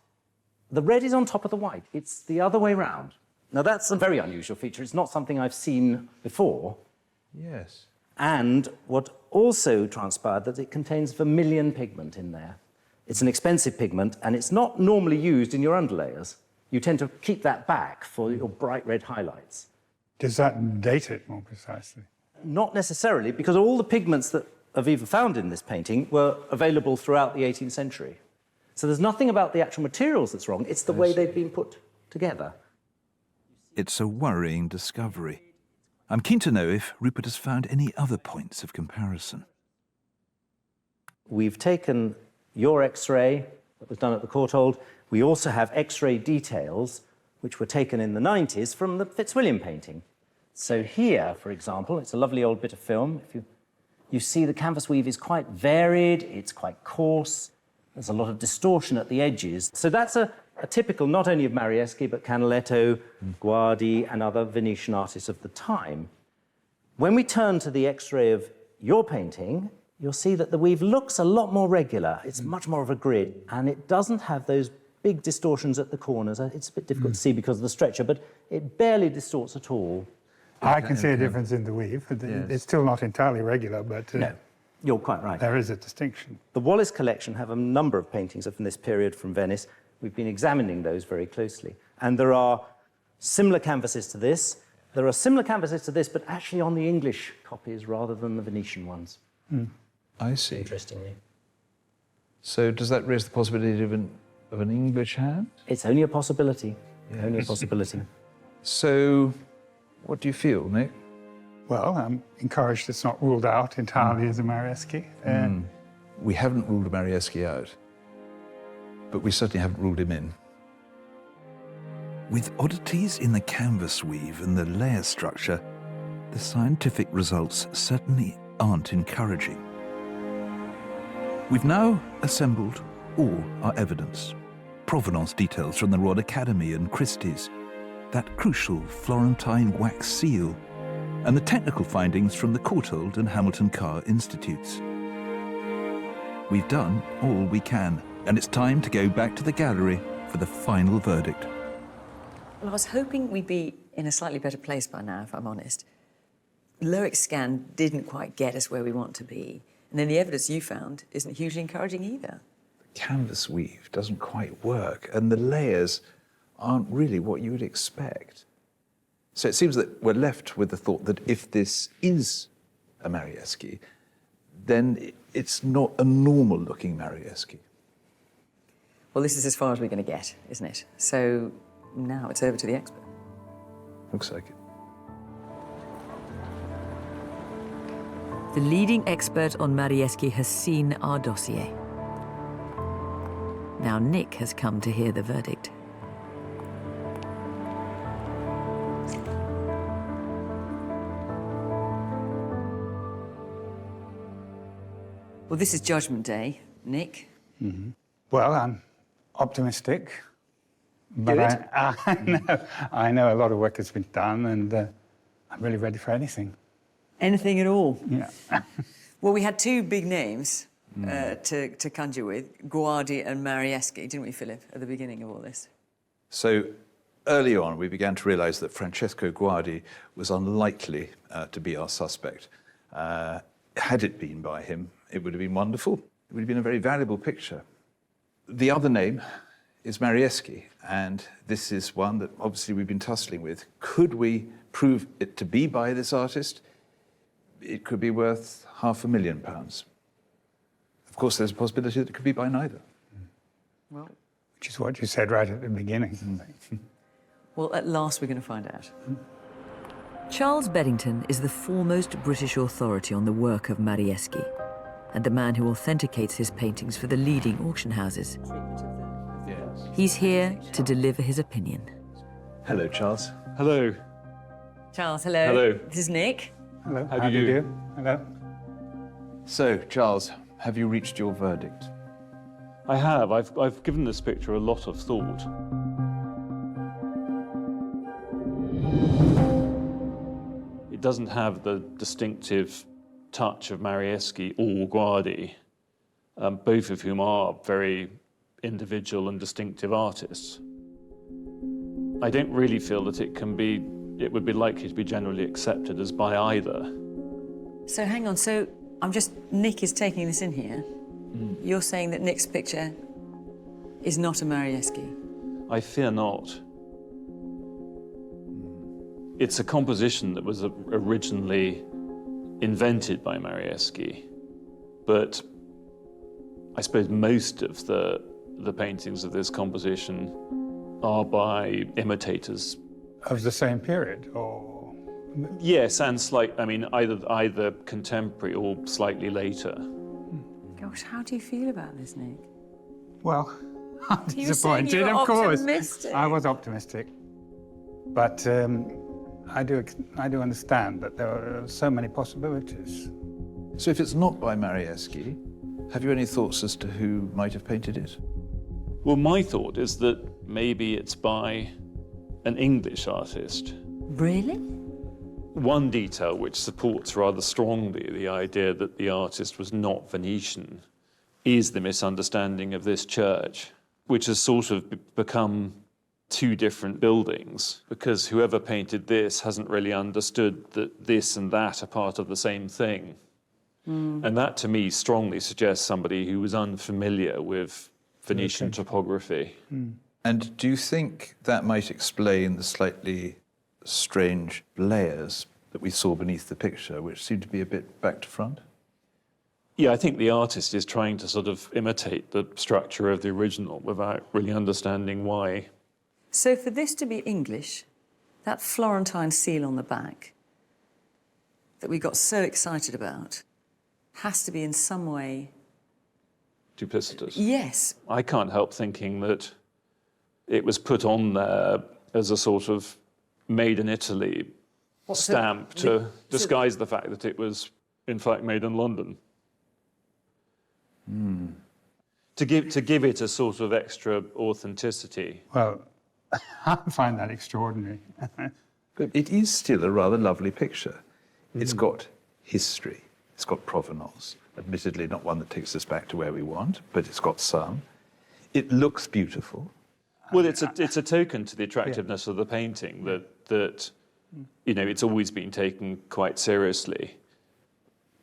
The red is on top of the white. It's the other way round. Now, that's a very unusual feature. It's not something I've seen before. Yes. And what also transpired, that it contains vermilion pigment in there. It's an expensive pigment, and it's not normally used in your underlayers. You tend to keep that back for your bright red highlights. Does that date it more precisely? Not necessarily, because all the pigments that Aviva found in this painting were available throughout the 18th century. So there's nothing about the actual materials that's wrong, it's the way they've been put together. It's a worrying discovery. I'm keen to know if Rupert has found any other points of comparison. We've taken your X-ray that was done at the Courtauld. We also have X-ray details which were taken in the 90s from the Fitzwilliam painting. So here, for example, it's a lovely old bit of film. If you see the canvas weave is quite varied, it's quite coarse, there's a lot of distortion at the edges. So that's a typical not only of Marieschi, but Canaletto, Guardi, and other Venetian artists of the time. When we turn to the X-ray of your painting, you'll see that the weave looks a lot more regular. It's much more of a grid, and it doesn't have those big distortions at the corners. It's a bit difficult to see because of the stretcher, but it barely distorts at all. I can see a difference in the weave. It's still not entirely regular, but... No, you're quite right. There is a distinction. The Wallace collection have a number of paintings from this period from Venice. We've been examining those very closely. And there are similar canvases to this. There are similar canvases to this, but actually on the English copies rather than the Venetian ones. I see. Interestingly. So does that raise the possibility of an English hand? It's only a possibility. Yes. Only a possibility. So what do you feel, Nick? Well, I'm encouraged it's not ruled out entirely as a Marieschi. We haven't ruled Marieschi out, but we certainly haven't ruled him in. With oddities in the canvas weave and the layer structure, the scientific results certainly aren't encouraging. We've now assembled all our evidence. Provenance details from the Royal Academy and Christie's, that crucial Florentine wax seal, and the technical findings from the Courtauld and Hamilton Carr Institutes. We've done all we can, and it's time to go back to the gallery for the final verdict. Well, I was hoping we'd be in a slightly better place by now, if I'm honest. Loic scan didn't quite get us where we want to be, and then the evidence you found isn't hugely encouraging either. The canvas weave doesn't quite work, and the layers aren't really what you would expect. So it seems that we're left with the thought that if this is a Marieschi, then it's not a normal-looking Marieschi. Well, this is as far as we're going to get, isn't it? So now it's over to the expert. Looks like it. The leading expert on Marieschi has seen our dossier. Now Nick has come to hear the verdict. Well, this is Judgment Day, Nick. Well, I'm optimistic. But I know a lot of work has been done, and I'm really ready for anything. Anything at all? Yeah. Well, we had two big names to conjure with, Guardi and Marieschi, didn't we, Philip, at the beginning of all this? So early on, we began to realise that Francesco Guardi was unlikely to be our suspect. Had it been by him, it would have been wonderful. It would have been a very valuable picture. The other name is Marieschi, and this is one that obviously we've been tussling with. Could we prove it to be by this artist? It could be worth £500,000. Of course, there's a possibility that it could be by neither. Well, which is what you said right at the beginning. Well, at last we're going to find out. Charles Beddington is the foremost British authority on the work of Marieschi and the man who authenticates his paintings for the leading auction houses. He's here to deliver his opinion. Hello, Charles. Hello. Charles, hello. Hello. This is Nick. Hello. How do you do? Hello. So, Charles, have you reached your verdict? I have. I've given this picture a lot of thought. It doesn't have the distinctive touch of Marieschi or Guardi, both of whom are very individual and distinctive artists. I don't really feel that it would be likely to be generally accepted as by either. So hang on, so Nick is taking this in here. You're saying that Nick's picture is not a Marieschi? I fear not. It's a composition that was originally invented by Marieschi, but I suppose most of the paintings of this composition are by imitators. Of the same period, or? Yes, and either contemporary or slightly later. Gosh, how do you feel about this, Nick? Well, I'm You were saying disappointed, you were of course. optimistic. I was optimistic. But I do understand that there are so many possibilities. So if it's not by Marieschi, have you any thoughts as to who might have painted it? Well, my thought is that maybe it's by an English artist. Really? One detail which supports rather strongly the idea that the artist was not Venetian is the misunderstanding of this church, which has sort of become two different buildings, because whoever painted this hasn't really understood that this and that are part of the same thing. And that, to me, strongly suggests somebody who was unfamiliar with Venetian topography. And do you think that might explain the slightly strange layers that we saw beneath the picture, which seem to be a bit back to front? Yeah, I think the artist is trying to sort of imitate the structure of the original without really understanding why. So for this to be English, that Florentine seal on the back that we got so excited about has to be in some way... Duplicitous. Yes. I can't help thinking that it was put on there as a sort of made in Italy stamp to disguise the fact that it was, in fact, made in London. To give it a sort of extra authenticity. Well, I find that extraordinary. But it is still a rather lovely picture. It's got history. It's got provenance. Admittedly, not one that takes us back to where we want, but it's got some. It looks beautiful. Well, it's a token to the attractiveness of the painting that you know, it's always been taken quite seriously.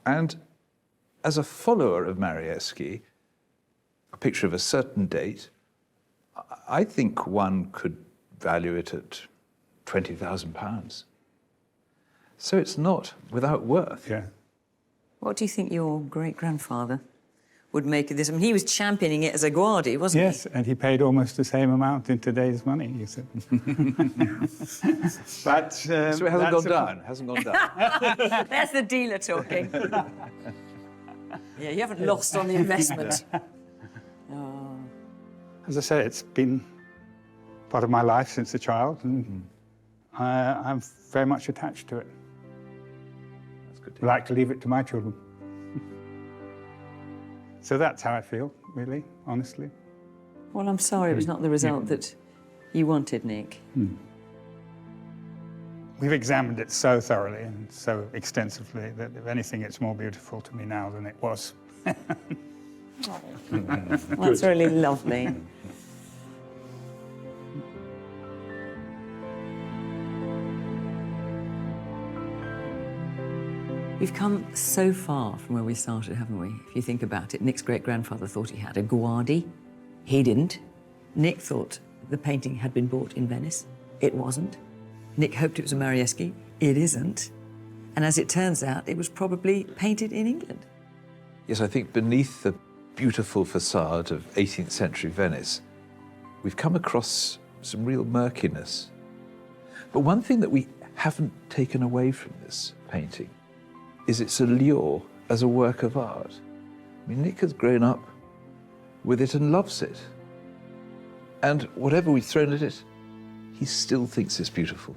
And as a follower of Marieschi, a picture of a certain date, I think one could value it at £20,000. So it's not without worth. Yeah. What do you think your great-grandfather would make of this? I mean, he was championing it as a Guardi, wasn't Yes, and he paid almost the same amount in today's money, you said. But, so it hasn't gone down, hasn't gone down. There's the dealer talking. Yeah, you haven't lost on the investment. Oh. As I say, it's been part of my life since a child, and I'm very much attached to it. That's good. I like to leave it to my children. So that's how I feel, really, honestly. Well, I'm sorry it was not the result that you wanted, Nick. We've examined it so thoroughly and so extensively that, if anything, it's more beautiful to me now than it was. That's really lovely. We've come so far from where we started, haven't we? If you think about it, Nick's great-grandfather thought he had a Guardi. He didn't. Nick thought the painting had been bought in Venice. It wasn't. Nick hoped it was a Marieschi. It isn't. And as it turns out, it was probably painted in England. Yes, I think beneath the beautiful facade of 18th century Venice, we've come across some real murkiness. But one thing that we haven't taken away from this painting is its allure as a work of art. I mean, Nick has grown up with it and loves it. And whatever we've thrown at it, he still thinks it's beautiful.